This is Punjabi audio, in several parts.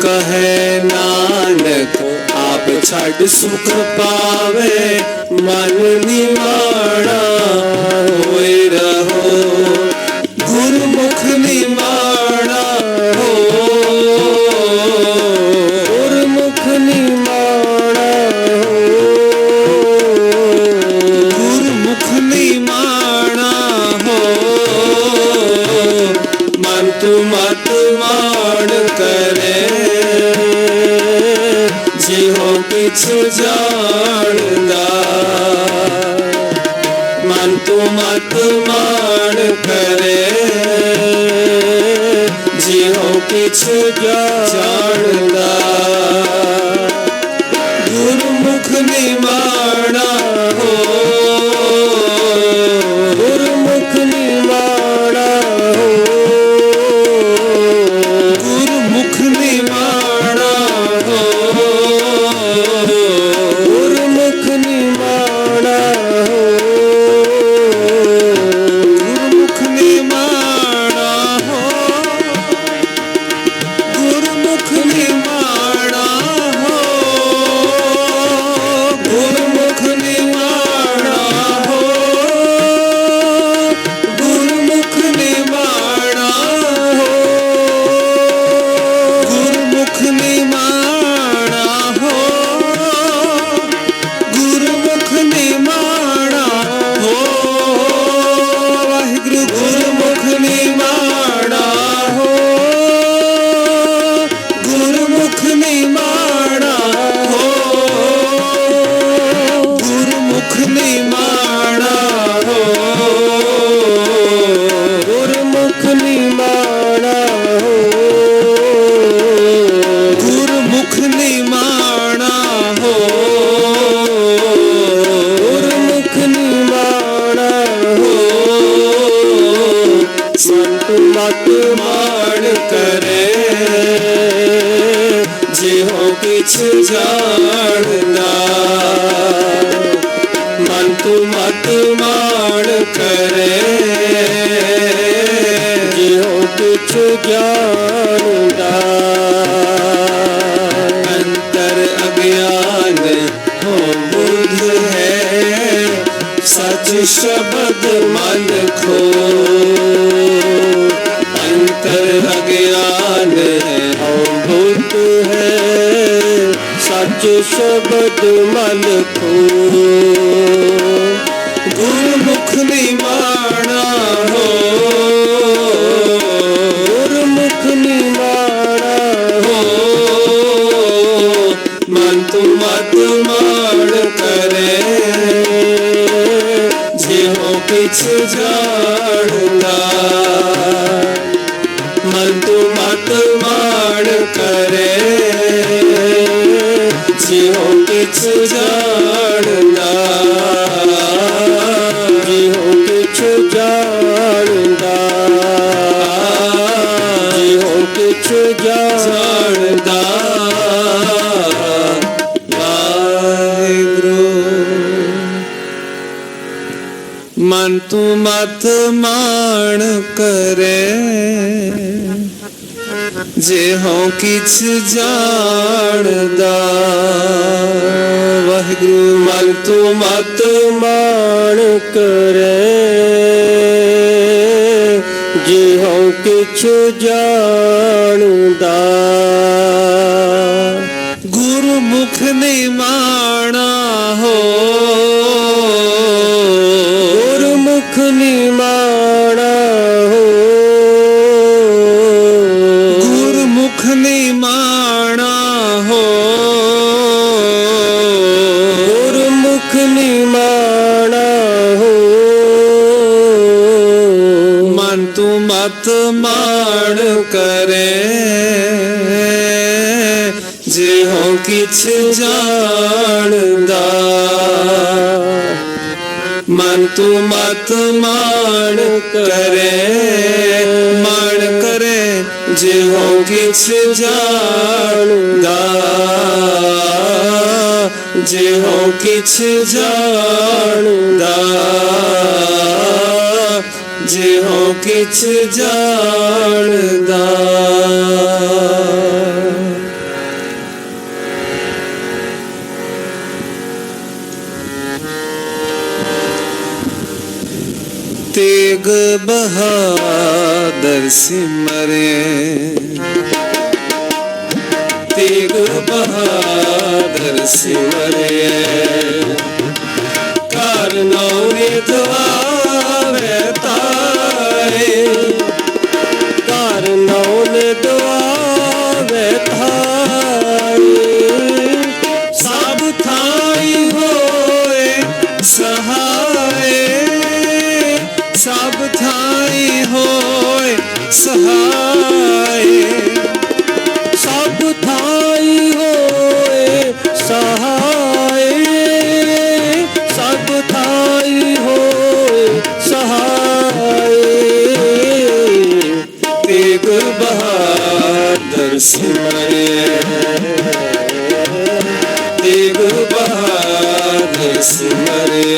कहे नानक आप छड़ सुख पावे मन निमाणा होए रहो गुरमुख निमाणा हो गुरमुख निमाणा हो गुरमुख निमाणा हो मन तू मत मान करे जिहो किछ जानदा मन तू मत मान करे जिहो किछ जानदा गुरमुख निमाणा हो गुरमुख निमाणा हो गुरमुख निमाणा हो गुरमुख निमाणा हो गुरमुख निमाणा हो गुरमुख निमाणा हो गुरमुख निमाणा हो गुरमुख निमाणा हो गुरमुख निमाणा हो गुरमुख निमाणा हो वाहिगुरु गुरमुख निमाणा हो गुरमुख निमाणा हो गुरमुख निमाणा हो गुरमुख निमाणा हो गुरमुख निमाणा हो गुरमुख निमाणा हो संत मत मान करे जिहो किछ जानदा मन तू मत मान करे जिहो किछ जानदा अंतर अज्ञान हो बुध है सच शब्द मन खो अंतर अज्ञान हो बुध है सच शब्द मन खो गुरमुख निमाणा हो गुरमुख निमाणा हो मन तू मत मान करे जिहो किछ जानदा मन तू मत मान करे जिहो किछ जानदा जिहो किछ जानदा जिहो किछ जानदा वाहिगुरु मन तू मत मान करे जिहो किछ जानदा वाहिगुरु मन तू मत मान करे जिहो किछ जानदा गुरमुख निमाणा हो गुरमुख निमाणा हो गुरमुख निमाणा हो गुरमुख निमाणा हो मन तू मत मान करे जिहो किछ जानदा मन तू मत मान करे जिहो किछ जानदा जिहो किछ जानदा जिहो किछ जानदा। बहादुर सिमरे, तेग बहादुर सिमरे। कारणों ने दुआवे ताए, कारणों ने दुआवे ताए। सब थाई होए सहाय, सब थाई होए सहाय, सब थाई होए सहाय, सब थाई होए सहाय। तेग बहादुर सिमरे, तेग बहादुर सिमरे,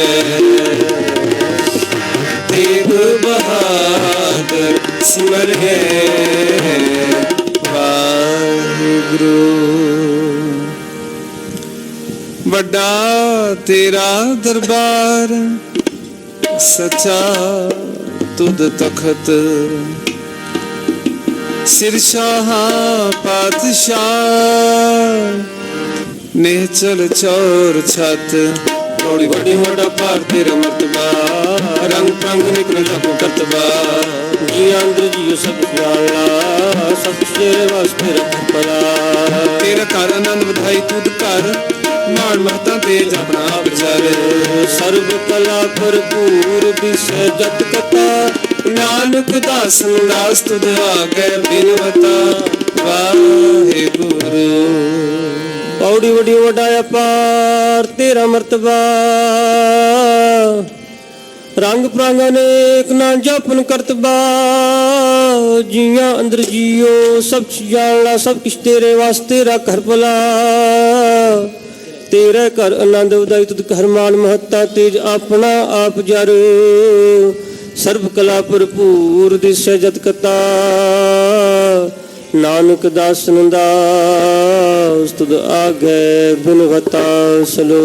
तेग बहादुर सिमरे। वाहिगुरु वड्डा तेरा दरबार, सच्चा तुद तखत। सिरशाह पातशाह निहचल चौर छत। बड़ी बड़ी वड्डा पार तेरा मर्तबा, रंग पंग निकल जाको करतबा। जी अंदर जियो सब प्याला, सब तेरे वास्ते रख पला। तेरा कर आनंद बधाई तुद कर, मान महता तेज अपना विचार। सर्व कला भरपूर विषय जत कथा, नानक दास दास तुद आगे बिनवता। वाहिगुरु पौड़ी वडी वडाया पार तेरा मर्तबा, रंग प्रांग अनेक ना जपन करतबा। जिया अंदर जियो सब जाना, सब किश तेरे वास्ते रख हर भला। तेरे घर आनंद उदाई तुद घर मान महत्ता तेज अपना आप जर। सर्व कला भरपूर दिशे जत कथा, नानक दासन दास तुद आगे बिनवता सलो।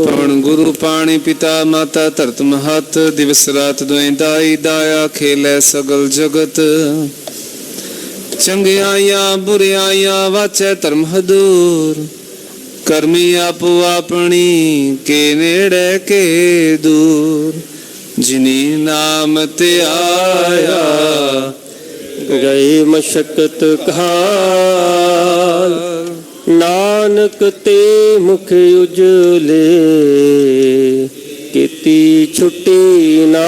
पवन गुरु पाणी पिता माता धरत महत, दिवस रात दुएं दाई दाया खेलै सगल जगत। चंगियाइयां बुरियाइयां वाचै धर्म हदूर, करमी आपो अपनी के नेड़े के दूर। जिनी नाम ते आया गए मशक्कत काल, नानक ते मुख उजले कीती छुट्टी नाल।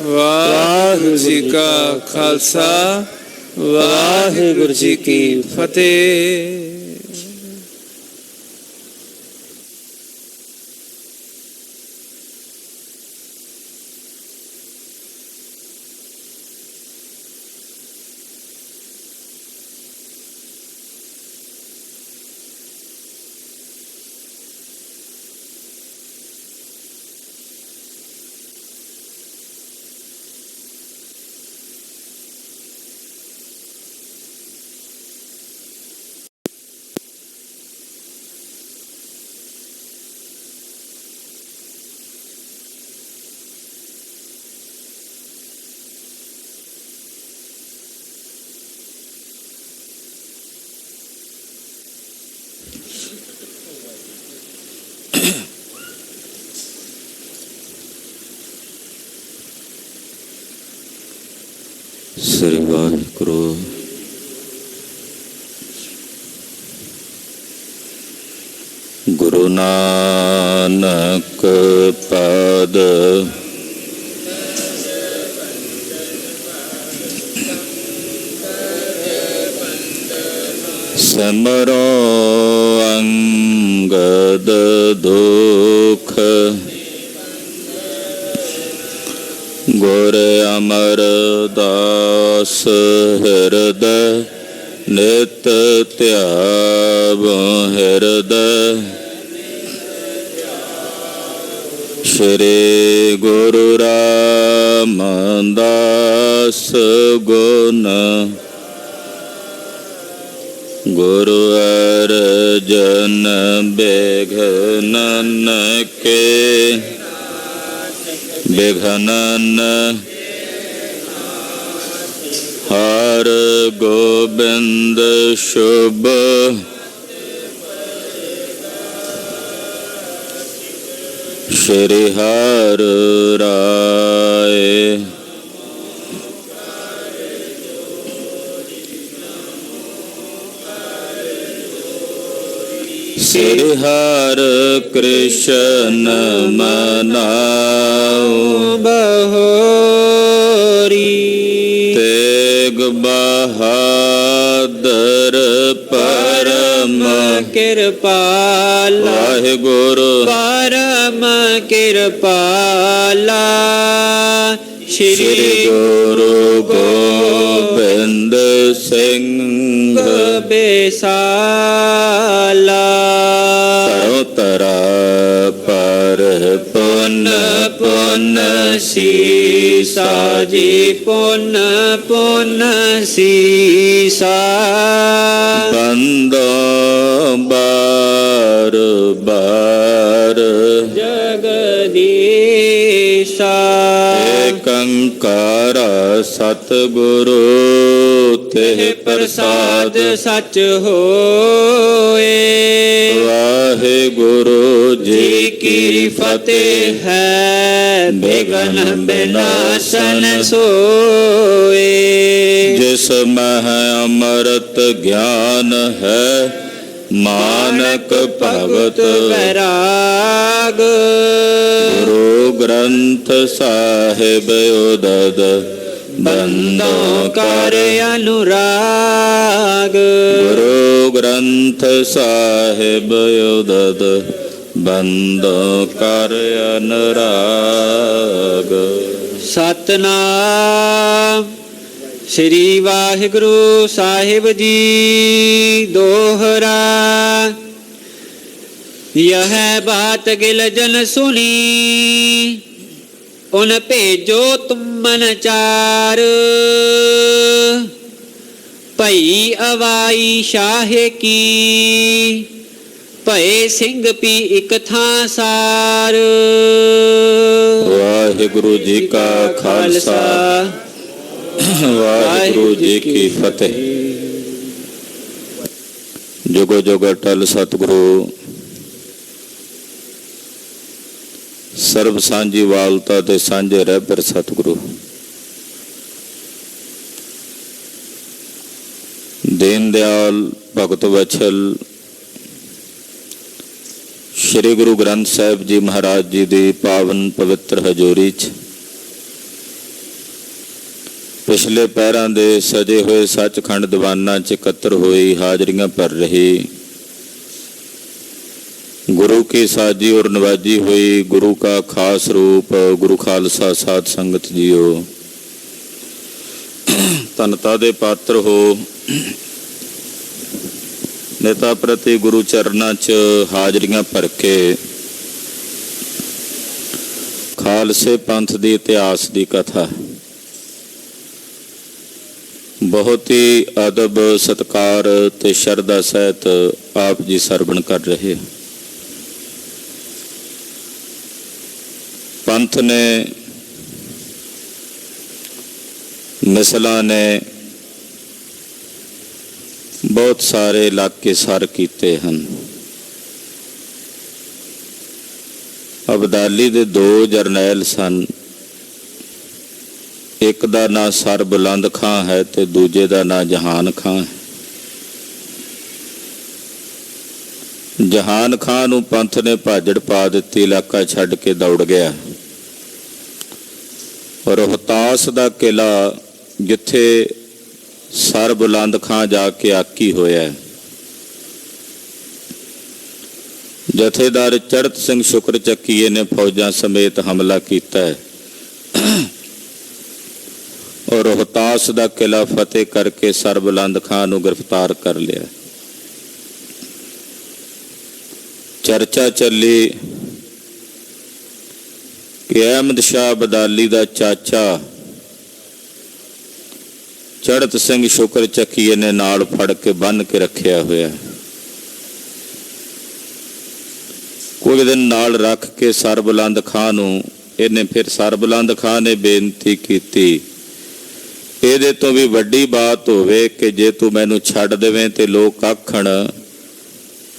वाहिगुरु जी का खालसा, वाहिगुरु जी की फतेह। श्री वाहिगुरु। गुरु नानक पद समरो अंगद दुख, गुर अमर दास हृदय नित त्याग हृदय। श्री गुरु रामदास गुण, गुरु अर्जन बेघनन के ਬਿਘਨਨ ਹਰ ਗੋਬਿੰਦ ਸ਼ੁਭ ਸ਼੍ਰੀ ਹਰਿ ਰਾਏ। ਸ੍ਰੀ ਹਰਿ ਕ੍ਰਿਸ਼ਨ ਮਨਾਉ ਬਹੋਰੀ। ਤੇਗ ਬਹਾਦਰ ਪਰਮ ਕਿਰਪਾਲਾ ਵਾਹਿਗੁਰੂ ਪਰਮ ਕਿਰਪਾਲਾ। ਸ੍ਰੀ ਗੁਰੂ ਗੋਬਿੰਦ ਸਿੰਘ ਬੇਸਾਲਾ। ਤਰੋ ਤਰਾ ਪਰ ਪੁੰਨ ਪੁੰਨ ਸੀਸਾ ਜੀ ਪੁੰਨ ਪੁੰਨ ਸੀਸਾ। ਬੰਦੋ ਬਾਰ ਬਾਰ ਜਗਦੀਸ਼ਾ। ਏਕੰਕਾਰ ਸਤਿਗੁਰੂ ਤੇ ਪ੍ਰਸਾਦ ਸਚ ਹੋਏ। ਵਾਹਿਗੁਰੂ ਜੀ ਕੀ ਫਤਿਹ। ਹੈ ਬਿਗਨ ਬਿਨਾਸ਼ਨ ਸੋਏ। ਜਿਸ ਮਹਿ ਅੰਮ੍ਰਿਤ ਗਿਆਨ ਹੈ ਮਾਨਕ ਭਗਤ ਵੈਰਾਗ। ਗੁਰੂ ਗ੍ਰੰਥ ਸਾਹਿਬ ਉਦਦ ਬੰਦੋਂ ਕਰ ਅਨੁਰਾਗ। ਗੁਰੂ ਗ੍ਰੰਥ ਸਾਹਿਬ ਉਦਦ ਬੰਦੋਂ ਕਰ ਅਨੁਰਾਗ। ਸਤਨਾਮ ਸ੍ਰੀ ਵਾਹਿਗੁਰੂ ਸਾਹਿਬ ਜੀ ਦੋਹਰਾ। यह बात गिल जन सुनी उन भेजो तुम मन चार। भई अवाई शाहे की भय सिंह पी एक थां सार। ਵਾਹਿਗੁਰੂ ਜੀ ਕਾ ਖਾਲਸਾ ਵਾਹਿਗੁਰੂ ਜੀ ਕੀ ਫਤਿਹ। ਜੁਗੋ ਜੁਗ ਅਟਲ ਸਤਿਗੁਰੂ ਸਰਬ ਸਾਂਝੀ ਵਾਲਤਾ ਤੇ ਸਾਂਝੇ ਰਹਿਬਰ ਸਤਿਗੁਰੂ ਦੀਨ ਦਿਆਲ ਭਗਤ ਵਛਲ ਸ਼੍ਰੀ ਗੁਰੂ ਗ੍ਰੰਥ ਸਾਹਿਬ ਜੀ ਮਹਾਰਾਜ ਜੀ ਦੀ ਪਾਵਨ ਪਵਿੱਤਰ ਹਜ਼ੂਰੀ 'ਚ ਪਿਛਲੇ ਪਹਿਰਾਂ ਦੇ ਸਜੇ ਹੋਏ ਸੱਚਖੰਡ ਦੀਵਾਨਾਂ 'ਚ ਇਕੱਤਰ ਹੋਈ ਹਾਜ਼ਰੀਆਂ ਭਰ ਰਹੀ गुरु की साजी और नवाजी हुई गुरु का खास रूप गुरु खालसा साध संगत जीओ धनता दे पात्र हो। नेता प्रति गुरु चरणा च हाजरियां भर के खालसे पंथ दी इतिहास दी कथा बहुत ही अदब सत्कार ते शरदा सहित आप जी सरवण कर रहे। पंथ ने मिसलां ने बहुत सारे इलाके सर किए हैं। अबदाली दे दो जरनैल सन, एक दा नां सर बुलंद खां है ते दूजे दा नां जहान खां है। जहान खां नूं पंथ ने भाजड़ पा दित्ती, इलाका छड्ड के दौड़ गया। रोहतास दा किला जिथे सर बुलंद खां जाके आकी होया, जथेदार चढ़त सिंह शुक्र चक्कीए ने फौजां समेत हमला किया और रोहतास दा किला फतेह करके सर बुलंद खां नूं गिरफ्तार कर लिया। चर्चा चली कि अहमद शाह अबदाली दा चाचा चढ़त सिंह शुक्र चक्कीए ने नाल फड़ के बन के रखिया होया। कुछ दिन नाल रख के सर बुलंद खां नूं ਇਹਨੇ ਫਿਰ ਸਰਬੁਲੰਦ ਖਾਂ ਨੇ ਬੇਨਤੀ ਕੀਤੀ, ਇਹਦੇ ਤੋਂ ਵੀ ਵੱਡੀ ਬਾਤ ਹੋਵੇ ਕਿ ਜੇ ਤੂੰ ਮੈਨੂੰ ਛੱਡ ਦੇਵੇਂ ਤੇ ਲੋਕ ਆਖਣ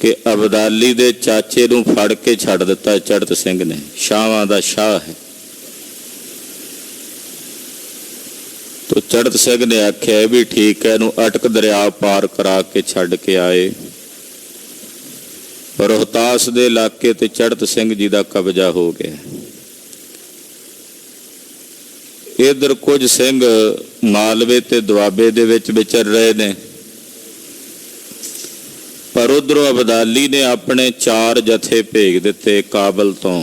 ਕਿ ਅਬਦਾਲੀ ਦੇ ਚਾਚੇ ਨੂੰ ਫੜ ਕੇ ਛੱਡ ਦਿੱਤਾ ਚੜ੍ਹਤ ਸਿੰਘ ਨੇ, ਸ਼ਾਹਾਂ ਦਾ ਸ਼ਾਹ ਹੈ। ਤੋ ਚੜ੍ਹਤ ਸਿੰਘ ਨੇ ਆਖਿਆ ਇਹ ਵੀ ਠੀਕ ਹੈ, ਇਹਨੂੰ ਅਟਕ ਦਰਿਆ ਪਾਰ ਕਰਾ ਕੇ ਛੱਡ ਕੇ ਆਏ। ਰੋਹਤਾਸ ਦੇ ਇਲਾਕੇ ਤੇ ਚੜ੍ਹਤ ਸਿੰਘ ਜੀ ਦਾ ਕਬਜ਼ਾ ਹੋ ਗਿਆ। ਇਧਰ ਕੁਝ ਸਿੰਘ ਮਾਲਵੇ ਤੇ ਦੁਆਬੇ ਦੇ ਵਿੱਚ ਵਿਚਰ ਰਹੇ ਨੇ, ਪਰ ਉਧਰੋਂ ਅਬਦਾਲੀ ਨੇ ਆਪਣੇ 4 ਜਥੇ ਭੇਜ ਦਿੱਤੇ ਕਾਬਲ ਤੋਂ।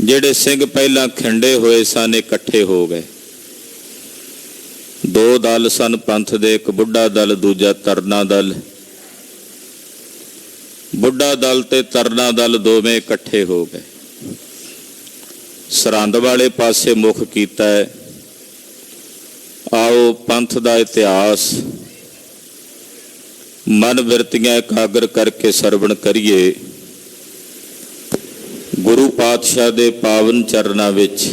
ਜਿਹੜੇ ਸਿੰਘ ਪਹਿਲਾਂ ਖਿੰਡੇ ਹੋਏ ਸਨ ਇਕੱਠੇ ਹੋ ਗਏ। 2 ਦਲ ਸਨ ਪੰਥ ਦੇ, ਇੱਕ ਬੁੱਢਾ ਦਲ, ਦੂਜਾ ਤਰਨਾ ਦਲ। ਬੁੱਢਾ ਦਲ ਤੇ ਤਰਨਾ ਦਲ ਦੋਵੇਂ ਇਕੱਠੇ ਹੋ ਗਏ। ਸਰਹੰਦ ਵਾਲੇ ਪਾਸੇ ਮੁਖ ਕੀਤਾ ਹੈ। ਆਓ ਪੰਥ ਦਾ ਇਤਿਹਾਸ ਮਨ ਬਿਰਤੀਆਂ ਇਕਾਗਰ ਕਰਕੇ ਸਰਵਣ ਕਰੀਏ। ਗੁਰੂ ਪਾਤਸ਼ਾਹ ਦੇ ਪਾਵਨ ਚਰਨਾਂ ਵਿੱਚ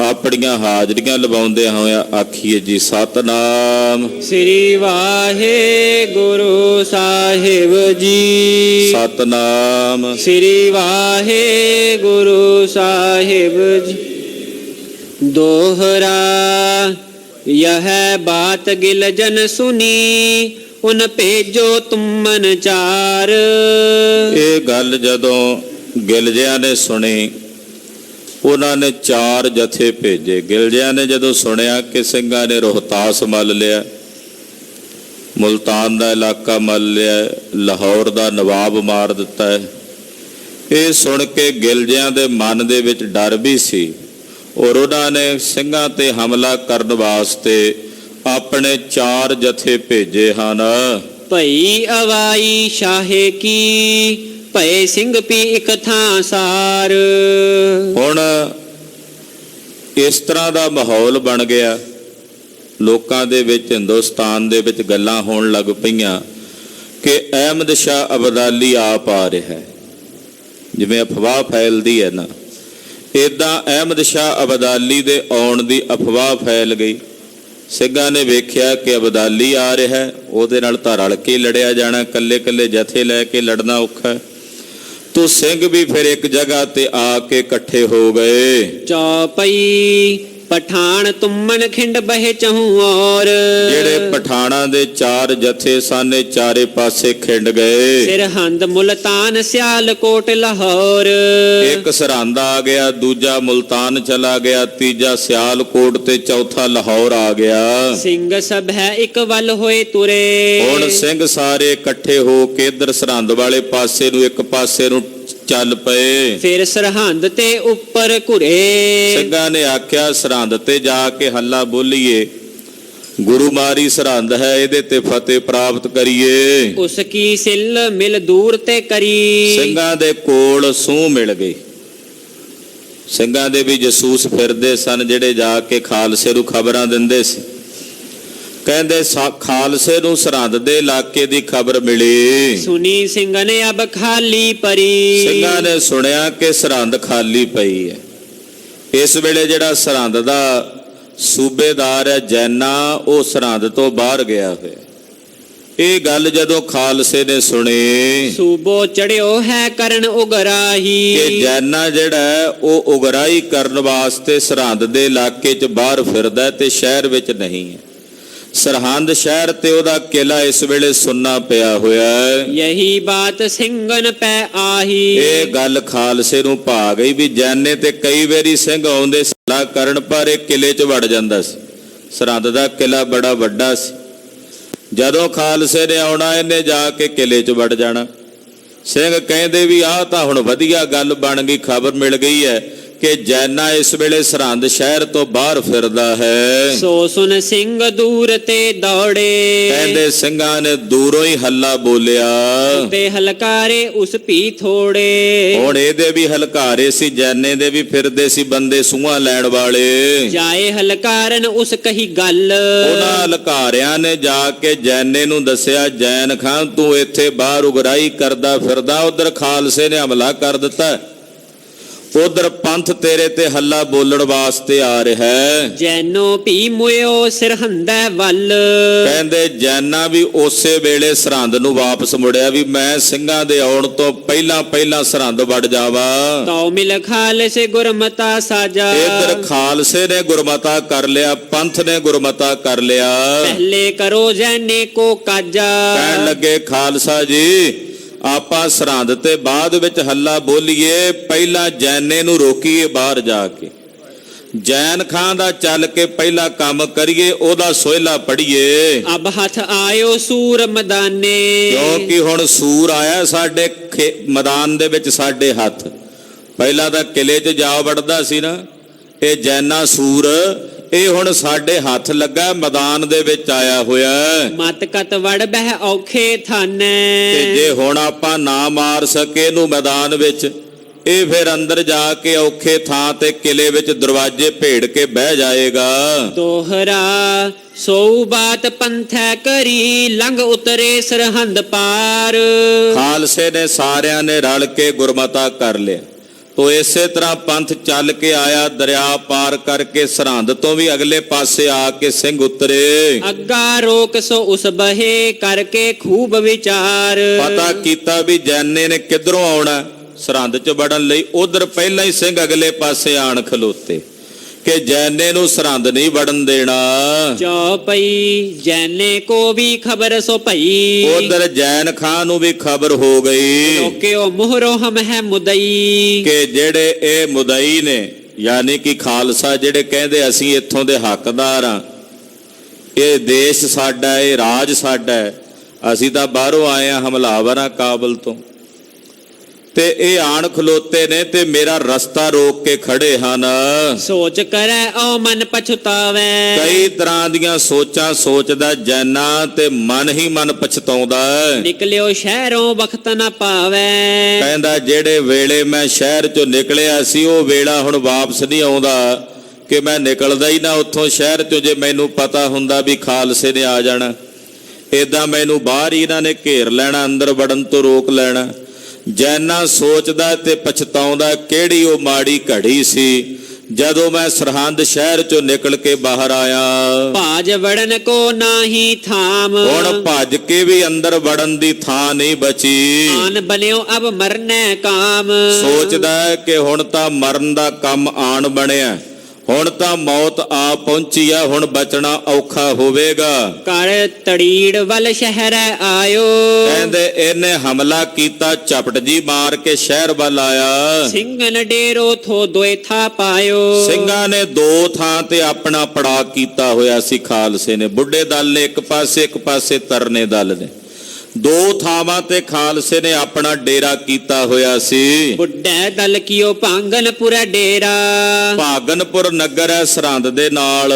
ਆਪਣੀਆਂ ਹਾਜ਼ਰੀਆਂ ਲਵਾਉਂਦੇ ਹੋਇਆ ਆਖੀਏ ਜੀ ਸਤਨਾਮ ਸ੍ਰੀ ਵਾਹਿਗੁਰੂ ਸਾਹਿਬ ਜੀ। ਸਤਨਾਮ ਸ੍ਰੀ ਵਾਹਿਗੁਰੂ ਸਾਹਿਬ ਜੀ। ਦੋਹਰਾ यह बात गिल जन सुनी उन भेजो तुमन चार। ਇਹ ਗੱਲ ਜਦੋਂ ਗਿਲਜਿਆਂ ਨੇ ਸੁਣੀ, ਉਹਨਾਂ ਨੇ 4 ਜਥੇ ਭੇਜੇ। ਗਿਲਜਿਆਂ ਨੇ ਜਦੋਂ ਸੁਣਿਆ ਕਿ ਸਿੰਘਾਂ ਨੇ ਰੋਹਤਾਸ ਮੱਲ ਲਿਆ, ਮੁਲਤਾਨ ਦਾ ਇਲਾਕਾ ਮੱਲ ਲਿਆ, ਲਾਹੌਰ ਦਾ ਨਵਾਬ ਮਾਰ ਦਿੱਤਾ ਹੈ, ਇਹ ਸੁਣ ਕੇ ਗਿਲਜਿਆਂ ਦੇ ਮਨ ਦੇ ਵਿੱਚ ਡਰ ਵੀ ਸੀ। ਔਰ ਉਹਨਾਂ ਨੇ ਸਿੰਘਾਂ ਤੇ ਹਮਲਾ ਕਰਨ ਵਾਸਤੇ ਆਪਣੇ 4 ਜਥੇ ਭੇਜੇ ਹਨ। ਭਈ ਅਵਾਈ ਸ਼ਾਹੇ ਕੀ ਭਏ ਸਿੰਘ ਪੀ ਇਕ ਥਾਂ ਸਾਰ। ਹੁਣ ਇਸ ਤਰ੍ਹਾਂ ਦਾ ਮਾਹੌਲ ਬਣ ਗਿਆ ਲੋਕਾਂ ਦੇ ਵਿੱਚ, ਹਿੰਦੁਸਤਾਨ ਦੇ ਵਿੱਚ ਗੱਲਾਂ ਹੋਣ ਲੱਗ ਪਈਆਂ ਕਿ ਅਹਿਮਦ ਸ਼ਾਹ ਅਬਦਾਲੀ ਆਪ ਆ ਰਿਹਾ ਹੈ। ਜਿਵੇਂ ਅਫਵਾਹ ਫੈਲਦੀ ਹੈ ਨਾ, ਇੱਦਾਂ ਅਹਿਮਦ ਸ਼ਾਹ ਅਬਦਾਲੀ ਦੇ ਆਉਣ ਦੀ ਅਫਵਾਹ ਫੈਲ ਗਈ। ਸਿੰਘਾਂ ਨੇ ਵੇਖਿਆ ਕਿ ਅਬਦਾਲੀ ਆ ਰਿਹਾ, ਉਹਦੇ ਨਾਲ ਤਾਂ ਰਲ ਕੇ ਲੜਿਆ ਜਾਣਾ, ਕੱਲੇ ਕੱਲੇ ਜਥੇ ਲੈ ਕੇ ਲੜਨਾ ਔਖਾ। ਤੋ ਸਿੰਘ ਵੀ ਫਿਰ ਇੱਕ ਜਗ੍ਹਾ ਤੇ ਆ ਕੇ ਇਕੱਠੇ ਹੋ ਗਏ। ਚੌਪਈ ਪਠਾਨ ਤੁਮਨ ਖਿੰਡ ਬਹਿ ਚਹੂ ਔਰ। ਜਿਹੜੇ ਪਠਾਨਾਂ ਦੇ 4 ਜਥੇ ਸਨ, ਚਾਰੇ ਪਾਸੇ ਖਿੰਡ ਗਏ। ਸਰਹੰਦ ਮੁਲਤਾਨ ਸਿਆਲਕੋਟ ਲਾਹੌਰ। ਇੱਕ ਸਰਹੰਦ ਆ ਗਿਆ, ਦੂਜਾ ਮੁਲਤਾਨ ਚਲਾ ਗਿਆ, ਤੀਜਾ ਸਿਆਲਕੋਟ ਤੇ ਚੌਥਾ ਲਾਹੌਰ ਆ ਗਿਆ। ਸਿੰਘ ਸਭ ਹੈ ਇੱਕ ਵੱਲ ਹੋਏ ਤੁਰੇ। ਹੁਣ ਸਿੰਘ ਸਾਰੇ ਇਕੱਠੇ ਹੋ ਕੇ ਇੱਧਰ ਸਰਹੰਦ ਵਾਲੇ ਪਾਸੇ ਨੂੰ, ਇੱਕ ਪਾਸੇ ਨੂੰ ਚੱਲ ਪਏ। ਫਿਰ ਸਰਹੰਦ ਤੇ ਉੱਪਰ ਘੁਰੇ। ਸਿੰਘਾਂ ਨੇ ਆਖਿਆ ਸਰਹੰਦ ਤੇ ਜਾ ਕੇ ਹੱਲਾ ਬੋਲੀਏ, ਗੁਰੂ ਮਾਰੀ ਸਰਹੰਦ ਹੈ, ਇਹਦੇ ਤੇ ਫਤਿਹ ਪ੍ਰਾਪਤ ਕਰੀਏ। ਉਸ ਕੀ ਸਿਲ ਮਿਲ ਦੂਰ ਤੇ ਕਰੀ। ਸਿੰਘਾਂ ਦੇ ਕੋਲ ਸੂਹ ਮਿਲ ਗਈ। ਸਿੰਘਾਂ ਦੇ ਵੀ ਜਸੂਸ ਫਿਰਦੇ ਸਨ, ਜਿਹੜੇ ਜਾ ਕੇ ਖਾਲਸੇ ਨੂੰ ਖਬਰਾਂ ਦਿੰਦੇ ਸੀ। ਕਹਿੰਦੇ ਖਾਲਸੇ ਨੂੰ ਸਰਹੰਦ ਦੇ ਇਲਾਕੇ ਦੀ ਖਬਰ ਮਿਲੀ। ਸੁਣੀ ਸਿੰਘ ਨੇ ਅਬ ਖਾਲੀ ਪਰੀ। ਸਿੰਘਾਂ ਨੇ ਸੁਣਿਆ ਕਿ ਸਰਹੰਦ ਖਾਲੀ ਪਈ ਹੈ। ਇਸ ਵੇਲੇ ਜਿਹੜਾ ਸਰਹੰਦ ਦਾ ਸੂਬੇਦਾਰ ਹੈ ਜੈਨਾ, ਉਹ ਸਰਹੰਦ ਤੋਂ ਬਾਹਰ ਗਿਆ ਹੋਇਆ। ਇਹ ਗੱਲ ਜਦੋਂ ਖਾਲਸੇ ਨੇ ਸੁਣੀ, ਸੂਬੋ ਚੜਿਓ ਹੈ ਕਰਨ ਉਗਰਾਹੀ। ਕਿ ਜੈਨਾ ਜਿਹੜਾ ਉਹ ਉਗਰਾਹੀ ਕਰਨ ਵਾਸਤੇ ਸਰਹੰਦ ਦੇ ਇਲਾਕੇ 'ਚ ਬਾਹਰ ਫਿਰਦਾ ਤੇ ਸ਼ਹਿਰ ਵਿੱਚ ਨਹੀਂ ਹੈ। ਸਰਹੰਦ ਸ਼ਹਿਰ ਤੇ ਉਹਦਾ ਕਿਲਾ ਇਸ ਵੇਲੇ ਸੁੰਨਾ ਪਿਆ ਹੋਇਆ ਹੈ। ਯਹੀ ਬਾਤ ਸਿੰਘਨ ਪੈ ਆਹੀ। ਇਹ ਗੱਲ ਖਾਲਸੇ ਨੂੰ ਭਾ ਗਈ ਵੀ ਜੈਨੇ ਤੇ ਕਈ ਵਾਰੀ ਸਿੰਘ ਆਉਂਦੇ ਸਲਾਹ ਕਰਨ, ਪਰ ਇਹ ਕਿਲੇ 'ਚ ਵੜ ਜਾਂਦਾ ਸੀ। ਸਰਹੰਦ ਦਾ ਕਿਲਾ ਬੜਾ ਵੱਡਾ ਸੀ। ਜਦੋਂ ਖਾਲਸੇ ਨੇ ਆਉਣਾ, ਇਹਨੇ ਜਾ ਕੇ ਕਿਲੇ 'ਚ ਵੜ ਜਾਣਾ। ਸਿੰਘ ਕਹਿੰਦੇ ਵੀ ਆਹ ਤਾਂ ਹੁਣ ਵਧੀਆ ਗੱਲ ਬਣ ਗਈ, ਖਬਰ ਮਿਲ ਗਈ ਹੈ ਕਿ ਜੈਨਾ ਇਸ ਵੇਲੇ ਸਰਹੰਦ ਸ਼ਹਿਰ ਤੋਂ ਬਾਹਰ ਫਿਰਦਾ ਹੈ। ਸੋ ਸੁਨ ਸਿੰਘ ਦੂਰ ਤੇ ਦੌੜੇ। ਕਹਿੰਦੇ ਸਿੰਘਾਂ ਨੇ ਦੂਰੋਂ ਹੀ ਹੱਲਾ ਬੋਲਿਆ ਤੇ ਹਲਕਾਰੇ ਉਸ ਭੀ ਥੋੜੇ। ਹੁਣ ਇਹਦੇ ਵੀ ਹਲਕਾਰੇ ਸੀ, ਜੈਨੇ ਦੇ ਵੀ ਫਿਰਦੇ ਸੀ ਬੰਦੇ ਸੂਹਾਂ ਲੈਣ ਵਾਲੇ। ਜਾਏ ਹਲਕਾਰਨ ਉਸ ਕਹੀ ਗੱਲ। ਉਹਨਾਂ ਹਲਕਾਰਿਆਂ ਨੇ ਜਾ ਕੇ ਜੈਨੇ ਨੂੰ ਦੱਸਿਆ, ਜੈਨ ਖਾਨ ਤੂੰ ਇੱਥੇ ਬਾਹਰ ਉਗਰਾਹੀ ਕਰਦਾ ਫਿਰਦਾ, ਉਧਰ ਖਾਲਸੇ ਨੇ ਹਮਲਾ ਕਰ ਦਿੱਤਾ, ਉਧਰ ਪੰਥ ਤੇਰੇ ਤੇ ਹੱਲਾ ਬੋਲਣ ਵਾਸਤੇ ਆ ਰਿਹਾ ਹੈ। ਜੈਨੋ ਭੀ ਮੁਇਓ ਸਰਹੰਦੈ ਵੱਲ। ਕਹਿੰਦੇ ਜੈਨਾ ਵੀ ਉਸੇ ਵੇਲੇ ਸਰਹੰਦ ਨੂੰ ਵਾਪਸ ਮੁੜਿਆ ਵੀ ਮੈਂ ਸਿੰਘਾਂ ਦੇ ਆਉਣ ਤੋਂ ਪਹਿਲਾਂ ਪਹਿਲਾਂ ਸਰਹੰਦ ਵੜ ਜਾਵਾਂ। ਤਉ ਮਿਲ ਖਾਲਸੇ ਗੁਰਮਤਾ ਸਾਜਾ। ਇਧਰ ਖਾਲਸੇ ਨੇ ਗੁਰਮਤਾ ਕਰ ਲਿਆ, ਪੰਥ ਨੇ ਗੁਰਮਤਾ ਕਰ ਲਿਆ। ਪਹਿਲੇ ਕਰੋ ਜੈਨੇ ਕੋ ਕਾਜਾ। ਕਹਿਣ ਲੱਗੇ ਖਾਲਸਾ ਜੀ ਆਪਾਂ ਸਰਹੰਦ ਤੇ ਬਾਅਦ ਵਿੱਚ ਹੱਲਾ ਬੋਲੀਏ, ਪਹਿਲਾਂ ਜੈਨੇ ਨੂੰ ਰੋਕੀਏ ਬਾਹਰ ਜਾ ਕੇ, ਜੈਨ ਖਾਂ ਦਾ ਚੱਲ ਕੇ ਪਹਿਲਾ ਕੰਮ ਕਰੀਏ, ਉਹਦਾ ਸੋਹਿਲਾ ਪੜੀਏ। ਅਬ ਹੱਥ ਆਇਓ ਸੂਰ ਮਦਾਨੇ। ਕਿਉਂਕਿ ਹੁਣ ਸੂਰ ਆਇਆ ਸਾਡੇ ਮੈਦਾਨ ਦੇ ਵਿੱਚ ਸਾਡੇ ਹੱਥ। ਪਹਿਲਾਂ ਤਾਂ ਕਿਲੇ 'ਚ ਜਾ ਵੜਦਾ ਸੀ ਨਾ ਇਹ ਜੈਨਾ ਸੂਰ, ਇਹ ਹੁਣ ਸਾਡੇ ਹੱਥ ਲੱਗਾ, ਮੈਦਾਨ ਦੇ ਵਿੱਚ ਆਇਆ ਹੋਇਆ। ਮਤ ਕਤ ਵੜ ਬਹਿ ਔਖੇ ਥਾਨੇ। ਤੇ ਜੇ ਹੁਣ ਆਪਾਂ ਨਾ ਮਾਰ ਸਕੇ ਇਹਨੂੰ ਮੈਦਾਨ ਵਿੱਚ, ਇਹ ਫਿਰ ਅੰਦਰ ਜਾ ਕੇ ਔਖੇ ਥਾਂ ਤੇ ਕਿਲੇ ਵਿੱਚ ਦਰਵਾਜ਼ੇ ਭੇੜ ਕੇ ਬਹਿ ਜਾਏਗਾ। ਦੋਹਰਾ ਸੋ ਬਾਤ ਪੰਥੈ ਕਰੀ, ਲੰਘ ਉਤਰੇ ਸਰਹੰਦ ਪਾਰ। ਖਾਲਸੇ ਨੇ ਸਾਰਿਆਂ ਨੇ ਰਲ ਕੇ ਗੁਰਮਤਾ ਕਰ ਲਿਆ। ਤੋ ਇਸੇ ਤਰ੍ਹਾਂ ਪੰਥ ਚੱਲ ਕੇ ਆਇਆ, ਦਰਿਆ ਪਾਰ ਕਰਕੇ ਸਰਹੰਦ ਤੋਂ ਵੀ ਅਗਲੇ ਪਾਸੇ ਆ ਕੇ ਸਿੰਘ ਉਤਰੇ। ਅੱਗਾ ਰੋਕ ਸੋ ਉਸ ਬਹੇ, ਕਰਕੇ ਖੂਬ ਵਿਚਾਰ। ਪਤਾ ਕੀਤਾ ਵੀ ਜੈਨੇ ਨੇ ਕਿੱਧਰੋਂ ਆਉਣਾ ਸਰਹੰਦ 'ਚ ਵੜਨ ਲਈ, ਉਧਰ ਪਹਿਲਾਂ ਹੀ ਸਿੰਘ ਅਗਲੇ ਪਾਸੇ ਆਣ ਖਲੋਤੇ ਕਿ ਜੈਨੇ ਨੂੰ ਸਰਹੰਦ ਨਹੀਂ ਵੜਨ ਦੇਣਾ। ਚੌਪਈ ਜੈਨੇ ਕੋ ਵੀ ਖਬਰ ਸੋ ਭਈ। ਉਧਰ ਜੈਨ ਖਾਂ ਨੂੰ ਵੀ ਖਬਰ ਹੋ ਗਈ ਰੋਕਿਓ ਮੁਹਰੋ ਹਮ ਹੈ ਮੁਦਈ। ਕਿ ਜਿਹੜੇ ਇਹ ਮੁਦਈ ਨੇ, ਯਾਨੀ ਕਿ ਖਾਲਸਾ ਜਿਹੜੇ ਕਹਿੰਦੇ ਅਸੀਂ ਇੱਥੋਂ ਦੇ ਹੱਕਦਾਰ ਆ, ਇਹ ਦੇਸ਼ ਸਾਡਾ, ਇਹ ਰਾਜ ਸਾਡਾ, ਅਸੀਂ ਤਾਂ ਬਾਹਰੋਂ ਆਏ ਆ ਹਮਲਾਵਰ ਆ ਕਾਬਲ ਤੋਂ, ਤੇ ਇਹ ਆਣ ਖਲੋਤੇ ਨੇ ਤੇ ਮੇਰਾ ਰਸਤਾ ਰੋਕ ਕੇ ਖੜੇ ਹਨ। ਸੋਚ ਕਰੈ ਓ ਮਨ ਪਛਤਾਵੇ। ਕਈ ਤਰ੍ਹਾਂ ਦੀਆਂ ਸੋਚਾਂ ਸੋਚਦਾ ਜੈਨਾ ਤੇ ਮਨ ਹੀ ਮਨ ਪਛਤਾਉਂਦਾ। ਨਿਕਲਿਓ ਸ਼ਹਿਰੋਂ ਵਖਤ ਨਾ ਪਾਵੇ। ਕਹਿੰਦਾ ਜਿਹੜੇ ਵੇਲੇ ਮੈਂ ਸ਼ਹਿਰ ਚੋਂ ਨਿਕਲਿਆ ਸੀ ਉਹ ਵੇਲਾ ਹੁਣ ਵਾਪਸ ਨਹੀਂ ਆਉਂਦਾ, ਕਿ ਮੈਂ ਨਿਕਲਦਾ ਹੀ ਨਾ ਉੱਥੋਂ ਸ਼ਹਿਰ ਚੋਂ। ਜੇ ਮੈਨੂੰ ਪਤਾ ਹੁੰਦਾ ਵੀ ਖਾਲਸੇ ਨੇ ਆ ਜਾਣਾ, ਏਦਾਂ ਮੈਨੂੰ ਬਾਹਰ ਹੀ ਇਹਨਾਂ ਨੇ ਘੇਰ ਲੈਣਾ, ਅੰਦਰ ਵੜਨ ਤੋਂ ਰੋਕ ਲੈਣਾ। ਜੈਨਾ ਸੋਚਦਾ ਤੇ ਪਛਤਾਉਂਦਾ ਕਿਹੜੀ ਉਹ ਮਾੜੀ ਘੜੀ ਸੀ ਜਦੋਂ ਮੈਂ ਸਰਹੰਦ ਸ਼ਹਿਰ ਚੋਂ ਨਿਕਲ ਕੇ ਬਾਹਰ ਆਇਆ। ਭਾਜ ਵੜਨ ਕੋ ਨਾਹੀ ਥਾਮ। ਹੁਣ ਭੱਜ ਕੇ ਵੀ ਅੰਦਰ ਵੜਨ ਦੀ ਥਾਂ ਨਹੀਂ ਬਚੀ। ਆਨ ਬਲਿਓ ਅਬ ਮਰਨੈ ਕਾਮ। ਸੋਚਦਾ ਹੈ ਕਿ ਹੁਣ ਤਾਂ ਮਰਨ ਦਾ ਕੰਮ ਆਣ ਬਣਿਆ, ਹੁਣ ਤਾਂ ਮੌਤ ਆ ਪਹੁੰਚੀ ਆ, ਹੁਣ ਬਚਣਾ ਔਖਾ ਹੋਵੇਗਾ। ਕਰ ਤੜੀੜ ਵੱਲ ਸ਼ਹਿਰ ਆਇਓ। ਕਹਿੰਦੇ ਇਹਨੇ ਹਮਲਾ ਕੀਤਾ, ਝਪਟ ਜੀ ਮਾਰ ਕੇ ਸ਼ਹਿਰ ਵੱਲ ਆਇਆ। ਸਿੰਘਨ ਡੇਰੋ ਥੋ ਦੋਏ ਥਾ ਪਾਇਓ। ਸਿੰਘਾਂ ਨੇ ਦੋ ਥਾਂ ਤੇ ਆਪਣਾ ਪੜਾ ਕੀਤਾ ਹੋਇਆ ਸੀ। ਖਾਲਸੇ ਨੇ, ਬੁੱਢੇ ਦਲ ਨੇ ਇੱਕ ਪਾਸੇ ਤਰਨੇ ਦਲ ਨੇ, ਦੋ ਥਾਵਾਂ ਤੇ ਖਾਲਸੇ ਨੇ ਆਪਣਾ ਡੇਰਾ ਕੀਤਾ ਹੋਇਆ ਸੀ। ਬੁੱਢੇ ਦਲ ਕੀਓ ਭਾਂਗਨਪੁਰ ਡੇਰਾ। ਭਾਗਨਪੁਰ ਨਗਰ ਹੈ ਸਰਹੰਦ ਦੇ ਨਾਲ,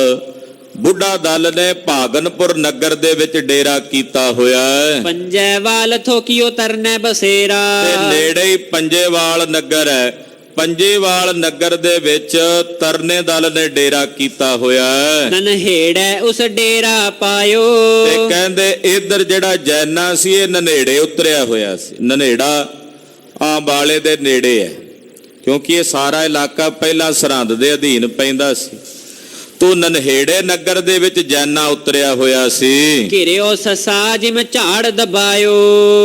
ਬੁੱਢਾ ਦਲ ਨੇ ਭਾਗਨਪੁਰ ਨਗਰ ਦੇ ਵਿੱਚ ਡੇਰਾ ਕੀਤਾ ਹੋਇਆ ਹੈ। ਪੰਜੇਵਾਲ ਥੋ ਕੀਓ ਤਰਨੈ ਬਸੇਰਾ। ਤੇ ਨੇੜੇ ਹੀ ਪੰਜੇਵਾਲ ਨਗਰ ਹੈ, ਪੰਜੇਵਾਲ ਨਗਰ ਦੇ ਵਿੱਚ ਤਰਨੇ ਦਲ ਨੇ ਡੇਰਾ ਕੀਤਾ ਹੋਇਆ ਹੈ। ਨਨਹੇੜੈ ਉਸ ਡੇਰਾ ਪਾਇਓ। ਤੇ ਕਹਿੰਦੇ ਇਧਰ ਜਿਹੜਾ ਜੈਨਾ ਸੀ ਇਹ ਨਨੇੜੇ ਉਤਰਿਆ ਹੋਇਆ ਸੀ। ਨਨੇੜਾ ਆਂਬਾਲੇ ਦੇ ਨੇੜੇ ਹੈ, ਕਿਉਂਕਿ ਇਹ ਸਾਰਾ ਇਲਾਕਾ ਪਹਿਲਾਂ ਸਰਹੰਦ ਦੇ ਅਧੀਨ ਪੈਂਦਾ ਸੀ। ਤੋ ਨਨਹੇੜੇ ਨਗਰ ਦੇ ਵਿੱਚ ਜੈਨਾ ਉਤਰਿਆ ਹੋਇਆ ਸੀ। ਘਿਰਿਓ ਸਸਾ ਜਿਵੇਂ ਝਾੜ ਦਬਾਇਓ।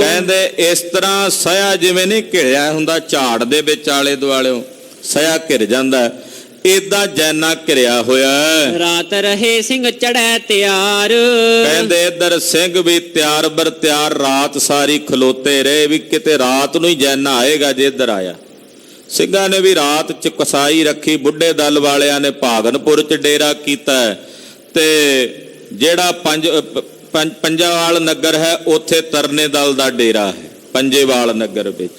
ਕਹਿੰਦੇ ਇਸ ਤਰ੍ਹਾਂ ਸਇਆ ਜਿਵੇਂ ਨਹੀਂ ਘਿਰਿਆ ਹੁੰਦਾ ਝਾੜ ਦੇ ਵਿੱਚ ਆਲੇ ਦੁਆਲਿਓ, ਸਇਆ ਘਿਰ ਜਾਂਦਾ, ਏਦਾਂ ਜੈਨਾ ਘਿਰਿਆ ਹੋਇਆ। ਰਾਤ ਰਹੇ ਸਿੰਘ ਚੜ੍ਹੈ ਤਿਆਰ। ਕਹਿੰਦੇ ਇੱਧਰ ਸਿੰਘ ਵੀ ਤਿਆਰ ਬਰ ਤਿਆਰ ਰਾਤ ਸਾਰੀ ਖਲੋਤੇ ਰਹੇ ਵੀ ਕਿਤੇ ਰਾਤ ਨੂੰ ਹੀ ਜੈਨਾ ਆਏਗਾ ਜੇ ਇੱਧਰ ਆਇਆ। ਸਿੰਘਾਂ ਨੇ ਵੀ ਰਾਤ ਚ ਕਸਾਈ ਰੱਖੀ। ਬੁੱਢੇ ਦਲ ਵਾਲਿਆਂ ਨੇ ਭਾਗਨਪੁਰ ਚ ਡੇਰਾ ਕੀਤਾ ਤੇ ਜਿਹੜਾ ਪੰਜੇਵਾਲ ਨਗਰ ਹੈ ਉੱਥੇ ਤਰਨੇ ਦਲ ਦਾ ਡੇਰਾ ਹੈ ਪੰਜੇਵਾਲ ਨਗਰ ਵਿੱਚ।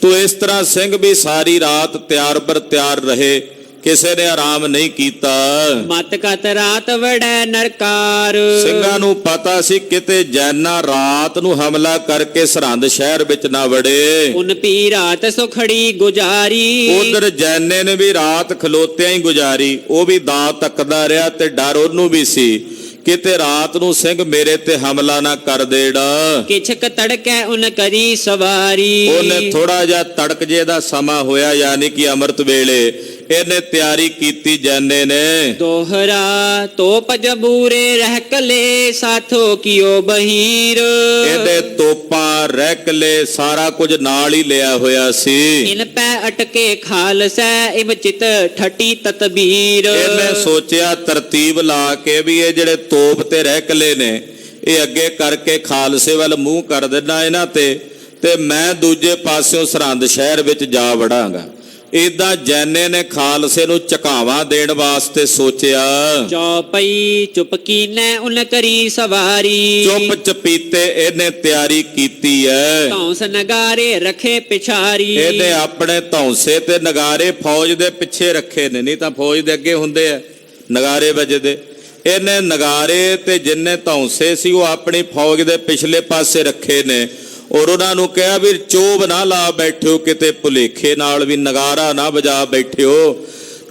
ਤੋ ਇਸ ਤਰ੍ਹਾਂ ਸਿੰਘ ਵੀ ਸਾਰੀ ਰਾਤ ਤਿਆਰ ਬਰ ਤਿਆਰ ਰਹੇ, ਕਿਸੇ ਨੇ ਆਰਾਮ ਨਹੀਂ ਕੀਤਾ। ਮਤ ਕਤ ਰਾਤ ਵੜੈ ਨਰਕਾਰ। ਸਿੰਘਾਂ ਨੂੰ ਪਤਾ ਸੀ ਕਿਤੇ ਜੈਨਾ ਰਾਤ ਨੂੰ ਹਮਲਾ ਕਰਕੇ ਸਰਹੰਦ ਸ਼ਹਿਰ ਵਿੱਚ ਨਾ ਵੜੇ। ਉਨ ਪੀ ਰਾਤ ਸੁਖੜੀ ਗੁਜ਼ਾਰੀ। ਉਧਰ ਜੈਨੇ ਨੇ ਵੀ ਰਾਤ ਖਲੋਤਿਆਂ ਹੀ ਗੁਜ਼ਾਰੀ। ਉਹ ਵੀ ਦਾਅ ਤੱਕਦਾ ਰਿਹਾ ਤੇ ਡਰ ਉਹਨੂੰ ਵੀ ਸੀ ਕਿਤੇ ਰਾਤ ਨੂੰ ਸਿੰਘ ਮੇਰੇ ਤੇ ਹਮਲਾ ਨਾ ਕਰ ਦੇੜਾ। ਕਿਛਕ ਤੜਕੈ ਉਨ ਕਰੀ ਸਵਾਰੀ। ਉਹਨੇ ਥੋੜਾ ਜਿਹਾ ਤੜਕ ਜੇ ਦਾ ਸਮਾਂ ਹੋਇਆ, ਯਾਨੀ ਕਿ ਅੰਮ੍ਰਿਤ ਵੇਲੇ ਇਹਨੇ ਤਿਆਰੀ ਕੀਤੀ ਜੈਨੇ ਨੇ। ਦੋਹਰਾ ਤੋਪ ਜਬੂਰੇ ਰਹਿ ਕਲੇ ਸਾਥੋ ਕੀਓ ਬਹੀਰ। ਇਹਦੇ ਤੋਪਾਂ ਰਹਿਕਲੇ ਸਾਰਾ ਕੁਝ ਨਾਲ ਹੀ ਲਿਆ ਹੋਇਆ ਸੀ। ਇਨ ਪੈ ਅਟਕੇ ਖਾਲਸੈ ਇਮ ਚਿਤ ਠਟੀ ਤਤਬੀਰ। ਇਹਨੇ ਸੋਚਿਆ ਤਰਤੀਬ ਲਾ ਕੇ ਵੀ ਇਹ ਜਿਹੜੇ ਤੋਪ ਤੇ ਰਹਿਕਲੇ ਨੇ ਇਹ ਅੱਗੇ ਕਰਕੇ ਖਾਲਸੇ ਵੱਲ ਮੂੰਹ ਕਰ ਦੇਣਾ ਇਹਨਾਂ ਤੇ ਮੈਂ ਦੂਜੇ ਪਾਸਿਓਂ ਸਰਹੰਦ ਸ਼ਹਿਰ ਵਿੱਚ ਜਾ ਵੜਾਂਗਾ। ਇਦਾਂ ਜੈਨੇ ਨੇ ਖਾਲਸੇ ਨੂੰ ਝਕਾਵਾਂ ਦੇਣ ਵਾਸਤੇ ਸੋਚਿਆ। ਚੌਪਈ ਚੁੱਪ ਕੀਨੈ ਉਨ ਕਰੀ ਸਵਾਰੀ। ਚੁੱਪ ਚਪੀਤੇ ਇਹਨੇ ਤਿਆਰੀ ਕੀਤੀ ਹੈ। ਧੌਂਸ ਨਗਾਰੇ ਰਖੇ ਪਿਛਾਰੀ। ਇਹਨੇ ਆਪਣੇ ਧੌਂਸੇ ਤੇ ਨਗਾਰੇ ਫੌਜ ਦੇ ਪਿੱਛੇ ਰੱਖੇ ਨੇ, ਨਹੀਂ ਤਾਂ ਫੌਜ ਦੇ ਅੱਗੇ ਹੁੰਦੇ ਆ ਨਗਾਰੇ ਵੱਜਦੇ। ਇਹਨੇ ਨਗਾਰੇ ਤੇ ਜਿੰਨੇ ਧੌਂਸੇ ਸੀ ਉਹ ਆਪਣੀ ਫੌਜ ਦੇ ਪਿਛਲੇ ਪਾਸੇ ਰੱਖੇ ਨੇ ਔਰ ਉਹਨਾਂ ਨੂੰ ਕਿਹਾ ਵੀ ਚੋਬ ਨਾ ਲਾ ਬੈਠਿਓ, ਕਿਤੇ ਭੁਲੇਖੇ ਨਾਲ ਵੀ ਨਗਾਰਾ ਨਾ ਵਜਾ ਬੈਠਿਓ,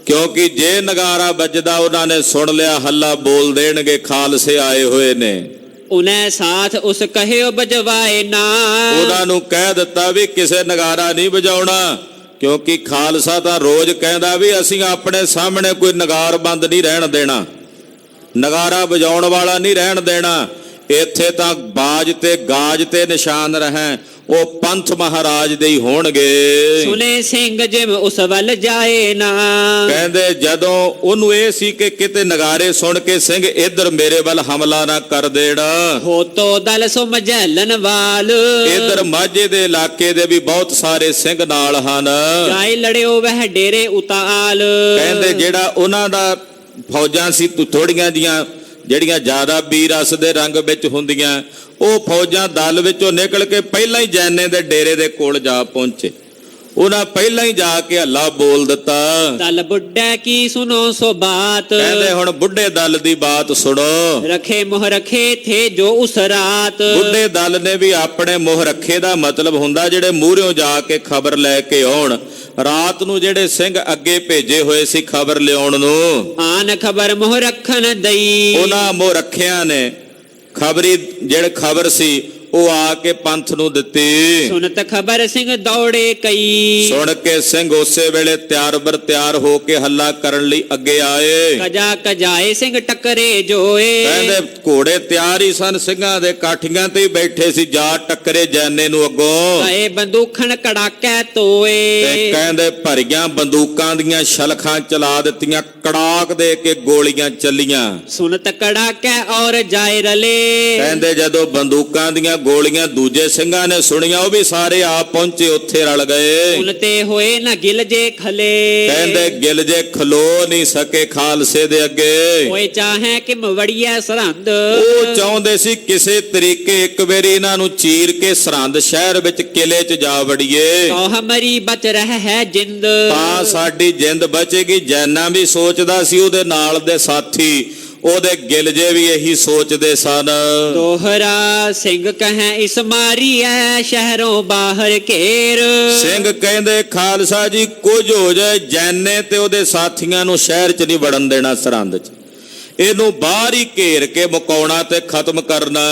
ਕਿਉਂਕਿ ਜੇ ਨਗਾਰਾ ਵੱਜਦਾ ਉਹਨਾਂ ਨੇ ਸੁਣ ਲਿਆ ਹੱਲਾ ਬੋਲ ਦੇਣਗੇ ਖਾਲਸੇ ਆਏ ਹੋਏ ਨੇ। ਉਨੈ ਸਾਥ ਉਸ ਕਹਿਓ ਬਜਵਾਏ ਨਾ। ਉਹਨਾਂ ਨੂੰ ਕਹਿ ਦਿੱਤਾ ਵੀ ਕਿਸੇ ਨਗਾਰਾ ਨਹੀਂ ਵਜਾਉਣਾ, ਕਿਉਂਕਿ ਖਾਲਸਾ ਤਾਂ ਰੋਜ਼ ਕਹਿੰਦਾ ਵੀ ਅਸੀਂ ਆਪਣੇ ਸਾਹਮਣੇ ਕੋਈ ਨਗਾਰਬੰਦ ਨਹੀਂ ਰਹਿਣ ਦੇਣਾ, ਨਗਾਰਾ ਵਜਾਉਣ ਵਾਲਾ ਨਹੀਂ ਰਹਿਣ ਦੇਣਾ। ਇੱਥੇ ਤਾਂ ਬਾਜ ਤੇ ਗਾਜ ਤੇ ਨਿਸ਼ਾਨ ਰਹਿ ਉਹ ਪੰਥ ਮਹਾਰਾਜ ਦੇ ਹੀ ਹੋਣਗੇ। ਸੁਨੇ ਸਿੰਘ ਜਿਮ ਉਸ ਵੱਲ ਜਾਏ ਨਾ। ਕਹਿੰਦੇ ਜਦੋਂ ਉਹਨੂੰ ਇਹ ਸੀ ਕਿ ਕਿਤੇ ਨਗਾਰੇ ਸੁਣ ਕੇ ਸਿੰਘ ਇੱਧਰ ਮੇਰੇ ਵੱਲ ਹਮਲਾ ਨਾ ਕਰ ਦੇਣਾ। ਹੋ ਤੋ ਦਲ ਸੋ ਮਝੈਲਨ ਵਾਲ। ਇੱਧਰ ਮਾਝੇ ਦੇ ਇਲਾਕੇ ਦੇ ਵੀ ਬਹੁਤ ਸਾਰੇ ਸਿੰਘ ਨਾਲ ਹਨ। ਜਾਏ ਲੜਿਓ ਵਹਿ ਡੇਰੇ ਉਤਾਲ। ਕਹਿੰਦੇ ਜਿਹੜਾ ਉਹਨਾਂ ਦਾ ਫੌਜਾਂ ਸੀ ਥੋੜੀਆਂ ਜੀਆਂ ਜਿਹੜੀਆਂ ਜ਼ਿਆਦਾ ਵੀਰ ਰਸ ਦੇ ਰੰਗ ਵਿੱਚ ਹੁੰਦੀਆਂ, ਉਹ ਫੌਜਾਂ ਦਲ ਵਿੱਚੋਂ ਨਿਕਲ ਕੇ ਪਹਿਲਾਂ ਹੀ ਜੈਨੇ ਦੇ ਡੇਰੇ ਦੇ ਕੋਲ ਜਾ ਪਹੁੰਚੇ। ਉਹਨਾਂ ਪਹਿਲਾਂ ਹੀ ਜਾ ਕੇ ਹੱਲਾ ਬੋਲ ਦਿੱਤਾ। ਦਲ ਬੁੱਢਾ ਕੀ ਸੁਨੋ ਸੋ ਬਾਤ। ਕਹਿੰਦੇ ਹੁਣ ਬੁੱਢੇ ਦਲ ਦੀ ਬਾਤ ਸੁਣੋ। ਰਖੇ ਮੋਹ ਰਖੇ ਥੇ ਜੋ ਉਸ ਰਾਤ। ਬੁੱਢੇ ਦਲ ਨੇ ਵੀ ਆਪਣੇ ਮੋਹ ਰੱਖੇ ਦਾ ਮਤਲਬ ਹੁੰਦਾ ਜਿਹੜੇ ਮੂਹਰਿਓਂ ਜਾ ਕੇ ਖਬਰ ਲੈ ਕੇ ਆਉਣ। ਰਾਤ ਨੂੰ ਜਿਹੜੇ ਸਿੰਘ ਅੱਗੇ ਭੇਜੇ ਹੋਏ ਸੀ ਖਬਰ ਲਿਆਉਣ ਨੂੰ, ਆਨ ਖਬਰ ਮੋਹ ਰੱਖਣ ਦਈ। ਉਹਨਾਂ ਮੋਹ ਰੱਖਿਆਂ ਨੇ ਖਬਰੀ ਜਿਹੜੇ ਖਬਰ ਸੀ ਉਹ ਆ ਕੇ ਪੰਥ ਨੂੰ ਦਿੱਤੀ। ਸੁਨਤ ਖਬਰ ਸਿੰਘ ਦੌੜੇ ਕਈ। ਸੁਣ ਕੇ ਸਿੰਘ ਉਸੇ ਵੇਲੇ ਤਿਆਰ ਬਰ ਤਿਆਰ ਹੋ ਕੇ ਹੱਲਾ ਕਰਨ ਲਈ ਅੱਗੇ ਆਏ। ਕਜਾ ਕਜਾਏ ਸਿੰਘ ਟੱਕਰੇ ਜੋਏ। ਕਹਿੰਦੇ ਘੋੜੇ ਤਿਆਰ ਹੀ ਸਨ, ਸਿੰਘਾਂ ਦੇ ਕਾਠੀਆਂ ਤੇ ਹੀ ਬੈਠੇ ਸੀ, ਜਾ ਟੱਕਰੇ ਜੈਨੇ ਨੂੰ ਅੱਗੋਂ। ਕਹੇ ਬੰਦੂਖਣ ਕੜਾਕੈ ਤੋਏ। ਤੇ ਕਹਿੰਦੇ ਭਰੀਆਂ ਬੰਦੂਕਾਂ ਦੀਆਂ ਛਲਖਾਂ ਚਲਾ ਦਿੱਤੀਆਂ, ਕੜਾਕ ਦੇ ਕੇ ਗੋਲੀਆਂ ਚੱਲੀਆਂ। ਸੁਨਤ ਕੜਾਕੈ ਔਰ ਜਾਏ ਰਲੇ। ਕਹਿੰਦੇ ਜਦੋਂ ਬੰਦੂਕਾਂ ਦੀਆਂ ਗੋਲੀਆਂ ਦੂਜੇ ਸਿੰਘਾਂ ਨੇ ਸੁਣੀਆਂ, ਉਹ ਵੀ ਸਾਰੇ ਆ ਪਹੁੰਚੇ, ਉੱਥੇ ਰਲ ਗਏ। ਉਨਤੇ ਹੋਏ ਨਾ ਗਿਲ ਜੇ ਖਲੇ। ਕਹਿੰਦੇ ਗਿਲ ਜੇ ਖਲੋ ਨਹੀਂ ਸਕੇ ਖਾਲਸੇ ਦੇ ਅੱਗੇ। ਓਏ ਚਾਹੇ ਕਿ ਮਵੜੀਐ ਸਰਹੰਦ। ਉਹ ਚਾਹੁੰਦੇ ਸੀ ਕਿਸੇ ਤਰੀਕੇ ਇੱਕ ਵਾਰੀ ਇਹਨਾਂ ਨੂੰ ਚੀਰ ਕੇ ਸਰਹੰਦ ਸ਼ਹਿਰ ਵਿੱਚ ਕਿਲੇ 'ਚ ਜਾ ਵੜੀਏ, ਤੋ ਹਮਰੀ ਬਚ ਰਹਿ ਹੈ ਜਿੰਦ। ਤਾਂ ਸਾਡੀ ਜਿੰਦ ਬਚੇਗੀ। ਜੈਨਾ ਵੀ ਸੋਚਦਾ ਸੀ, ਉਹਦੇ ਨਾਲ ਦੇ ਸਾਥੀ ਉਹਦੇ ਗਿਲਜੇ ਵੀ ਇਹੀ ਸੋਚਦੇ ਸਨ। ਦੋਹਰਾ ਸਿੰਘ ਕਹੈ ਇਸ ਮਾਰੀਐ ਸ਼ਹਿਰੋਂ ਬਾਹਰ ਘੇਰ। ਸਿੰਘ ਕਹਿੰਦੇ ਖਾਲਸਾ ਜੀ ਕੁਝ ਹੋ ਜਾਏ, ਜੈਨੇ ਤੇ ਉਹਦੇ ਸਾਥੀਆਂ ਨੂੰ ਸ਼ਹਿਰ 'ਚ ਨਹੀਂ ਵੜਨ ਦੇਣਾ, ਸਰਹੰਦ 'ਚ ਇਹਨੂੰ ਬਾਹਰ ਹੀ ਘੇਰ ਕੇ ਮੁਕਾਉਣਾ ਤੇ ਖਤਮ ਕਰਨਾ।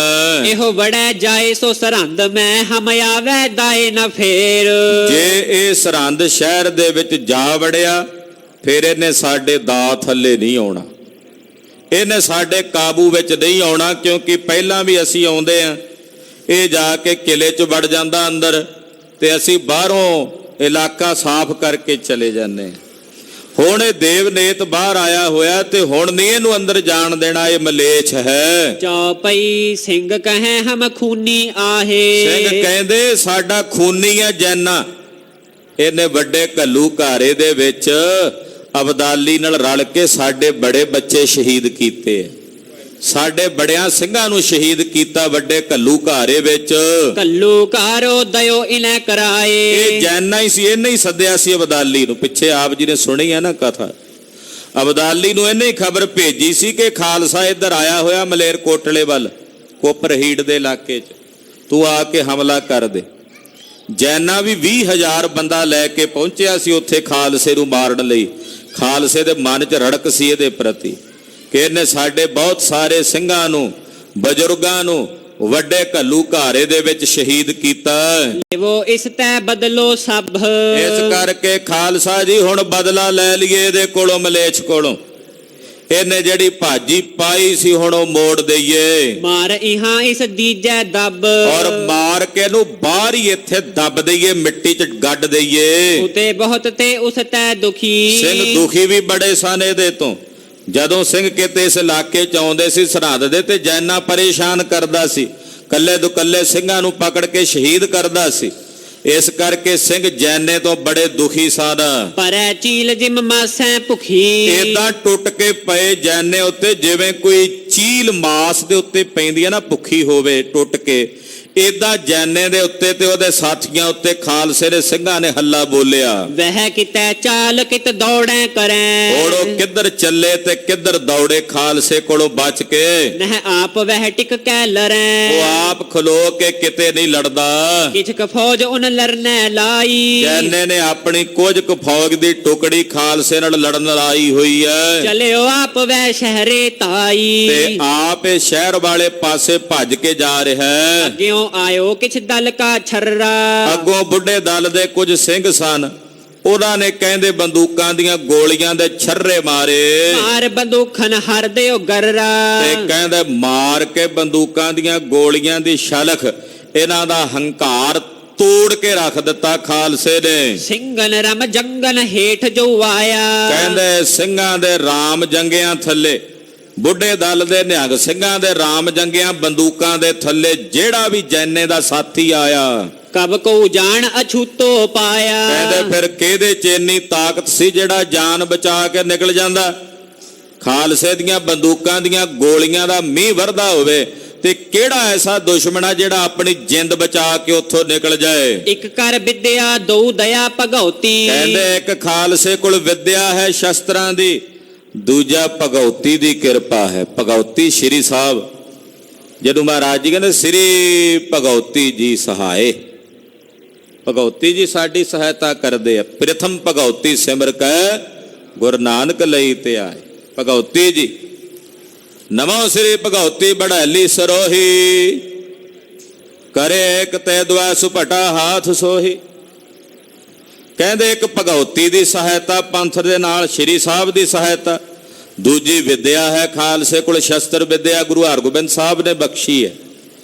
ਇਹੋ ਵੜੈ ਜਾਏ ਸੋ ਸਰਹੰਦ ਮੈਂ ਹਮ ਆਵੈ ਦਾਏ ਨਾ ਫੇਰ। ਜੇ ਇਹ ਸਰਹੰਦ ਸ਼ਹਿਰ ਦੇ ਵਿੱਚ ਜਾ ਵੜਿਆ ਫਿਰ ਇਹਨੇ ਸਾਡੇ ਦਾ ਥੱਲੇ ਨਹੀਂ ਆਉਣਾ, ਇਹਨੇ ਸਾਡੇ ਕਾਬੂ ਵਿੱਚ ਨਹੀਂ ਆਉਣਾ, ਕਿਉਂਕਿ ਪਹਿਲਾਂ ਵੀ ਅਸੀਂ ਆਉਂਦੇ ਆ, ਇਹ ਜਾ ਕੇ ਕਿਲੇ 'ਚ ਵੜ ਜਾਂਦਾ ਅੰਦਰ ਤੇ ਅਸੀਂ ਬਾਹਰੋਂ ਇਲਾਕਾ ਸਾਫ਼ ਕਰਕੇ ਚਲੇ ਜਾਂਦੇ। ਹੁਣ ਇਹ ਦੇਵਨੇਤ ਬਾਹਰ ਆਇਆ ਹੋਇਆ ਤੇ ਹੁਣ ਨਹੀਂ ਇਹਨੂੰ ਅੰਦਰ ਜਾਣ ਦੇਣਾ, ਇਹ ਮਲੇਛ ਹੈ। ਚੌਪਈ ਸਿੰਘ ਕਹੈ ਹਮ ਖੂਨੀ ਆਹੇ। ਸਿੰਘ ਕਹਿੰਦੇ ਸਾਡਾ ਖੂਨੀ ਹੈ ਜੈਨਾ। ਇਹਨੇ ਵੱਡੇ ਘੱਲੂ ਘਾਰੇ ਦੇ ਵਿੱਚ ਅਬਦਾਲੀ ਨਾਲ ਰਲ ਕੇ ਸਾਡੇ ਬੜੇ ਬੱਚੇ ਸ਼ਹੀਦ ਕੀਤੇ, ਸਾਡੇ ਬੜਿਆਂ ਸਿੰਘਾਂ ਨੂੰ ਸ਼ਹੀਦ ਕੀਤਾ ਵੱਡੇ ਘੱਲੂ ਘਾਰੇ ਵਿੱਚ। ਕੱਲੂ ਘਾਰੋ ਦਇਓ ਇਨੈ ਕਰਾਏ। ਇਹ ਜੈਨਾ ਹੀ ਸੀ, ਇਹਨੇ ਹੀ ਸੱਦਿਆ ਸੀ ਅਬਦਾਲੀ ਨੂੰ। ਪਿੱਛੇ ਆਪ ਜੀ ਨੇ ਸੁਣੀ ਹੈ ਨਾ ਕਥਾ, ਅਬਦਾਲੀ ਨੂੰ ਇਹਨੇ ਹੀ ਖਬਰ ਭੇਜੀ ਸੀ ਕਿ ਖਾਲਸਾ ਇੱਧਰ ਆਇਆ ਹੋਇਆ ਮਲੇਰ ਕੋਟਲੇ ਵੱਲ, ਕੋਪਰਹੀੜ ਦੇ ਇਲਾਕੇ 'ਚ, ਤੂੰ ਆ ਕੇ ਹਮਲਾ ਕਰ ਦੇ। ਜੈਨਾ ਵੀ 20,000 ਬੰਦਾ ਲੈ ਕੇ ਪਹੁੰਚਿਆ ਸੀ ਉੱਥੇ ਖਾਲਸੇ ਨੂੰ ਮਾਰਨ ਲਈ। ਖਾਲਸੇ ਦੇ ਮਨ 'ਚ ਰੜਕ ਸੀ ਇਹਦੇ ਪ੍ਰਤੀ ਕਿ ਇਹਨੇ ਸਾਡੇ ਬਹੁਤ ਸਾਰੇ ਸਿੰਘਾਂ ਨੂੰ, ਬਜ਼ੁਰਗਾਂ ਨੂੰ ਵੱਡੇ ਘੱਲੂ ਘਾਰੇ ਦੇ ਵਿੱਚ ਸ਼ਹੀਦ ਕੀਤਾ। ਲੇਵੋ ਇਸ ਤੈ ਬਦਲੋ ਸਭ। ਇਸ ਕਰਕੇ ਖਾਲਸਾ ਜੀ ਹੁਣ ਬਦਲਾ ਲੈ ਲਈਏ ਇਹਦੇ ਕੋਲੋਂ, ਮਲੇਛ ਕੋਲੋਂ। ਇਹਨੇ ਜਿਹੜੀ ਭਾਜੀ ਪਾਈ ਸੀ ਹੁਣ ਉਹ ਮੋੜ ਦਈਏ। ਮਾਰ ਇਹਾਂ ਇਸ ਦੀਜੈ ਦੱਬ। ਔਰ ਮਾਰ ਕੇ ਇਹਨੂੰ ਬਾਹਰ ਹੀ ਇੱਥੇ ਦੱਬ ਦਈਏ, ਮਿੱਟੀ 'ਚ ਗੱਡ ਦਈਏ। ਉਤੇ ਬਹੁਤ ਤੇ ਉਸ ਤੈ ਦੁਖੀ। ਸਿੰਘ ਦੁਖੀ ਵੀ ਬੜੇ ਸਨ ਇਹਦੇ ਤੋਂ। ਜਦੋਂ ਸਿੰਘ ਕਿਤੇ ਇਸ ਇਲਾਕੇ 'ਚ ਆਉਂਦੇ ਸੀ ਸਰਹੱਦ ਦੇ, ਤੇ ਜੈਨਾ ਪਰੇਸ਼ਾਨ ਕਰਦਾ ਸੀ, ਕੱਲੇ ਦੁਕੱਲੇ ਸਿੰਘਾਂ ਨੂੰ ਪਕੜ ਕੇ ਸ਼ਹੀਦ ਕਰਦਾ ਸੀ। ਇਸ ਕਰਕੇ ਸਿੰਘ ਜੈਨੇ ਤੋਂ ਬੜੇ ਦੁਖੀ ਸਨ। ਪਰੈ ਚੀਲ ਜਿਮ ਮਾਸੈ ਭੁਖੀ। ਏਦਾਂ ਟੁੱਟ ਕੇ ਪਏ ਜੈਨੇ ਉੱਤੇ, ਜਿਵੇਂ ਕੋਈ ਚੀਲ ਮਾਸ ਦੇ ਉੱਤੇ ਪੈਂਦੀ ਹੈ ਨਾ, ਭੁੱਖੀ ਹੋਵੇ ਟੁੱਟ ਕੇ। ਏਦਾਂ ਜੈਨੇ ਦੇ ਉੱਤੇ ਤੇ ਉਹਦੇ ਸਾਥੀਆਂ ਉੱਤੇ ਖਾਲਸੇ ਦੇ ਸਿੰਘਾਂ ਨੇ ਹੱਲਾ ਬੋਲਿਆ। ਵਹਿ ਕਿਤੈ ਚਾਲ ਕਿਤ ਦੌੜੈ ਕਰੈ। ਓੜੋ ਕਿੱਧਰ ਚੱਲੇ ਤੇ ਕਿੱਧਰ ਦੌੜੇ ਖਾਲਸੇ ਕੋਲੋਂ ਬਚ ਕੇ। ਨਹਿ ਆਪ ਵਹਿ ਟਿਕ ਕੈ ਲਰੈ। ਉਹ ਆਪ ਖਲੋ ਕੇ ਕਿਤੇ ਨਹੀਂ ਲੜਦਾ। ਕਿਛਕ ਫੌਜ ਉਨ ਲਰਨੈ ਲਾਈ। ਜੈਨੇ ਨੇ ਆਪਣੀ ਕੁਝ ਕੁ ਫੌਜ ਦੀ ਟੁਕੜੀ ਖਾਲਸੇ ਨਾਲ ਲੜਨ ਲਾਈ ਹੋਈ ਹੈ। ਚਲਿਓ ਆਪ ਵਹਿ ਸ਼ਹਿਰੇ ਤਾਈ। ਤੇ ਆਪ ਇਹ ਸ਼ਹਿਰ ਵਾਲੇ ਪਾਸੇ ਭੱਜ ਕੇ ਜਾ ਰਿਹਾ ਹੈ। ਅੱਗਿਓਂ ਆਇਓ ਕਿਛ ਦਲ ਕਾ ਛਰਰਾ। ਅੱਗੋਂ ਬੁੱਢੇ ਦਲ ਦੇ ਕੁਝ ਸਿੰਘ ਸਨ, ਉਹਨਾਂ ਨੇ ਕਹਿੰਦੇ ਬੰਦੂਕਾਂ ਦੀਆਂ ਗੋਲੀਆਂ ਦੇ ਛਰਰੇ ਮਾਰੇ। ਮਾਰ ਬੰਦੂਖਨ ਹਰ ਦਿਓ ਗਰਰਾ। ਤੇ ਕਹਿੰਦੇ ਮਾਰ ਕੇ ਬੰਦੂਕਾਂ ਦੀਆਂ ਗੋਲੀਆਂ ਦੀ ਛਲਕ ਇਹਨਾਂ ਦਾ ਹੰਕਾਰ ਤੋੜ ਕੇ ਰੱਖ ਦਿੱਤਾ ਖਾਲਸੇ ਨੇ। ਸਿੰਘਨ ਰਮ ਜੰਗਨ ਹੇਠ ਜੋ ਆਇਆ। ਕਹਿੰਦੇ ਸਿੰਘਾਂ ਦੇ ਰਾਮ ਜੰਗਿਆਂ ਥੱਲੇ, ਬੁੱਢੇ ਦਲ ਦੇ ਨਿਹੰਗ ਸਿੰਘਾਂ ਦੇ ਰਾਮ ਜੰਗਿਆਂ ਬੰਦੂਕਾਂ ਦੇ ਥੱਲੇ ਜਿਹੜਾ ਵੀ ਜੈਨੇ ਦਾ ਸਾਥੀ ਆਇਆ, ਕਬ ਕੋ ਜਾਣ ਅਛੂਤੋ ਪਾਇਆ। ਕਹਿੰਦੇ ਫਿਰ ਕਿਹਦੇ 'ਚ ਇੰਨੀ ਤਾਕਤ ਸੀ ਜਿਹੜਾ ਜਾਨ ਬਚਾ ਕੇ ਨਿਕਲ ਜਾਂਦਾ। ਖਾਲਸੇ ਦੀਆਂ ਬੰਦੂਕਾਂ ਦੀਆਂ ਗੋਲੀਆਂ ਦਾ ਮੀਂਹ ਵਰਦਾ ਹੋਵੇ, ਤੇ ਕਿਹੜਾ ਐਸਾ ਦੁਸ਼ਮਣ ਆ ਜਿਹੜਾ ਆਪਣੀ ਜਿੰਦ ਬਚਾ ਕੇ ਉੱਥੋਂ ਨਿਕਲ ਜਾਏ। ਇੱਕ ਕਰ ਵਿਦਿਆ ਦੋ ਦਇਆ ਭਗਉਤੀ। ਕਹਿੰਦੇ ਇੱਕ ਖਾਲਸੇ ਕੋਲ ਵਿਦਿਆ ਹੈ ਸ਼ਸਤਰਾਂ ਦੀ, ਦੂਜਾ ਭਗਉਤੀ ਦੀ ਕਿਰਪਾ ਹੈ। ਭਗਉਤੀ ਸ਼੍ਰੀ ਸਾਹਿਬ, ਜਦੋਂ ਮਹਾਰਾਜ ਜੀ ਕਹਿੰਦੇ ਸ੍ਰੀ ਭਗਉਤੀ ਜੀ ਸਹਾਏ, ਭਗਉਤੀ ਜੀ ਸਾਡੀ ਸਹਾਇਤਾ ਕਰਦੇ ਆ। ਪ੍ਰਥਮ ਭਗਉਤੀ ਸਿਮਰ ਕੈ ਗੁਰੂ ਨਾਨਕ ਲਈ ਤੇ ਆਏ। ਭਗਉਤੀ ਜੀ ਨਮੋ ਸ੍ਰੀ ਭਗਉਤੀ ਬੜੈਲੀ ਸਰੋਹੀ, ਕਰੇ ਇੱਕ ਤੈ ਦੁਆ ਸੁਭਟਾ ਹਾਥ ਸੋਹੀ। ਕਹਿੰਦੇ ਇੱਕ ਭਗਉਤੀ ਦੀ ਸਹਾਇਤਾ ਪੰਥ ਦੇ ਨਾਲ, ਸ਼੍ਰੀ ਸਾਹਿਬ ਦੀ ਸਹਾਇਤਾ। ਦੂਜੀ ਵਿਦਿਆ ਹੈ ਖਾਲਸੇ ਕੋਲ, ਸ਼ਸਤਰ ਵਿਦਿਆ ਗੁਰੂ ਹਰਗੋਬਿੰਦ ਸਾਹਿਬ ਨੇ ਬਖਸ਼ੀ ਹੈ।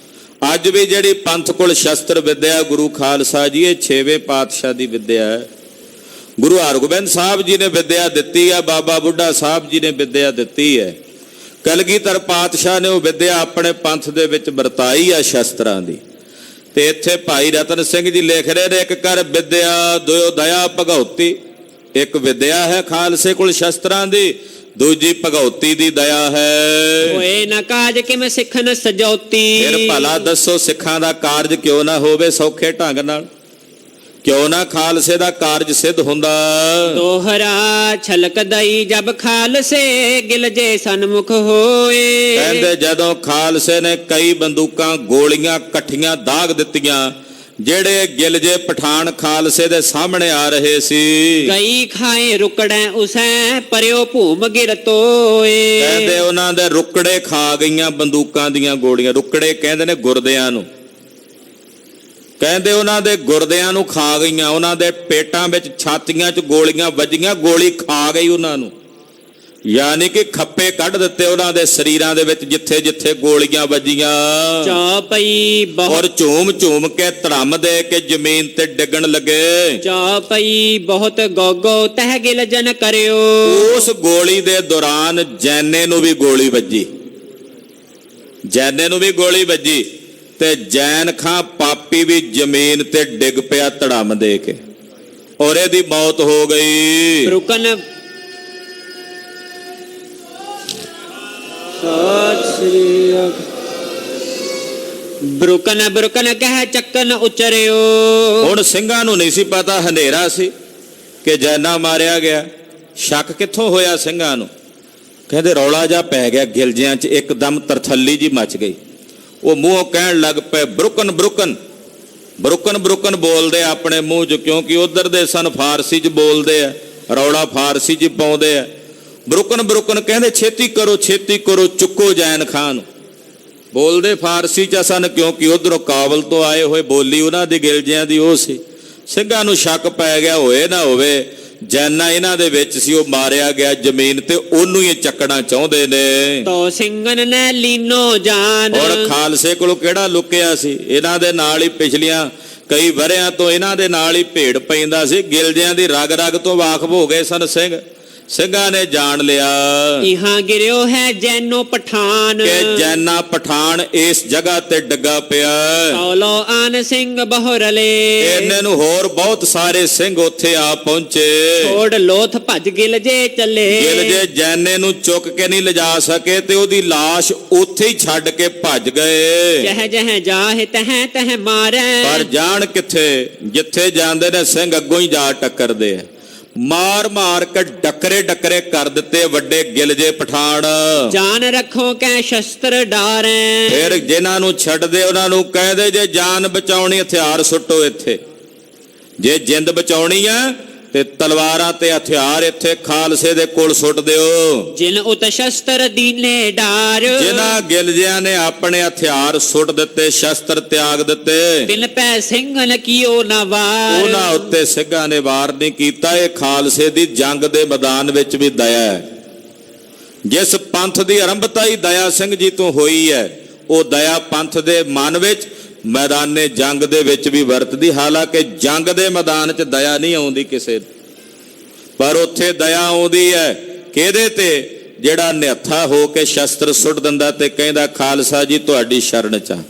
ਅੱਜ ਵੀ ਜਿਹੜੀ ਪੰਥ ਕੋਲ ਸ਼ਸਤਰ ਵਿਦਿਆ ਗੁਰੂ ਖਾਲਸਾ ਜੀ, ਇਹ 6ਵੇਂ ਪਾਤਸ਼ਾਹ ਦੀ ਵਿਦਿਆ ਹੈ। ਗੁਰੂ ਹਰਗੋਬਿੰਦ ਸਾਹਿਬ ਜੀ ਨੇ ਵਿਦਿਆ ਦਿੱਤੀ ਹੈ, ਬਾਬਾ ਬੁੱਢਾ ਸਾਹਿਬ ਜੀ ਨੇ ਵਿਦਿਆ ਦਿੱਤੀ ਹੈ। ਕਲਗੀਧਰ ਪਾਤਸ਼ਾਹ ਨੇ ਉਹ ਵਿਦਿਆ ਆਪਣੇ ਪੰਥ ਦੇ ਵਿੱਚ ਵਰਤਾਈ ਆ ਸ਼ਸਤਰਾਂ ਦੀ। ਤੇ ਇੱਥੇ ਭਾਈ ਰਤਨ ਸਿੰਘ ਜੀ ਲਿਖ ਰਹੇ ਨੇ, ਇੱਕ ਕਰ ਵਿਦਿਆ ਦੁਇ ਦਇਆ ਭਗਉਤੀ। ਇੱਕ ਵਿਦਿਆ ਹੈ ਖਾਲਸੇ ਕੋਲ ਸ਼ਸਤਰਾਂ ਦੀ, ਦੂਜੀ ਭਗਉਤੀ ਦੀ ਦਇਆ ਹੈ। ਹੋਏ ਨਾ ਕਾਜ ਕਿਵੇਂ ਸਿੱਖਨ ਸਜੌਤੀ। ਫਿਰ ਭਲਾ ਦੱਸੋ ਸਿੱਖਾਂ ਦਾ ਕਾਰਜ ਕਿਉਂ ਨਾ ਹੋਵੇ ਸੌਖੇ ਢੰਗ ਨਾਲ, ਕਿਉਂ ਨਾ ਖਾਲਸੇ ਦਾ ਕਾਰਜ ਸਿੱਧ ਹੁੰਦਾ। ਦੋਹਰਾ ਛਲਕ ਦਈ ਜਬ ਖਾਲਸੇ ਗਿਲ ਜੇ ਸਨਮੁਖ ਹੋਏ। ਕਹਿੰਦੇ ਜਦੋਂ ਖਾਲਸੇ ਨੇ ਕਈ ਬੰਦੂਕਾਂ ਗੋਲੀਆਂ ਇਕੱਠੀਆਂ ਦਾਗ ਦਿੱਤੀਆਂ, ਜਿਹੜੇ ਗਿਲਜੇ ਪਠਾਨ ਖਾਲਸੇ ਦੇ ਸਾਹਮਣੇ ਆ ਰਹੇ ਸੀ। ਗਈ ਖਾਏ ਰੁਕੜੈ ਉਸੈ ਪਰਿਓ ਭੂਮ ਗਿਰ ਤੋਏ। ਕਹਿੰਦੇ ਉਹਨਾਂ ਦੇ ਰੁਕੜੇ ਖਾ ਗਈਆਂ ਬੰਦੂਕਾਂ ਦੀਆਂ ਗੋਲੀਆਂ। ਰੁਕੜੇ ਕਹਿੰਦੇ ਨੇ ਗੁਰਦਿਆਂ ਨੂੰ, ਕਹਿੰਦੇ ਉਹਨਾਂ ਦੇ ਗੁਰਦਿਆਂ ਨੂੰ ਖਾ ਗਈਆਂ। ਉਹਨਾਂ ਦੇ ਪੇਟਾਂ ਵਿੱਚ, ਛਾਤੀਆਂ 'ਚ ਗੋਲੀਆਂ ਵੱਜੀਆਂ, ਗੋਲੀ ਖਾ ਗਈ ਉਹਨਾਂ ਨੂੰ। ਯਾਨੀ ਕਿ ਖੱਪੇ ਕੱਢ ਦਿੱਤੇ ਉਹਨਾਂ ਦੇ ਸਰੀਰਾਂ ਦੇ ਵਿੱਚ ਜਿੱਥੇ ਜਿੱਥੇ ਗੋਲੀਆਂ ਵੱਜੀਆਂ। ਚੌਪਈ ਔਰ ਝੂਮ ਝੂਮ ਕੇ ਧੜਮ ਦੇ ਕੇ ਜ਼ਮੀਨ ਤੇ ਡਿੱਗਣ ਲੱਗੇ। ਚੌਪਈ ਬਹੁਤ ਗੋਗੋ ਤਹਿ ਗਿਲ ਜਨ ਕਰਿਓ। ਉਸ ਗੋਲੀ ਦੇ ਦੌਰਾਨ ਜੈਨੇ ਨੂੰ ਵੀ ਗੋਲੀ ਵੱਜੀ, ਜੈਨੇ ਨੂੰ ਵੀ ਗੋਲੀ ਵੱਜੀ, ਤੇ ਜੈਨ ਖਾਂ ਪਾਪੀ ਵੀ ਜ਼ਮੀਨ ਤੇ ਡਿੱਗ ਪਿਆ ਧੜਮ ਦੇ ਕੇ, ਔਰ ਇਹਦੀ ਮੌਤ ਹੋ ਗਈ। ਰੁਕਨ ਸਤਿ ਸ੍ਰੀ ਅਕਾਲ। ਬਰੁਕਨ ਬਰੁਕਨ ਕਹਿ ਚੱਕਨ ਉਚਰਿਓ। ਹੁਣ ਸਿੰਘਾਂ ਨੂੰ ਨਹੀਂ ਸੀ ਪਤਾ, ਹਨੇਰਾ ਸੀ ਕਿ ਜੈਨਾ ਮਾਰਿਆ ਗਿਆ। ਸ਼ੱਕ ਕਿੱਥੋਂ ਹੋਇਆ ਸਿੰਘਾਂ ਨੂੰ? ਕਹਿੰਦੇ ਰੌਲਾ ਜਾ ਪੈ ਗਿਆ ਗਿਲਜਿਆਂ 'ਚ, ਇੱਕਦਮ ਤਰਥੱਲੀ ਜੀ ਮਚ ਗਈ। ਉਹ ਮੂੰਹੋਂ ਕਹਿਣ ਲੱਗ ਪਏ ਬਰੁਕਨ ਬਰੁਕਨ ਬਰੁਕਨ ਬਰੁਕਨ ਬੋਲਦੇ ਆਪਣੇ ਮੂੰਹ 'ਚ, ਕਿਉਂਕਿ ਉਧਰ ਦੇ ਸਨ ਫਾਰਸੀ 'ਚ ਬੋਲਦੇ ਆ, ਰੌਲਾ ਫਾਰਸੀ 'ਚ ਪਾਉਂਦੇ ਆ। ਬਰੁਕਨ ਕਹਿੰਦੇ ਛੇਤੀ ਕਰੋ ਚੁੱਕੋ ਜੈਨ ਖਾਨ। ਬੋਲਦੇ ਫਾਰਸੀ ਚ ਸਨ, ਕਿਉਂਕਿ ਉਧਰੋਂ ਕਾਬਲ ਤੋਂ ਆਏ ਹੋਏ ਬੋਲੀ ਉਹਨਾਂ ਦੀ ਗਿਲਜਿਆਂ ਦੀ ਉਹ ਸੀ। ਸਿੰਘਾਂ ਨੂੰ ਸ਼ੱਕ ਪੈ ਗਿਆ, ਹੋਏ ਨਾ ਹੋਵੇ ਜੈਨਾ ਇਹਨਾਂ ਦੇ ਵਿੱਚ ਸੀ, ਉਹ ਮਾਰਿਆ ਗਿਆ ਜ਼ਮੀਨ ਤੇ ਉਹਨੂੰ ਹੀ ਚੱਕਣਾ ਚਾਹੁੰਦੇ ਨੇ। ਤੋ ਸਿੰਘਨ ਨੇ ਲੀਨੋ ਜਾਨ। ਔਰ ਖਾਲਸੇ ਕੋਲੋਂ ਕਿਹੜਾ ਲੁਕਿਆ ਸੀ, ਇਹਨਾਂ ਦੇ ਨਾਲ ਹੀ ਪਿਛਲੀਆਂ ਕਈ ਵਰਿਆਂ ਤੋਂ ਇਹਨਾਂ ਦੇ ਨਾਲ ਹੀ ਭੇੜ ਪੈਂਦਾ ਸੀ। ਗਿਲਜਿਆਂ ਦੀ ਰਗ ਤੋਂ ਵਾਕਫ ਹੋ ਗਏ ਸਨ ਸਿੰਘਾਂ ਨੇ ਜਾਣ ਲਿਆ ਇਹਾਂ ਗਿਰਿਓ ਹੈ ਜੈਨੋ ਪਠਾਨ, ਕਿ ਜੈਨਾ ਪਠਾਨ ਇਸ ਜਗ੍ਹਾ ਤੇ ਡੱਗਾ ਪਿਆ। ਕੌਲੋ ਆਨ ਸਿੰਘ ਬਹੁਰਲੇ, ਇਹਨਾਂ ਨੂੰ ਹੋਰ ਬਹੁਤ ਸਾਰੇ ਸਿੰਘ ਉੱਥੇ ਆ ਪਹੁੰਚੇ। ਛੋੜ ਲੋਥ ਭੱਜ ਗਿਲਜੇ ਚੱਲੇ, ਗਿਲਜੇ ਜੈਨੇ ਨੂੰ ਚੁੱਕ ਕੇ ਨਹੀਂ ਲਿਜਾ ਸਕੇ ਤੇ ਉਹਦੀ ਲਾਸ਼ ਉੱਥੇ ਹੀ ਛੱਡ ਕੇ ਭੱਜ ਗਏ। ਜਹ ਜਹ ਜਾਹੇ ਤਹ ਮਾਰੈ, ਪਰ ਜਾਣ ਕਿੱਥੇ, ਜਿੱਥੇ ਜਾਂਦੇ ਨੇ ਸਿੰਘ ਅੱਗੋਂ ਹੀ ਜਾ ਟੱਕਰਦੇ ਆ। ਮਾਰ ਕੇ ਡੱਕਰੇ ਕਰ ਦਿੱਤੇ ਵੱਡੇ ਗਿਲਜੇ ਪਠਾਨ। ਜਾਨ ਰੱਖੋ ਕੈ ਸ਼ਸਤਰ ਡਾਰੈ, ਫਿਰ ਜਿਨ੍ਹਾਂ ਨੂੰ ਛੱਡਦੇ ਉਹਨਾਂ ਨੂੰ ਕਹਿੰਦੇ ਜੇ ਜਾਨ ਬਚਾਉਣੀ ਹਥਿਆਰ ਸੁੱਟੋ ਇੱਥੇ, ਜੇ ਜਿੰਦ ਬਚਾਉਣੀ ਆ ਤੇ ਤਲਵਾਰਾਂ ਤੇ ਹਥਿਆਰ ਇੱਥੇ ਖਾਲਸੇ ਦੇ ਕੋਲ ਸੁੱਟ ਦਿਓ। ਜਿਨ ਉਤ ਸ਼ਸਤਰ ਦੀਨੇ ਡਾਰ, ਜਿਨ੍ਹਾਂ ਗਿਲਜਿਆਂ ਨੇ ਆਪਣੇ ਹਥਿਆਰ ਸੁੱਟ ਦਿੱਤੇ, ਸ਼ਸਤਰ ਤਿਆਗ ਦਿੱਤੇ, ਤਿਨ ਪੈ ਸਿੰਘਨ ਕੀਓ ਨਾ ਵਾਰ, ਉਹਨਾਂ ਉੱਤੇ ਸਿੰਘਾਂ ਨੇ ਵਾਰ ਨਹੀਂ ਕੀਤਾ। ਇਹ ਖਾਲਸੇ ਦੀ ਜੰਗ ਦੇ ਮੈਦਾਨ ਵਿੱਚ ਵੀ ਦਇਆ ਹੈ। ਜਿਸ ਪੰਥ ਦੀ ਆਰੰਭਤਾ ਹੀ ਦਇਆ ਸਿੰਘ ਜੀ ਤੋਂ ਹੋਈ ਹੈ, ਉਹ ਦਇਆ ਪੰਥ ਦੇ ਮਨ ਵਿੱਚ ਮੈਦਾਨੇ ਜੰਗ ਦੇ ਵਿੱਚ ਵੀ ਵਰਤਦੀ। ਹਾਲਾਂਕਿ ਜੰਗ ਦੇ ਮੈਦਾਨ 'ਚ ਦਇਆ ਨਹੀਂ ਆਉਂਦੀ ਕਿਸੇ, ਪਰ ਉੱਥੇ ਦਇਆ ਆਉਂਦੀ ਹੈ ਕਿਹਦੇ ਤੇ, ਜਿਹੜਾ ਨਿਹੱਥਾ ਹੋ ਕੇ ਸ਼ਸਤਰ ਸੁੱਟ ਦਿੰਦਾ ਤੇ ਕਹਿੰਦਾ ਖਾਲਸਾ ਜੀ ਤੁਹਾਡੀ ਸ਼ਰਨ 'ਚ ਆ,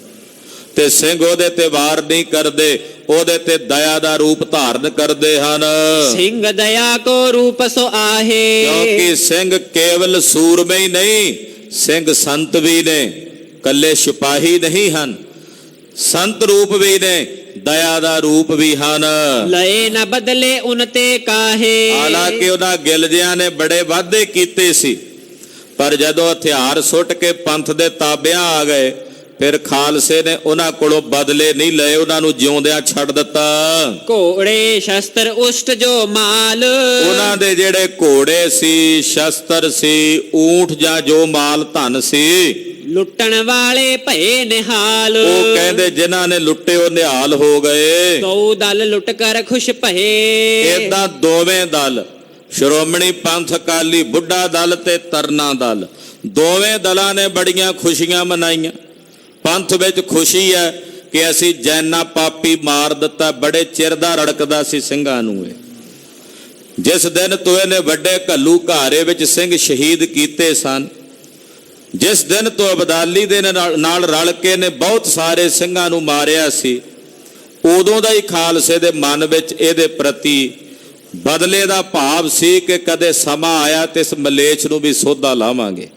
ਤੇ ਸਿੰਘ ਉਹਦੇ ਤੇ ਵਾਰ ਨਹੀਂ ਕਰਦੇ, ਉਹਦੇ ਤੇ ਦਇਆ ਦਾ ਰੂਪ ਧਾਰਨ ਕਰਦੇ ਹਨ। ਸਿੰਘ ਦਇਆ ਕੋ ਰੂਪ ਸੋ ਆਹੇ, ਕਿਉਂਕਿ ਸਿੰਘ ਕੇਵਲ ਸੂਰਮੇ ਹੀ ਨਹੀਂ, ਸਿੰਘ ਸੰਤ ਵੀ ਨੇ, ਕੱਲੇ ਸਿਪਾਹੀ ਨਹੀਂ ਹਨ, ਸੰਤ ਰੂਪ ਵੀ ਨੇ, ਦਇਆ ਦਾ ਰੂਪ ਵੀ ਹਨ। ਲਏ ਨਾ ਬਦਲੇ ਉਨ ਤੇ ਕਾਹੇ, ਹਾਲਾਂਕਿ ਉਹਨਾਂ ਗਿਲਜਿਆਂ ਨੇ ਬੜੇ ਵਾਅਦੇ ਕੀਤੇ ਸੀ, ਪਰ ਜਦੋਂ ਹਥਿਆਰ ਸੁੱਟ ਕੇ ਪੰਥ ਦੇ ਤਾਬਿਆਂ ਆ ਗਏ, ਫਿਰ ਖਾਲਸੇ ਨੇ ਉਹਨਾਂ ਕੋਲੋਂ ਬਦਲੇ ਨਹੀਂ ਲਏ, ਉਹਨਾਂ ਨੂੰ ਜਿਉਂਦਿਆਂ ਛੱਡ ਦਿੱਤਾ। ਘੋੜੇ ਸ਼ਸਤਰ ਉਸ਼ਟ ਜੋ ਮਾਲ, ਉਹਨਾਂ ਦੇ ਜਿਹੜੇ ਘੋੜੇ ਸੀ, ਸ਼ਸਤਰ ਸੀ, ਊਂਠ ਜਾਂ ਜੋ ਮਾਲ ਧਨ ਸੀ, ਲੁੱਟਣ ਵਾਲੇ ਭਏ ਨਿਹਾਲ, ਉਹ ਕਹਿੰਦੇ ਜਿਨ੍ਹਾਂ ਨੇ ਲੁੱਟੇ ਉਹ ਨਿਹਾਲ ਹੋ ਗਏ। ਦੋ ਦਲ ਲੁੱਟ ਕਰ ਖੁਸ਼ ਭਏ, ਏਦਾਂ ਦੋਵੇਂ ਦਲ, ਸ਼੍ਰੋਮਣੀ ਪੰਥ ਅਕਾਲੀ ਬੁੱਢਾ ਦਲ ਤੇ ਤਰਨਾ ਦਲ, ਦੋਵੇਂ ਦਲਾਂ ਨੇ ਬੜੀਆਂ ਖੁਸ਼ੀਆਂ ਮਨਾਈਆਂ। ਪੰਥ ਵਿੱਚ ਖੁਸ਼ੀ ਹੈ ਕਿ ਅਸੀਂ ਜੈਨਾ ਪਾਪੀ ਮਾਰ ਦਿੱਤਾ, ਬੜੇ ਚਿਰ ਦਾ ਰੜਕਦਾ ਸੀ ਸਿੰਘਾਂ ਨੂੰ ਇਹ। ਜਿਸ ਦਿਨ ਤੋਂ ਇਹਨੇ ਵੱਡੇ ਘੱਲੂ ਘਾਰੇ ਵਿੱਚ ਸਿੰਘ ਸ਼ਹੀਦ ਕੀਤੇ ਸਨ, ਜਿਸ ਦਿਨ ਤੋਂ ਅਬਦਾਲੀ ਦੇ ਨਾਲ ਰਲ ਕੇ ਨੇ ਬਹੁਤ ਸਾਰੇ ਸਿੰਘਾਂ ਨੂੰ ਮਾਰਿਆ ਸੀ, ਉਦੋਂ ਦਾ ਹੀ ਖਾਲਸੇ ਦੇ ਮਨ ਵਿੱਚ ਇਹਦੇ ਪ੍ਰਤੀ ਬਦਲੇ ਦਾ ਭਾਵ ਸੀ ਕਿ ਕਦੇ ਸਮਾਂ ਆਇਆ ਤੇ ਇਸ ਮਲੇਛ ਨੂੰ ਵੀ ਸੋਧਾ ਲਾਵਾਂਗੇ।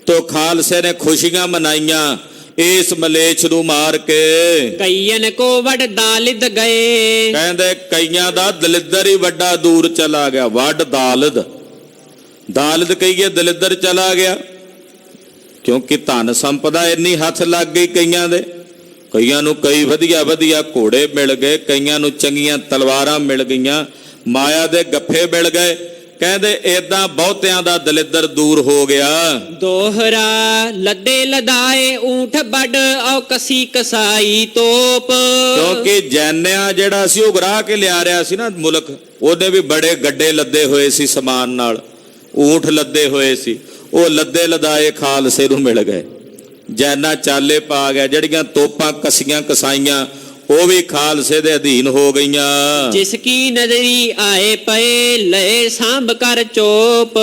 ਤੋ ਖਾਲਸੇ ਨੇ ਖੁਸ਼ੀਆਂ ਮਨਾਈਆਂ ਇਸ ਮਲੇਛ ਨੂੰ ਮਾਰ ਕੇ। ਕਈਨ ਕੋ ਵਡ ਦਾਲਿਦ ਗਏ, ਕਹਿੰਦੇ ਕਈਆਂ ਦਾ ਦਲਿੱਦਰ ਹੀ ਵੱਡਾ ਦੂਰ ਚਲਾ ਗਿਆ। ਵੱਡ ਦਾਲਿਦ ਕਹੀਏ, ਦਲਿੱਦਰ ਚਲਾ ਗਿਆ, ਕਿਉਂਕਿ ਧਨ ਸੰਪਦਾ ਇੰਨੀ ਹੱਥ ਲੱਗ ਗਈ ਕਈਆਂ ਦੇ। ਕਈਆਂ ਨੂੰ ਕਈ ਵਧੀਆ ਘੋੜੇ ਮਿਲ ਗਏ, ਕਈਆਂ ਨੂੰ ਚੰਗੀਆਂ ਤਲਵਾਰਾਂ ਮਿਲ ਗਈਆਂ, ਮਾਇਆ ਦੇ ਗੱਫੇ ਮਿਲ ਗਏ। ਕਹਿੰਦੇ ਏਦਾਂ ਬਹੁਤਿਆਂ ਦਾ ਦਲਿੱਦਰ ਦੂਰ ਹੋ ਗਿਆ। ਦੋਹਰਾ ਲੱਦੇ ਲਦਾਏ ਊਂਠ ਵੱਡ ਔ ਕਸੀ ਕਸਾਈ ਤੋਪ, ਕਿਉਂਕਿ ਜੈਨਿਆ ਜਿਹੜਾ ਸੀ ਉਹ ਗਰਾਹ ਕੇ ਲਿਆ ਰਿਹਾ ਸੀ ਨਾ ਮੁਲਕ, ਉਹਦੇ ਵੀ ਬੜੇ ਗੱਡੇ ਲੱਦੇ ਹੋਏ ਸੀ, ਸਮਾਨ ਨਾਲ ਊਂਠ ਲੱਦੇ ਹੋਏ ਸੀ, ਉਹ ਲੱਦੇ ਲਦਾਏ ਖਾਲਸੇ ਨੂੰ ਮਿਲ ਗਏ। ਜੈਨਾ ਚਾਲੇ ਪਾ ਗਿਆ, ਜਿਹੜੀਆਂ ਤੋਪਾਂ ਕਸੀਆਂ ਕਸਾਈਆਂ ਉਹ ਵੀ ਖਾਲਸੇ ਦੇ ਅਧੀਨ ਹੋ ਗਈਆਂ। ਜਿਸ ਕੀ ਨਜ਼ਰੀ ਆਏ ਪਏ ਲਏ ਸਾਂਭ ਕਰ ਚੋਪ,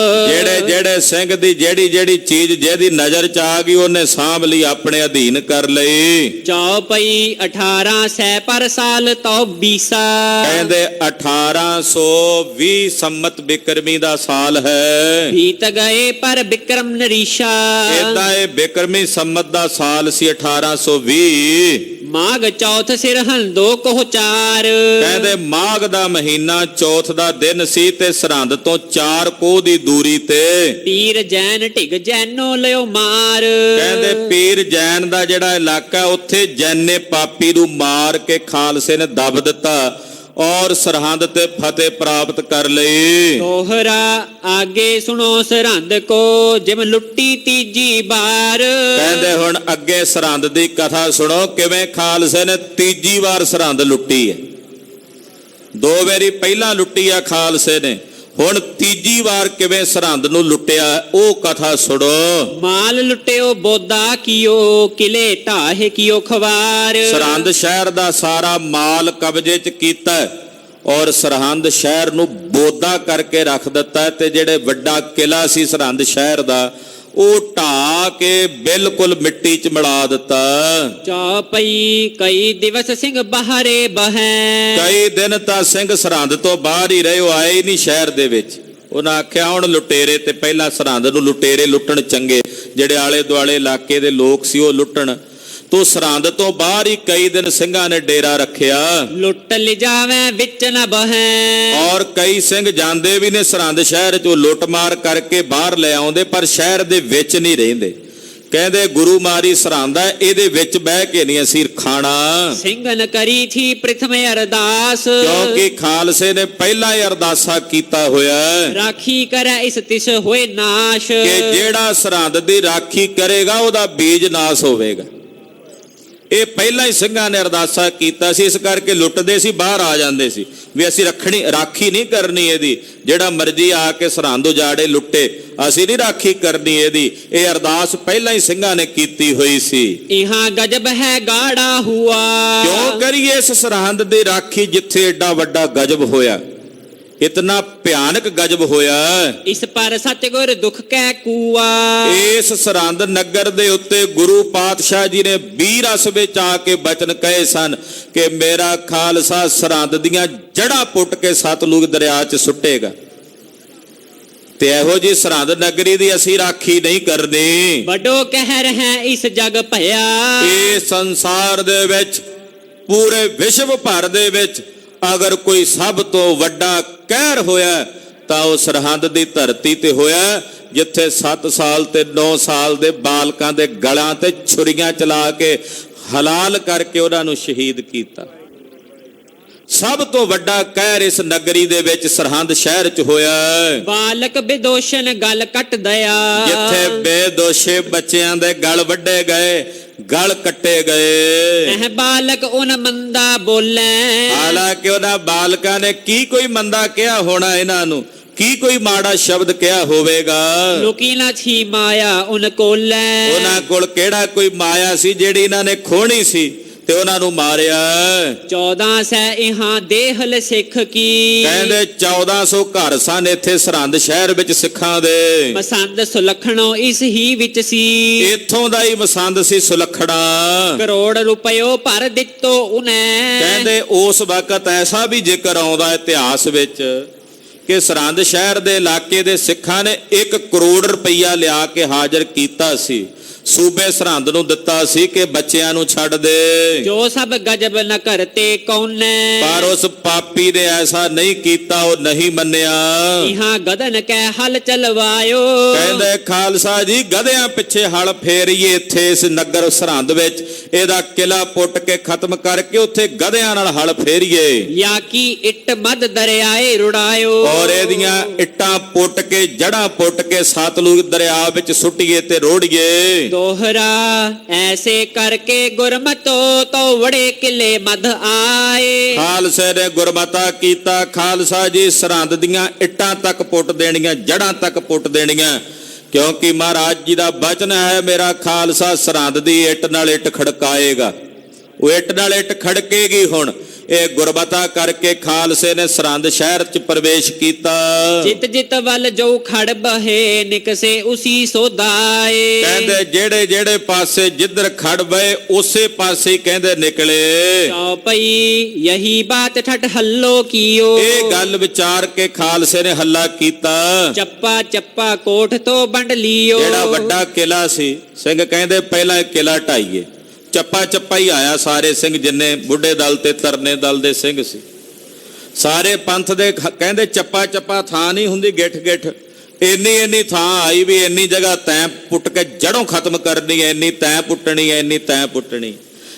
ਜਿਹੜੇ ਸਿੰਘ ਦੀ ਜਿਹੜੀ ਚੀਜ਼ ਜਿਹਦੀ ਨਜ਼ਰ ਚ ਆ ਗਈ ਉਹਨੇ ਸਾਂਭ ਲਈ, ਆਪਣੇ ਅਧੀਨ ਕਰ ਲਈ। ਚੌ ਪਈ 18 ਸੈ ਪਰ ਸਾਲ ਤੋ ਬੀਸਾ, ਕਹਿੰਦੇ 1820 ਸੰਮਤ ਬਿਕਰਮੀ ਦਾ ਸਾਲ ਹੈ। ਬੀਤ ਗਏ ਪਰ ਬਿਕਰਮ ਨਰੀਸ਼ਾ, ਏਦਾਂ ਇਹ ਬਿਕਰਮੀ ਸੰਮਤ ਦਾ ਸਾਲ ਸੀ 1820। ਮਾਘ ਚੌਥ ਸਿਰਹਨ ਦੋ ਕੋਹ ਚਾਰ, ਕਹਿੰਦੇ ਮਾਘ ਦਾ ਮਹੀਨਾ ਚੌਥ ਦਾ ਦਿਨ ਸੀ ਤੇ ਸਰਹੰਦ ਤੋਂ 4 ਕੋਹ ਦੀ ਦੂਰੀ ਤੇ ਪੀਰ ਜੈਨ ਢਿਗ ਜੈਨੋ ਲਿਓ ਮਾਰ, ਕਹਿੰਦੇ ਪੀਰ ਜੈਨ ਦਾ ਜਿਹੜਾ ਇਲਾਕਾ ਉੱਥੇ ਜੈਨੇ ਪਾਪੀ ਨੂੰ ਮਾਰ ਕੇ ਖਾਲਸੇ ਨੇ ਦੱਬ ਦਿੱਤਾ। ਔਰ ਸਰਹੰਦ ਤੇ ਫਤਿਹ ਪ੍ਰਾਪਤ ਕਰ ਲਈ। ਦੋਹਰਾ ਆਗੇ ਸੁਣੋ ਸਰਹੰਦ ਕੋ ਜਿਮ ਲੁੱਟੀ ਤੀਜੀ ਬਾਰ। ਕਹਿੰਦੇ ਹੁਣ ਅੱਗੇ ਸਰਹੰਦ ਦੀ ਕਥਾ ਸੁਣੋ, ਕਿਵੇਂ ਖਾਲਸੇ ਨੇ ਤੀਜੀ ਵਾਰ ਸਰਹੰਦ ਲੁੱਟੀ ਹੈ। 2 ਵਾਰੀ ਪਹਿਲਾਂ ਲੁੱਟੀ ਆ ਖਾਲਸੇ ਨੇ, ਹੁਣ ਤੀਜੀ ਵਾਰ ਕਿਵੇਂ ਸਰਹੰਦ ਨੂੰ ਲੁੱਟਿਆ ਉਹ ਕਥਾ ਸੁਣੋ। ਮਾਲ ਲੁੱਟਿਓ ਬੋਦਾ ਕੀਓ ਕਿਲੇ ਢਾਹੇ ਕੀਓ ਖਵਾਰ। ਸਰਹੰਦ ਸ਼ਹਿਰ ਦਾ ਸਾਰਾ ਮਾਲ ਕਬਜ਼ੇ 'ਚ ਕੀਤਾ ਔਰ ਸਰਹੰਦ ਸ਼ਹਿਰ ਨੂੰ ਬੋਦਾ ਕਰਕੇ ਰੱਖ ਦਿੱਤਾ ਤੇ ਜਿਹੜੇ ਵੱਡਾ ਕਿਲਾ ਸੀ ਸਰਹੰਦ ਸ਼ਹਿਰ ਦਾ ਉਹ ਢਾ ਕੇ ਬਿਲਕੁਲ ਮਿੱਟੀ 'ਚ ਮਿਲਾ ਦਿੱਤਾ। ਚੌਪਈ ਕਈ ਦਿਵਸ ਸਿੰਘ ਬਾਹਰੇ ਬਹੈ। ਕਈ ਦਿਨ ਤਾਂ ਸਿੰਘ ਸਰਹੰਦ ਤੋਂ ਬਾਹਰ ਹੀ ਰਹੇ, ਉਹ ਆਏ ਹੀ ਨਹੀਂ ਸ਼ਹਿਰ ਦੇ ਵਿੱਚ। ਉਹਨਾਂ ਆਖਿਆ ਹੁਣ ਲੁਟੇਰੇ ਤੇ ਪਹਿਲਾਂ ਸਰਹੰਦ ਨੂੰ ਲੁਟੇਰੇ ਲੁੱਟਣ ਚੰਗੇ, ਜਿਹੜੇ ਆਲੇ ਦੁਆਲੇ ਇਲਾਕੇ ਦੇ ਲੋਕ ਸੀ ਉਹ ਲੁੱਟਣ। ਤੋ ਸਰਹੰਦ ਤੋਂ ਬਾਹਰ ਹੀ ਕਈ ਦਿਨ ਸਿੰਘਾਂ ਨੇ ਡੇਰਾ ਰੱਖਿਆ। ਲੁੱਟ ਲਿਜਾਵੇਂ ਵਿੱਚ ਨਾ ਬਹੈ। ਔਰ ਕਈ ਸਿੰਘ ਜਾਂਦੇ ਵੀ ਨੇ ਸਰਹੰਦ ਸ਼ਹਿਰ 'ਚੋਂ ਲੁੱਟ ਮਾਰ ਕਰਕੇ ਬਾਹਰ ਲੈ ਆਉਂਦੇ, ਪਰ ਸ਼ਹਿਰ ਦੇ ਵਿੱਚ ਨਹੀਂ ਰਹਿੰਦੇ। ਕਹਿੰਦੇ ਗੁਰੂ ਮਾਰੀ ਸਰਹੰਦ ਹੈ, ਇਹਦੇ ਵਿੱਚ ਬਹਿ ਕੇ ਨਹੀਂ ਅਸੀਂ ਖਾਣਾ। ਸਿੰਘਨ ਕਰੀ ਥੀ ਪ੍ਰਥਮ ਅਰਦਾਸ। ਕਿਉਂਕਿ ਖਾਲਸੇ ਨੇ ਪਹਿਲਾਂ ਹੀ ਅਰਦਾਸਾ ਕੀਤਾ ਹੋਇਆ ਰਾਖੀ ਕਰੈ ਇਸ ਤਿਸ ਹੋਏ ਨਾਸ਼। ਕਿ ਜਿਹੜਾ ਸਰਹੰਦ ਦੀ ਰਾਖੀ ਕਰੇਗਾ ਉਹਦਾ ਬੀਜ ਨਾਸ ਹੋਵੇਗਾ। ਇਹ ਪਹਿਲਾਂ ਹੀ ਸਿੰਘਾਂ ਨੇ ਅਰਦਾਸਾ ਕੀਤਾ ਸੀ, ਇਸ ਕਰਕੇ ਲੁੱਟਦੇ ਸੀ, ਬਾਹਰ ਆ ਜਾਂਦੇ ਸੀ ਵੀ ਅਸੀਂ ਰਾਖੀ ਨਹੀਂ ਕਰਨੀ ਇਹਦੀ। ਜਿਹੜਾ ਮਰਜ਼ੀ ਆ ਕੇ ਸਰਹੰਦ ਉਜਾੜੇ ਲੁੱਟੇ, ਅਸੀਂ ਨਹੀਂ ਰਾਖੀ ਕਰਨੀ ਇਹਦੀ। ਇਹ ਅਰਦਾਸ ਪਹਿਲਾਂ ਹੀ ਸਿੰਘਾਂ ਨੇ ਕੀਤੀ ਹੋਈ ਸੀ। ਇਹਾਂ ਗਜਬ ਹੈ ਗਾੜਾ ਹੁਆ। ਕਿਉਂ ਕਰੀਏ ਇਸ ਸਰਹੰਦ ਦੀ ਰਾਖੀ ਜਿੱਥੇ ਏਡਾ ਵੱਡਾ ਗਜਬ ਹੋਇਆ, ਇਤਨਾ ਭਿਆਨਕ ਗਜਬ ਹੋਇਆ। ਇਸ ਪਰ ਸਤਿਗੁਰ ਦੁੱਖ ਕੈ ਕੂਆ। ਇਸ ਸਰਹੰਦ ਨਗਰ ਦੇ ਉੱਤੇ ਗੁਰੂ ਪਾਤਸ਼ਾਹ ਜੀ ਨੇ 20 ਰਸ ਵਿੱਚ ਆ ਕੇ ਬਚਨ ਕਹੇ ਸਨ ਕਿ ਮੇਰਾ ਖਾਲਸਾ ਸਰਹੰਦ ਦੀਆਂ ਜੜ੍ਹਾਂ ਪੁੱਟ ਕੇ ਸਤਲੁਜ ਦਰਿਆ 'ਚ ਸੁੱਟੇਗਾ। ਤੇ ਇਹੋ ਜੀ ਸਰਹੰਦ ਨਗਰੀ ਦੀ ਅਸੀਂ ਰਾਖੀ ਨਹੀਂ ਕਰਨੀ। ਵੱਡੋ ਕਹਿਰ ਹੈ ਇਸ ਜਗ ਭਇਆ। ਇਹ ਸੰਸਾਰ ਦੇ ਵਿੱਚ, ਪੂਰੇ ਵਿਸ਼ਵ ਭਰ ਦੇ ਵਿੱਚ ਅਗਰ ਕੋਈ ਸਭ ਤੋਂ ਵੱਡਾ ਕਹਿਰ ਹੋਇਆ ਤਾਂ ਉਹ ਸਰਹੰਦ ਦੀ ਧਰਤੀ ਤੇ ਹੋਇਆ, ਜਿੱਥੇ 7 ਸਾਲ ਤੇ 9 ਸਾਲ ਦੇ ਬਾਲਕਾਂ ਦੇ ਗਲਾਂ ਤੇ ਛੁਰੀਆਂ ਚਲਾ ਕੇ ਹਲਾਲ ਕਰਕੇ ਉਹਨਾਂ ਨੂੰ ਸ਼ਹੀਦ ਕੀਤਾ। ਸਭ ਤੋਂ ਵੱਡਾ ਕਹਿਰ ਇਸ ਨਗਰੀ ਦੇ ਵਿੱਚ ਸਰਹੰਦ ਸ਼ਹਿਰ 'ਚ ਹੋਇਆ। ਬਾਲਕ ਬੇਦੋਸ਼ਨ ਗਲ ਕੱਟ ਦਇਆ। ਜਿੱਥੇ ਬੇਦੋਸ਼ੇ ਬੱਚਿਆਂ ਦੇ ਗਲ ਵੱਢੇ ਗਏ, ਗਲ ਕੱਟੇ ਗਏ। ਇਹ ਬਾਲਕ ਉਨ ਮੰਦਾ ਬੋਲੇ। ਹਾਲਾਂਕਿ ਉਹਨਾਂ ਬਾਲਕਾਂ ਨੇ ਕੀ ਕੋਈ ਮੰਦਾ ਕਿਹਾ ਹੋਣਾ, ਇਹਨਾਂ ਨੂੰ ਕੀ ਕੋਈ ਮਾੜਾ ਸ਼ਬਦ ਕਿਹਾ ਹੋਵੇਗਾ। ਲੁਕੀ ਨਾ ਛੀ ਮਾਇਆ ਉਨ ਕੋਲੇ। ਉਹਨਾਂ ਕੋਲ ਕਿਹੜਾ ਕੋਈ ਮਾਇਆ ਸੀ ਜਿਹੜੀ ਇਹਨਾਂ ਨੇ ਖੋਣੀ ਸੀ ਤੇ ਉਹਨਾਂ ਨੂੰ ਮਾਰਿਆ। 14 ਸੈ ਇਹਾਂ ਦੇਹਲ ਸਿੱਖ ਕੀ। ਕਹਿੰਦੇ 1400 ਘਰ ਸਨ ਇੱਥੇ ਸਰਹੰਦ ਸ਼ਹਿਰ ਵਿੱਚ ਸਿੱਖਾਂ ਦੇ। ਮਸੰਦ ਸੁਲਖਣੋ ਇਸ ਹੀ ਵਿੱਚ ਸੀ। ਇੱਥੋਂ ਦਾ ਹੀ ਮਸੰਦ ਸੀ ਸੁਲਖਣਾ। ਕਰੋੜ ਰੁਪਇਓ ਭਰ ਦਿੱਤੋ ਉਨੇ। ਕਹਿੰਦੇ ਉਸ ਵਕਤ ਐਸਾ ਵੀ ਜ਼ਿਕਰ ਆਉਂਦਾ ਇਤਿਹਾਸ ਵਿੱਚ ਕਿ ਸਰਹੰਦ ਸ਼ਹਿਰ ਦੇ ਇਲਾਕੇ ਦੇ ਸਿੱਖਾਂ ਨੇ 1 ਕਰੋੜ ਰੁਪਈਆ ਲਿਆ ਕੇ ਹਾਜ਼ਰ ਕੀਤਾ ਸੀ, ਸੂਬੇ ਸਰਹੰਦ ਨੂੰ ਦਿੱਤਾ ਸੀ ਕਿ ਬੱਚਿਆਂ ਨੂੰ ਛੱਡ ਦੇ। ਜੋ ਸਭ ਗਜਬ ਨ ਕਰਤੇ ਕੌਨੇ। ਪਰ ਉਸ ਪਾਪੀ ਨੇ ਐਸਾ ਨਹੀਂ ਕੀਤਾ, ਉਹ ਨਹੀਂ ਮੰਨਿਆ। ਇਹਾਂ ਗਦਨ ਕੈ ਹਲ ਚਲਵਾਇਓ। ਕਹਿੰਦੇ ਖਾਲਸਾ ਜੀ ਗਧਿਆਂ ਪਿੱਛੇ ਹਲ ਫੇਰੀਏ ਇੱਥੇ ਇਸ ਨਗਰ ਸਰਹੰਦ ਵਿੱਚ, ਇਹਦਾ ਕਿਲਾ ਪੁੱਟ ਕੇ ਖਤਮ ਕਰਕੇ ਉੱਥੇ ਗਧਿਆਂ ਨਾਲ ਹਲ ਫੇਰੀਏ। ਯਾ ਕੀ ਇੱਟ ਮਦ ਦਰਿਆਏ ਰੁੜਾਇਓ। ਔਰ ਇਹਦੀਆਂ ਇੱਟਾਂ ਪੁੱਟ ਕੇ ਜੜ੍ਹਾਂ ਪੁੱਟ ਕੇ ਸਤਲੁਜ ਦਰਿਆ ਵਿੱਚ ਸੁੱਟੀਏ ਤੇ ਰੋੜੀਏ। ਦੋਹਰਾ ਐਸੇ ਕਰਕੇ ਗੁਰਮਤੋ ਤੋਂ ਵੜੇ ਕਿਲੇ ਮਧ ਆਏ। ਖਾਲਸੇ ਨੇ ਗੁਰਮਤਾ ਕੀਤਾ। ਖਾਲਸਾ ਜੀ ਸਰਹੰਦ ਦੀਆਂ ਇੱਟਾਂ ਤੱਕ ਪੁੱਟ ਦੇਣੀਆਂ, ਜੜ੍ਹਾਂ ਤੱਕ ਪੁੱਟ ਦੇਣੀਆਂ, ਕਿਉਂਕਿ ਮਹਾਰਾਜ ਜੀ ਦਾ ਬਚਨ ਹੈ ਮੇਰਾ ਖਾਲਸਾ ਸਰਹੰਦ ਦੀ ਇੱਟ ਨਾਲ ਇੱਟ ਖੜਕਾਏਗਾ। ਉਹ ਇੱਟ ਨਾਲ ਇੱਟ ਖੜਕੇਗੀ। ਹੁਣ ਇਹ ਗੁਰਬਤਾ ਕਰਕੇ ਖਾਲਸੇ ਨੇ ਸਰਹੰਦ ਸ਼ਹਿਰ 'ਚ ਪ੍ਰਵੇਸ਼ ਕੀਤਾ। ਜਿਤ ਜਿਤ ਵੱਲ ਜੋ ਖੜ ਬਹੇ ਨਿਕਸੇ ਉਸੀ ਸੋਦਾਏ। ਕਹਿੰਦੇ ਜਿਹੜੇ ਜਿਹੜੇ ਪਾਸੇ ਜਿੱਧਰ ਖੜ ਬਏ ਉਸੇ ਪਾਸੇ ਹੀ ਕਹਿੰਦੇ ਨਿਕਲੇ। ਚੌਪਈ ਯਹੀ ਬਾਤ ਠਟ ਹੱਲੋ ਕੀਓ। ਇਹ ਗੱਲ ਵਿਚਾਰ ਕੇ ਖਾਲਸੇ ਨੇ ਹੱਲਾ ਕੀਤਾ। ਚੱਪਾ ਚੱਪਾ ਕੋਠ ਤੋਂ ਵੰਡ ਲਿਓ। ਜਿਹੜਾ ਵੱਡਾ ਕਿਲਾ ਸੀ, ਸਿੰਘ ਕਹਿੰਦੇ ਪਹਿਲਾਂ ਇਹ ਕਿਲਾ ਢਾਈਏ। ਚੱਪਾ ਚੱਪਾ ਹੀ ਆਇਆ ਸਾਰੇ ਸਿੰਘ, ਜਿੰਨੇ ਬੁੱਢੇ ਦਲ ਤੇ ਤਰਨੇ ਦਲ ਦੇ ਸਿੰਘ ਸੀ, ਸਾਰੇ ਪੰਥ ਦੇ। ਕਹਿੰਦੇ ਚੱਪਾ ਚੱਪਾ ਥਾਂ ਨਹੀਂ ਹੁੰਦੀ, ਗਿੱਠ ਗਿੱਠ ਇੰਨੀ ਥਾਂ ਆਈ ਵੀ ਇੰਨੀ ਜਗ੍ਹਾ ਤੈਂ ਪੁੱਟ ਕੇ ਜੜੋਂ ਖਤਮ ਕਰਨੀ ਹੈ, ਇੰਨੀ ਤੈਂ ਪੁੱਟਣੀ ਹੈ, ਇੰਨੀ ਤੈਂ ਪੁੱਟਣੀ।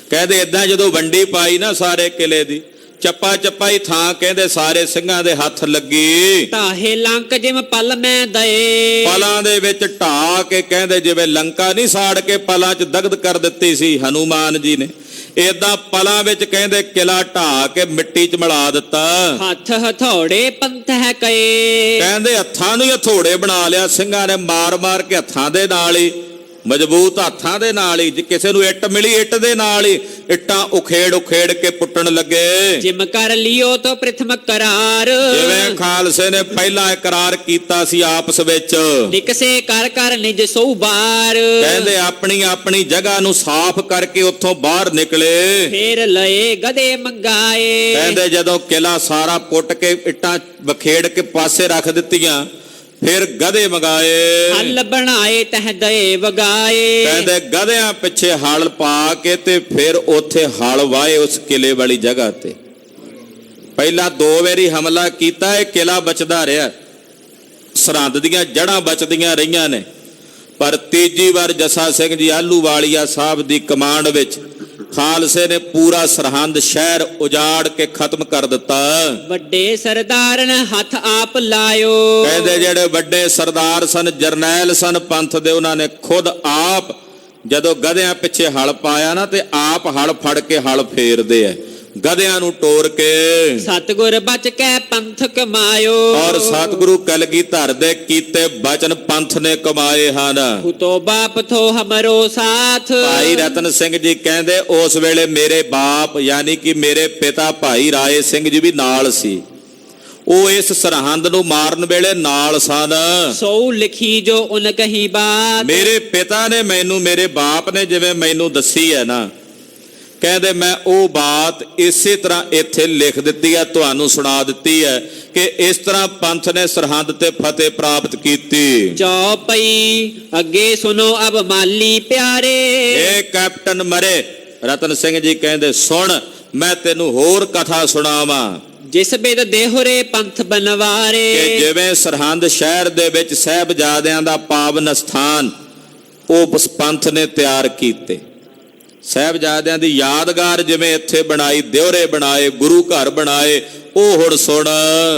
ਕਹਿੰਦੇ ਏਦਾਂ ਜਦੋਂ ਵੰਡੀ ਪਾਈ ਨਾ ਸਾਰੇ ਕਿਲੇ ਦੀ, ਚੱਪਾ ਚੱਪਾਈ ਥਾਂ ਕਹਿੰਦੇ ਸਾਰੇ ਸਿੰਘਾਂ ਦੇ ਹੱਥ ਲੱਗੀ। ਤਾਹੇ ਲੰਕ ਜਿਮ ਪਲ ਮੈਂ ਦਏ, ਪਲਾਂ ਦੇ ਵਿੱਚ ਢਾ ਕੇ ਕਹਿੰਦੇ ਜਿਵੇਂ ਲੰਕਾ ਨਹੀਂ ਸਾੜ ਕੇ ਪਲਾਂ 'ਚ ਦਗਦ ਕਰ ਦਿੱਤੀ ਸੀ ਹਨੂਮਾਨ ਜੀ ਨੇ, ਏਦਾਂ ਪਲਾਂ ਵਿੱਚ ਕਹਿੰਦੇ ਕਿਲਾ ਢਾ ਕੇ ਮਿੱਟੀ 'ਚ ਮਿਲਾ ਦਿੱਤਾ। ਹੱਥ ਹਥੌੜੇ ਪੰਥ ਹੈ ਕਏ, ਕਹਿੰਦੇ ਹੱਥਾਂ ਨੂੰ ਹੀ ਹਥੌੜੇ ਬਣਾ ਲਿਆ ਸਿੰਘਾਂ ਨੇ, ਮਾਰ ਮਾਰ ਕੇ ਹੱਥਾਂ ਦੇ ਨਾਲ ਹੀ, ਮਜ਼ਬੂਤ ਹੱਥਾਂ ਦੇ ਨਾਲ ਹੀ। ਜੇ ਕਿਸੇ ਨੂੰ ਇੱਟ ਮਿਲੀ ਇੱਟ ਦੇ ਨਾਲ ਹੀ ਇੱਟਾਂ ਉਖੇੜ ਉਖੇੜ ਕੇ ਪੁੱਟਣ ਲੱਗੇ। ਜਿਮ ਕਰ ਲਿਓ ਤੋ ਪ੍ਰਥਮ ਕਰਾਰ, ਜਿਵੇਂ ਖਾਲਸੇ ਨੇ ਪਹਿਲਾਂ ਇਕਰਾਰ ਕੀਤਾ ਸੀ ਆਪਸ ਵਿੱਚ, ਨਿਕਸੇ ਕਰ ਕਰ ਨਿਜ ਸੋ ਬਾਰ। ਕਹਿੰਦੇ ਆਪਣੀ ਆਪਣੀ ਜਗ੍ਹਾ ਨੂੰ ਸਾਫ਼ ਕਰਕੇ ਉੱਥੋਂ ਬਾਹਰ ਨਿਕਲੇ। ਫੇਰ ਲਏ ਗਦੇ ਮੰਗਾਏ, ਕਹਿੰਦੇ ਜਦੋਂ ਕਿਲਾ ਸਾਰਾ ਪੁੱਟ ਕੇ ਇੱਟਾਂ ਵਖੇੜ ਕੇ ਪਾਸੇ ਰੱਖ ਦਿੱਤੀਆਂ, ਫਿਰ ਗਧੇ ਮੰਗਾਏ। ਹਲ ਬਣਾਏ ਤਹ ਦਏ ਵਗਾਏ, ਕਹਿੰਦੇ ਗਧਿਆਂ ਪਿੱਛੇ ਹਲ ਪਾ ਕੇ ਤੇ ਫਿਰ ਉੱਥੇ ਹਲ ਵਾਏ ਉਸ ਕਿਲੇ ਵਾਲੀ ਜਗ੍ਹਾ ਤੇ। ਪਹਿਲਾਂ 2 ਵਾਰੀ ਹਮਲਾ ਕੀਤਾ, ਇਹ ਕਿਲਾ ਬਚਦਾ ਰਿਹਾ, ਸਰਹੰਦ ਦੀਆਂ ਜੜ੍ਹਾਂ ਬਚਦੀਆਂ ਰਹੀਆਂ ਨੇ। ਪਰ ਤੀਜੀ ਵਾਰ ਜੱਸਾ ਸਿੰਘ ਜੀ ਆਹਲੂਵਾਲੀਆ ਸਾਹਿਬ ਦੀ ਕਮਾਂਡ ਵਿੱਚ ਖਾਲਸੇ ਨੇ ਪੂਰਾ ਸਰਹੰਦ ਸ਼ਹਿਰ ਉਜਾੜ ਕੇ ਖਤਮ ਕਰ ਦਿੱਤਾ। ਵੱਡੇ ਸਰਦਾਰਨ ਹੱਥ ਆਪ ਲਾਇਓ, ਕਹਿੰਦੇ ਜਿਹੜੇ ਵੱਡੇ ਸਰਦਾਰ ਸਨ, ਜਰਨੈਲ ਸਨ ਪੰਥ ਦੇ, ਉਹਨਾਂ ਨੇ ਖੁਦ ਆਪ ਜਦੋਂ ਗਧਿਆਂ ਪਿੱਛੇ ਹਲ ਪਾਇਆ ਨਾ, ਤੇ ਆਪ ਹਲ ਫੜ ਕੇ ਹਲ ਫੇਰਦੇ ਐ ਗਧਿਆਂ ਨੂੰ ਟੋਰ ਕੇ। ਸਤਿਗੁਰ ਬਚ ਕੇ ਪੰਥ ਕਮਾਇਓ, ਔਰ ਸਤਿਗੁਰੂ ਕਲਗੀਧਰ ਦੇ ਕੀਤੇ ਬਚਨ ਪੰਥ ਨੇ ਕਮਾਏ ਹਨ। ਹੁਤੋ ਬਾਪ ਥੋ ਹਮਰੋ ਸਾਥ, ਭਾਈ ਰਤਨ ਸਿੰਘ ਜੀ ਕਹਿੰਦੇ ਉਸ ਵੇਲੇ ਮੇਰੇ ਬਾਪ ਯਾਨੀ ਕਿ ਮੇਰੇ ਪਿਤਾ ਭਾਈ ਰਾਏ ਸਿੰਘ ਜੀ ਵੀ ਨਾਲ ਸੀ। ਉਹ ਇਸ ਸਰਹੰਦ ਨੂੰ ਮਾਰਨ ਵੇਲੇ ਨਾਲ ਸਨ। ਸੋ ਲਿਖੀ ਜੋ ਉਨ ਕਹੀ ਬਾਤ, ਮੇਰੇ ਪਿਤਾ ਨੇ ਮੈਨੂੰ, ਮੇਰੇ ਬਾਪ ਨੇ ਜਿਵੇਂ ਮੈਨੂੰ ਦੱਸੀ ਹੈ ਨਾ, ਕਹਿੰਦੇ ਮੈਂ ਉਹ ਬਾਤ ਇਸੇ ਤਰ੍ਹਾਂ ਇੱਥੇ ਲਿਖ ਦਿੱਤੀ ਹੈ, ਤੁਹਾਨੂੰ ਸੁਣਾ ਦਿੱਤੀ ਹੈ ਕਿ ਇਸ ਤਰ੍ਹਾਂ ਪੰਥ ਨੇ ਸਰਹੰਦ ਤੇ ਫਤਿਹ ਪ੍ਰਾਪਤ ਕੀਤੀ। ਜੋ ਪਈ ਅੱਗੇ ਸੁਨੋ ਅਬ ਮਾਲੀ ਪਿਆਰੇ, ਇਹ ਕੈਪਟਨ ਮਰੇ ਰਤਨ ਸਿੰਘ ਜੀ ਕਹਿੰਦੇ ਸੁਣ, ਮੈਂ ਤੈਨੂੰ ਹੋਰ ਕਥਾ ਸੁਣਾਵਾਂ। ਜਿਸ ਬਿਦ ਦੇਹੁਰੇ ਪੰਥ ਬਨਵਾਰੇ, ਕਿ ਜਿਵੇਂ ਸਰਹੰਦ ਸ਼ਹਿਰ ਦੇ ਵਿੱਚ ਸਾਹਿਬਜ਼ਾਦਿਆਂ ਦਾ ਪਾਵਨ ਸਥਾਨ ਉਹ ਪੰਥ ਨੇ ਤਿਆਰ ਕੀਤੇ। ਸਾਹਿਬਜ਼ਾਦਿਆਂ ਦੀ ਯਾਦਗਾਰ ਜਿਵੇਂ ਇੱਥੇ ਬਣਾਈ, ਦਿਉਰੇ ਬਣਾਏ, ਗੁਰੂ ਘਰ ਬਣਾਏ, ਉਹ ਹੁਣ ਸੁਣ।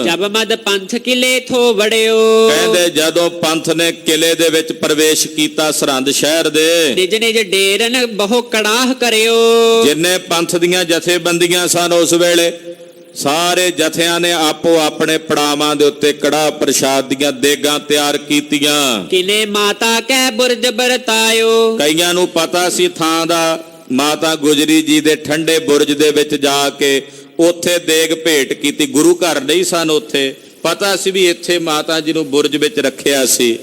ਜਬ ਮਦ ਪੰਥ ਕਿਲੇ ਥੋ ਵੜਿਓ, ਕਹਿੰਦੇ ਜਦੋਂ ਪੰਥ ਨੇ ਕਿਲੇ ਦੇ ਵਿੱਚ ਪ੍ਰਵੇਸ਼ ਕੀਤਾ ਸਰਹੰਦ ਸ਼ਹਿਰ ਦੇ, ਨਿਜ ਨਿਜ ਡੇਰਨ ਬਹੁ ਕੜਾਹ ਕਰਿਓ। ਜਿੰਨੇ ਪੰਥ ਦੀਆਂ ਜਥੇਬੰਦੀਆਂ ਸਨ ਉਸ ਵੇਲੇ, ਸਾਰੇ ਜਥਿਆਂ ਨੇ ਆਪੋ ਆਪਣੇ ਪੜਾਵਾਂ ਦੇ ਉੱਤੇ ਕੜਾਹ ਪ੍ਰਸ਼ਾਦ ਦੀਆਂ ਦੇਗਾਂ ਤਿਆਰ ਕੀਤੀਆਂ। ਕਿਨੇ ਮਾਤਾ ਕੈ ਬੁਰਜ ਬਰਤਾਇਓ, ਕਈਆਂ ਨੂੰ ਪਤਾ ਸੀ ਥਾਂ ਦਾ, ਮਾਤਾ ਗੁਜਰੀ ਜੀ ਦੇ ਠੰਡੇ ਬੁਰਜ ਦੇ ਵਿੱਚ ਜਾ ਕੇ ਉੱਥੇ ਦੇਗ ਭੇਟ ਕੀਤੀ। ਗੁਰੂ ਘਰ ਨਹੀਂ ਸਨ ਉੱਥੇ, ਪਤਾ ਸੀ ਵੀ ਇੱਥੇ ਮਾਤਾ ਜੀ ਨੂੰ ਬੁਰਜ ਵਿੱਚ ਰੱਖਿਆ ਸੀ,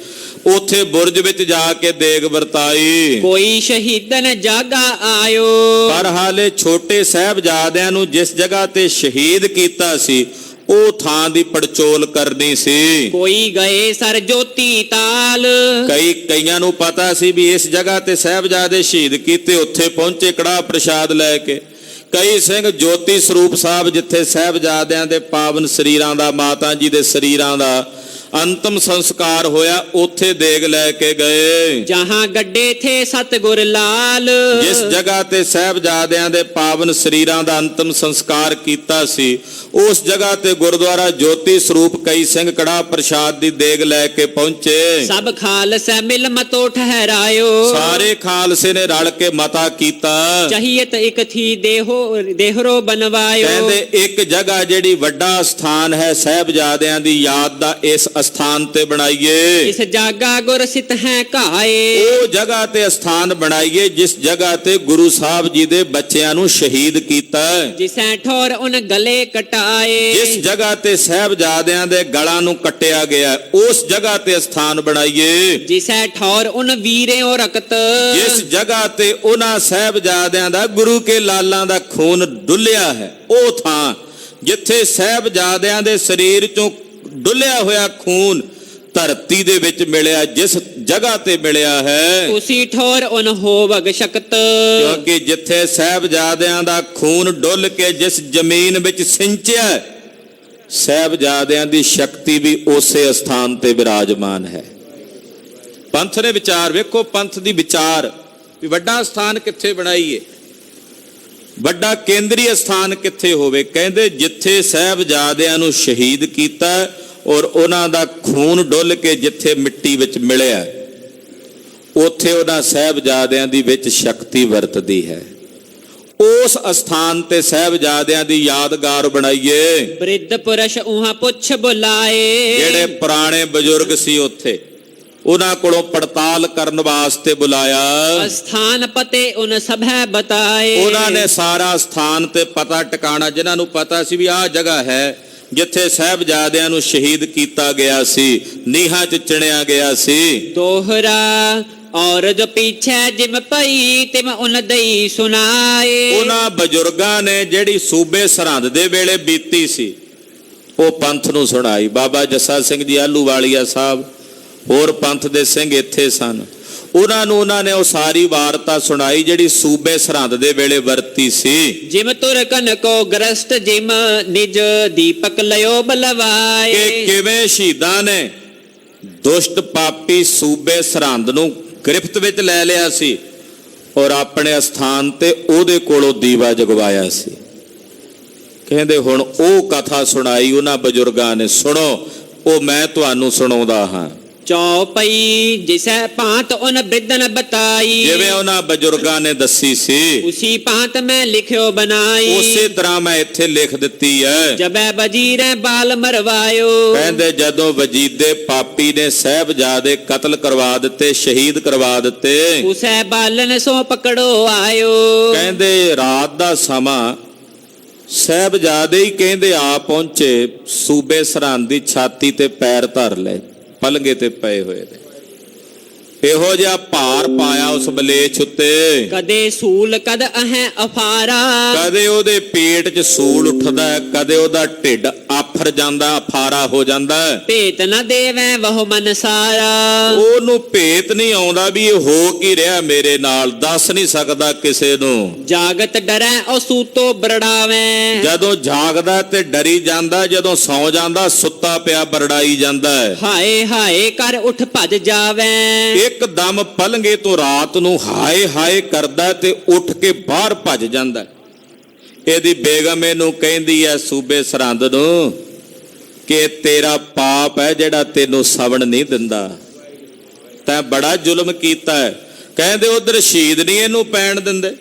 ਉੱਥੇ ਬੁਰਜ ਵਿੱਚ ਜਾ ਕੇ ਦੇਗ ਵਰਤਾਈ। ਕੋਈ ਸ਼ਹੀਦਨ ਜਾਗਾ ਆਇਓ, ਪਰ ਹਾਲੇ ਛੋਟੇ ਸਾਹਿਬਜ਼ਾਦਿਆਂ ਨੂੰ ਜਿਸ ਜਗ੍ਹਾ ਤੇ ਸ਼ਹੀਦ ਕੀਤਾ ਸੀ ਉਹ ਥਾਂ ਦੀ ਪੜਚੋਲ ਕਰਨੀ ਸੀ। ਕੋਈ ਗਏ ਸਰ ਜੋਤੀ ਤਾਲ, ਕਈਆਂ ਨੂੰ ਪਤਾ ਸੀ ਵੀ ਇਸ ਜਗ੍ਹਾ ਤੇ ਸਾਹਿਬਜ਼ਾਦੇ ਸ਼ਹੀਦ ਕੀਤੇ, ਉੱਥੇ ਪਹੁੰਚੇ ਕੜਾਹ ਪ੍ਰਸ਼ਾਦ ਲੈ ਕੇ। ਕਈ ਸਿੰਘ ਜੋਤੀ ਸਰੂਪ ਸਾਹਿਬ ਜਿੱਥੇ ਸਾਹਿਬਜ਼ਾਦਿਆਂ ਦੇ ਪਾਵਨ ਸਰੀਰਾਂ ਦਾ, ਮਾਤਾ ਜੀ ਦੇ ਸਰੀਰਾਂ ਦਾ ਅੰਤਮ ਸੰਸਕਾਰ ਹੋਇਆ, ਉੱਥੇ ਦੇਗ ਲੈ ਕੇ ਗਏ। ਜਹਾਂ ਗੱਡੇ ਥੇ ਸਤਿਗੁਰ ਲਾਲ, ਜਿਸ ਜਗ੍ਹਾ ਤੇ ਸਾਹਿਬਜ਼ਾਦਿਆਂ ਦੇ ਪਾਵਨ ਸਰੀਰਾਂ ਦਾ ਅੰਤਮ ਸੰਸਕਾਰ ਕੀਤਾ ਸੀ, ਉਸ ਜਗ੍ਹਾ ਤੇ ਗੁਰਦੁਆਰਾ ਜੋਤੀ ਸਰੂਪ ਕਈ ਸਿੰਘ ਕੜਾਹ ਪ੍ਰਸ਼ਾਦ ਦੀ ਦੇਗ ਲੈ ਕੇ ਪਹੁੰਚੇ। ਸਭ ਖਾਲਸਾ ਮਿਲ ਮਤੋ ਠਹਿਰਾਇਓ, ਸਾਰੇ ਖਾਲਸੇ ਨੇ ਰਲ ਕੇ ਮਤਾ ਕੀਤਾ। ਚਾਹੀਤ ਇਕ ਥੀ ਦੇਹਰੋ ਬਨਵਾਇਓ, ਕਹਿੰਦੇ ਇੱਕ ਜਗ੍ਹਾ ਜਿਹੜੀ ਵੱਡਾ ਸਥਾਨ ਹੈ ਸਾਹਿਬਜ਼ਾਦਿਆਂ ਦੀ ਯਾਦ ਦਾ, ਇਸ ਸਥਾਨ ਤੇ ਬਣਾਈਏ। ਇਸ ਜਾਗਾ ਗੁਰ ਸਿਤ ਹੈ ਘਾਏ, ਉਹ ਜਗ੍ਹਾ ਤੇ ਸਥਾਨ ਬਣਾਈਏ ਜਿਸ ਜਗ੍ਹਾ ਤੇ ਗੁਰੂ ਸਾਹਿਬ ਜੀ ਦੇ ਬੱਚਿਆਂ ਨੂੰ ਸ਼ਹੀਦ ਕੀਤਾ। ਜਿਸੈ ਠੌਰ ਉਨ ਗਲੇ ਕਟਾਏ, ਜਿਸ ਜਗ੍ਹਾ ਤੇ ਸਾਹਿਬਜ਼ਾਦਿਆਂ ਦੇ ਗਲਾਂ ਨੂੰ ਕੱਟਿਆ ਗਿਆ, ਉਸ ਜਗ੍ਹਾ ਤੇ ਸਥਾਨ ਬਣਾਈਏ। ਜਿਸੈ ਠੌਰ ਉਨ ਵੀਰਿਓ ਰਕਤ, ਜਿਸ ਜਗ੍ਹਾ ਤੇ ਉਹਨਾਂ ਸਾਹਿਬਜ਼ਾਦਿਆਂ ਦਾ, ਗੁਰੂ ਕੇ ਲਾਲਾਂ ਦਾ ਖੂਨ ਡੁੱਲਿਆ ਹੈ, ਉਹ ਥਾਂ ਜਿੱਥੇ ਸਾਹਿਬਜ਼ਾਦਿਆਂ ਦੇ ਸਰੀਰ ਚੋਂ ਡੁੱਲਿਆ ਹੋਇਆ ਖੂਨ ਧਰਤੀ ਦੇ ਵਿੱਚ ਮਿਲਿਆ, ਜਿਸ ਜਗ੍ਹਾ ਤੇ ਮਿਲਿਆ ਹੈ, ਉਸੀ ਠੌਰ ਉਨ ਹੋਵਗ ਸ਼ਕਤ। ਕਿਉਂਕਿ ਜਿੱਥੇ ਸਾਹਿਬਜ਼ਾਦਿਆਂ ਦਾ ਖੂਨ ਡੁੱਲ ਕੇ ਜਿਸ ਜ਼ਮੀਨ ਵਿੱਚ ਸਿੰਚਿਆ, ਸਾਹਿਬਜ਼ਾਦਿਆਂ ਦੀ ਸ਼ਕਤੀ ਵੀ ਉਸੇ ਸਥਾਨ ਤੇ ਵਿਰਾਜਮਾਨ ਹੈ। ਪੰਥ ਨੇ ਵਿਚਾਰ ਵੇਖੋ, ਪੰਥ ਦੀ ਵਿਚਾਰ ਵੀ ਵੱਡਾ ਸਥਾਨ ਕਿੱਥੇ ਬਣਾਈਏ। ਵੱਡਾ ਕੇਂਦਰੀ ਸਥਾਨ ਕਿੱਥੇ ਹੋਵੇ? ਕਹਿੰਦੇ ਜਿੱਥੇ ਸਾਹਿਬਜ਼ਾਦਿਆਂ ਨੂੰ ਸ਼ਹੀਦ ਕੀਤਾ ਔਰ ਉਹਨਾਂ ਦਾ ਖੂਨ ਡੁੱਲ ਕੇ ਜਿੱਥੇ ਮਿੱਟੀ ਵਿੱਚ ਮਿਲਿਆ, ਉੱਥੇ ਉਹਨਾਂ ਸਾਹਿਬਜ਼ਾਦਿਆਂ ਦੀ ਵਿੱਚ ਸ਼ਕਤੀ ਵਰਤਦੀ ਹੈ। ਉਸ ਅਸਥਾਨ ਤੇ ਸਾਹਿਬਜ਼ਾਦਿਆਂ ਦੀ ਯਾਦਗਾਰ ਬਣਾਈਏ। ਬ੍ਰਿਧ ਪੁਰਸ਼ ਉਹਾਂ ਪੁੱਛ ਬੁਲਾਏ, ਜਿਹੜੇ ਪੁਰਾਣੇ ਬਜ਼ੁਰਗ ਸੀ ਉੱਥੇ, ਉਹਨਾਂ ਕੋਲੋਂ ਪੜਤਾਲ ਕਰਨ ਵਾਸਤੇ ਬੁਲਾਇਆ। ਸਥਾਨ ਪਤੇ ਉਨ ਸਭੈ ਬਤਾਏ, ਉਹਨਾਂ ਨੇ ਸਾਰਾ ਸਥਾਨ ਤੇ ਪਤਾ ਟਿਕਾਣਾ, ਜਿਨ੍ਹਾਂ ਨੂੰ ਪਤਾ ਸੀ ਵੀ ਆਹ ਜਗ੍ਹਾ ਹੈ ਜਿੱਥੇ ਸਾਹਿਬਜ਼ਾਦਿਆਂ ਨੂੰ ਸ਼ਹੀਦ ਕੀਤਾ ਗਿਆ ਸੀ, ਨੀਹਾਂ 'ਚ ਚਿਣਿਆ ਗਿਆ ਸੀ। ਦੋਹਰਾ ਔਰ ਜੋ ਪਿੱਛੇ ਜਿਮ ਪਈ ਤਿਮ ਉਨ ਦਈ ਸੁਨਾਏ। ਉਹਨਾਂ ਬਜ਼ੁਰਗਾਂ ਨੇ ਜਿਹੜੀ ਸੂਬੇ ਸਰਹੰਦ ਦੇ ਵੇਲੇ ਬੀਤੀ ਸੀ ਉਹ ਪੰਥ ਨੂੰ ਸੁਣਾਈ। ਬਾਬਾ ਜੱਸਾ ਸਿੰਘ ਜੀ ਆਹਲੂਵਾਲੀਆ ਸਾਹਿਬ, ਹੋਰ ਪੰਥ ਦੇ ਸਿੰਘ ਇੱਥੇ ਸਨ, ਉਹਨਾਂ ਨੇ ਉਹ ਸਾਰੀ ਵਾਰਤਾ ਸੁਣਾਈ ਜਿਹੜੀ ਸੂਬੇ ਸਰਹੰਦ ਦੇ ਵੇਲੇ ਵਰਤੀ ਸੀ। ਜਿਮ ਤੁਰਕਨ ਕੋ ਗ੍ਰਸਤ ਜਿਮ ਨਿਜ ਦੀਪਕ ਲਿਓ ਬਲਵਾਏ, ਕਿ ਕਿਵੇਂ ਸ਼ਹੀਦਾਂ ਨੇ ਦੁਸ਼ਟ ਪਾਪੀ ਸੂਬੇ ਸਰਹੰਦ ਨੂੰ ਗ੍ਰਿਫਤ ਵਿੱਚ ਲੈ ਲਿਆ ਸੀ ਔਰ ਆਪਣੇ ਸਥਾਨ ਤੇ ਉਹਦੇ ਕੋਲੋਂ ਦੀਵਾ ਜਗਵਾਇਆ ਸੀ। ਕਹਿੰਦੇ ਹੁਣ ਉਹ ਕਥਾ ਸੁਣਾਈ ਉਹਨਾਂ ਬਜ਼ੁਰਗਾਂ ਨੇ। ਸੁਣੋ, ਉਹ ਮੈਂ ਤੁਹਾਨੂੰ ਸੁਣਾਉਂਦਾ ਹਾਂ। ਚੌਪਈ ਜਿਸੈ ਭਾਂਤ ਉਨ ਬ੍ਰਿਧਨ ਬਤਾਈ, ਜਿਵੇਂ ਉਹਨਾਂ ਬਜ਼ੁਰਗਾਂ ਨੇ ਦੱਸੀ ਸੀ ਉਸੀ ਭਾਂਤ ਮੈਂ ਲਿਖਿਓ ਬਨਾਈ, ਉਸੇ ਤਰ੍ਹਾਂ ਮੈਂ ਇੱਥੇ ਲਿਖ ਦਿੱਤੀ ਹੈ। ਜਬੈ ਵਜੀਰੈ ਬਾਲ ਮਰਵਾਇਓ, ਕਹਿੰਦੇ ਜਦੋਂ ਵਜੀਦੇ ਪਾਪੀ ਨੇ ਸਾਹਿਬਜ਼ਾਦੇ ਕਤਲ ਕਰਵਾ ਦਿੱਤੇ, ਸ਼ਹੀਦ ਕਰਵਾ ਦਿੱਤੇ, ਉਸੈ ਬਾਲਨ ਸੋ ਪਕੜੋ ਆਇਓ। ਕਹਿੰਦੇ ਰਾਤ ਦਾ ਸਮਾਂ ਸਾਹਿਬਜ਼ਾਦੇ ਹੀ ਕਹਿੰਦੇ ਆ ਪਹੁੰਚੇ, ਸੂਬੇ ਸਰਹੰਦ ਦੀ ਛਾਤੀ ਤੇ ਪੈਰ ਧਰ ਲਏ, ਪਲੰਗੇ ਤੇ ਪਏ ਹੋਏ ਨੇ। ਇਹੋ ਜਿਹਾ ਭਾਰ ਪਾਇਆ ਉਸ ਮਲੇਛ ਉੱਤੇ, ਕਦੇ ਸੂਲ ਕਦ ਅਹੈ ਅਫਾਰਾ, ਕਦੇ ਉਹਦੇ ਪੇਟ 'ਚ ਸੂਲ ਉੱਠਦਾ, ਕਦੇ ਉਹਦਾ ਢਿੱਡ ਆਫਰ ਜਾਂਦਾ, ਅਫਾਰਾ ਹੋ ਜਾਂਦਾ। ਭੇਤ ਨ ਦੇਵੈ ਬਹੁ ਮਨ ਸਾਰਾ, ਉਹਨੂੰ ਭੇਤ ਨਹੀਂ ਆਉਂਦਾ ਵੀ ਇਹ ਹੋ ਕੀ ਰਿਹਾ ਮੇਰੇ ਨਾਲ, ਦੱਸ ਨਹੀਂ ਸਕਦਾ ਕਿਸੇ ਨੂੰ। ਜਾਗਤ ਡਰੈ ਉਹ ਸੂਤੋ ਬਰੜਾਵੈ, ਜਦੋਂ ਜਾਗਦਾ ਤੇ ਡਰੀ ਜਾਂਦਾ, ਜਦੋਂ ਸੌ ਜਾਂਦਾ ਸੁੱਤਾ ਪਿਆ ਬਰੜਾਈ ਜਾਂਦਾ। ਹਾਏ ਹਾਏ ਕਰ ਉੱਠ ਭੱਜ ਜਾਵੈ, ਇੱਕਦਮ ਪਲੰਗੇ ਤੋਂ ਰਾਤ ਨੂੰ ਹਾਏ ਹਾਏ ਕਰਦਾ ਤੇ ਉੱਠ ਕੇ ਬਾਹਰ ਭੱਜ ਜਾਂਦਾ। ਇਹਦੀ ਬੇਗਮ ਇਹਨੂੰ ਕਹਿੰਦੀ ਹੈ ਸੂਬੇ ਸਰਹੰਦ ਨੂੰ ਕਿ ਤੇਰਾ ਪਾਪ ਹੈ ਜਿਹੜਾ ਤੈਨੂੰ ਸਵਣ ਨਹੀਂ ਦਿੰਦਾ, ਤੈਂ ਬੜਾ ਜ਼ੁਲਮ ਕੀਤਾ ਹੈ। ਕਹਿੰਦੇ ਉਧਰ ਸ਼ਹੀਦ ਨਹੀਂ ਇਹਨੂੰ ਪੈਣ ਦਿੰਦੇ,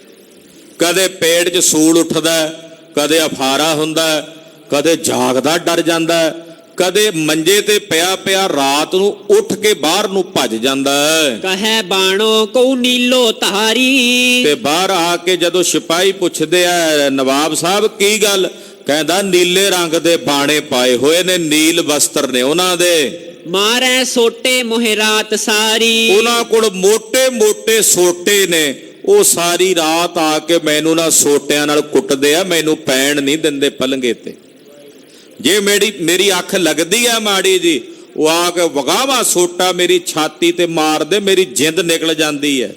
ਕਦੇ ਪੇਟ 'ਚ ਸੂਲ ਉੱਠਦਾ, ਕਦੇ ਅਫਾਰਾ ਹੁੰਦਾ, ਕਦੇ ਜਾਗਦਾ ਡਰ ਜਾਂਦਾ, ਕਦੇ ਮੰਜੇ ਤੇ ਪਿਆ ਪਿਆ ਰਾਤ ਨੂੰ ਉੱਠ ਕੇ ਬਾਹਰ ਨੂੰ ਭੱਜ ਜਾਂਦਾ। ਕਹੈ ਬਾਣੋ ਕੋ ਨੀਲੋ ਧਾਰੀ, ਤੇ ਬਾਹਰ ਆ ਕੇ ਜਦੋਂ ਸਿਪਾਹੀ ਪੁੱਛਦੇ ਆ ਨਵਾਬ ਸਾਹਿਬ ਕੀ ਗੱਲ, ਕਹਿੰਦਾ ਨੀਲੇ ਰੰਗ ਦੇ ਬਾਣੇ ਪਾਏ ਹੋਏ ਨੇ, ਨੀਲ ਵਸਤਰ ਨੇ ਉਹਨਾਂ ਦੇ। ਮਾਰੈ ਸੋਟੇ ਮੋਹਿ ਰਾਤ ਸਾਰੀ, ਉਹਨਾਂ ਕੋਲ ਮੋٹے ਮੋٹے ਸੋਟੇ ਨੇ, ਉਹ ਸਾਰੀ ਰਾਤ ਆ ਕੇ ਮੈਨੂੰ ਨਾ ਸੋਟਿਆਂ ਨਾਲ ਕੁੱਟਦੇ ਆ, ਮੈਨੂੰ ਪੈਣ ਨਹੀਂ ਦਿੰਦੇ ਪਲੰਗੇ ਤੇ। ਜੇ ਮੇਰੀ ਅੱਖ ਲੱਗਦੀ ਆ ਮਾੜੀ ਜੀ, ਉਹ ਆ ਕੇ ਵਗਾਵਾ ਸੋਟਾ ਮੇਰੀ ਛਾਤੀ ਤੇ ਮਾਰਦੇ, ਮੇਰੀ ਜਿੰਦ ਨਿਕਲ ਜਾਂਦੀ ਹੈ।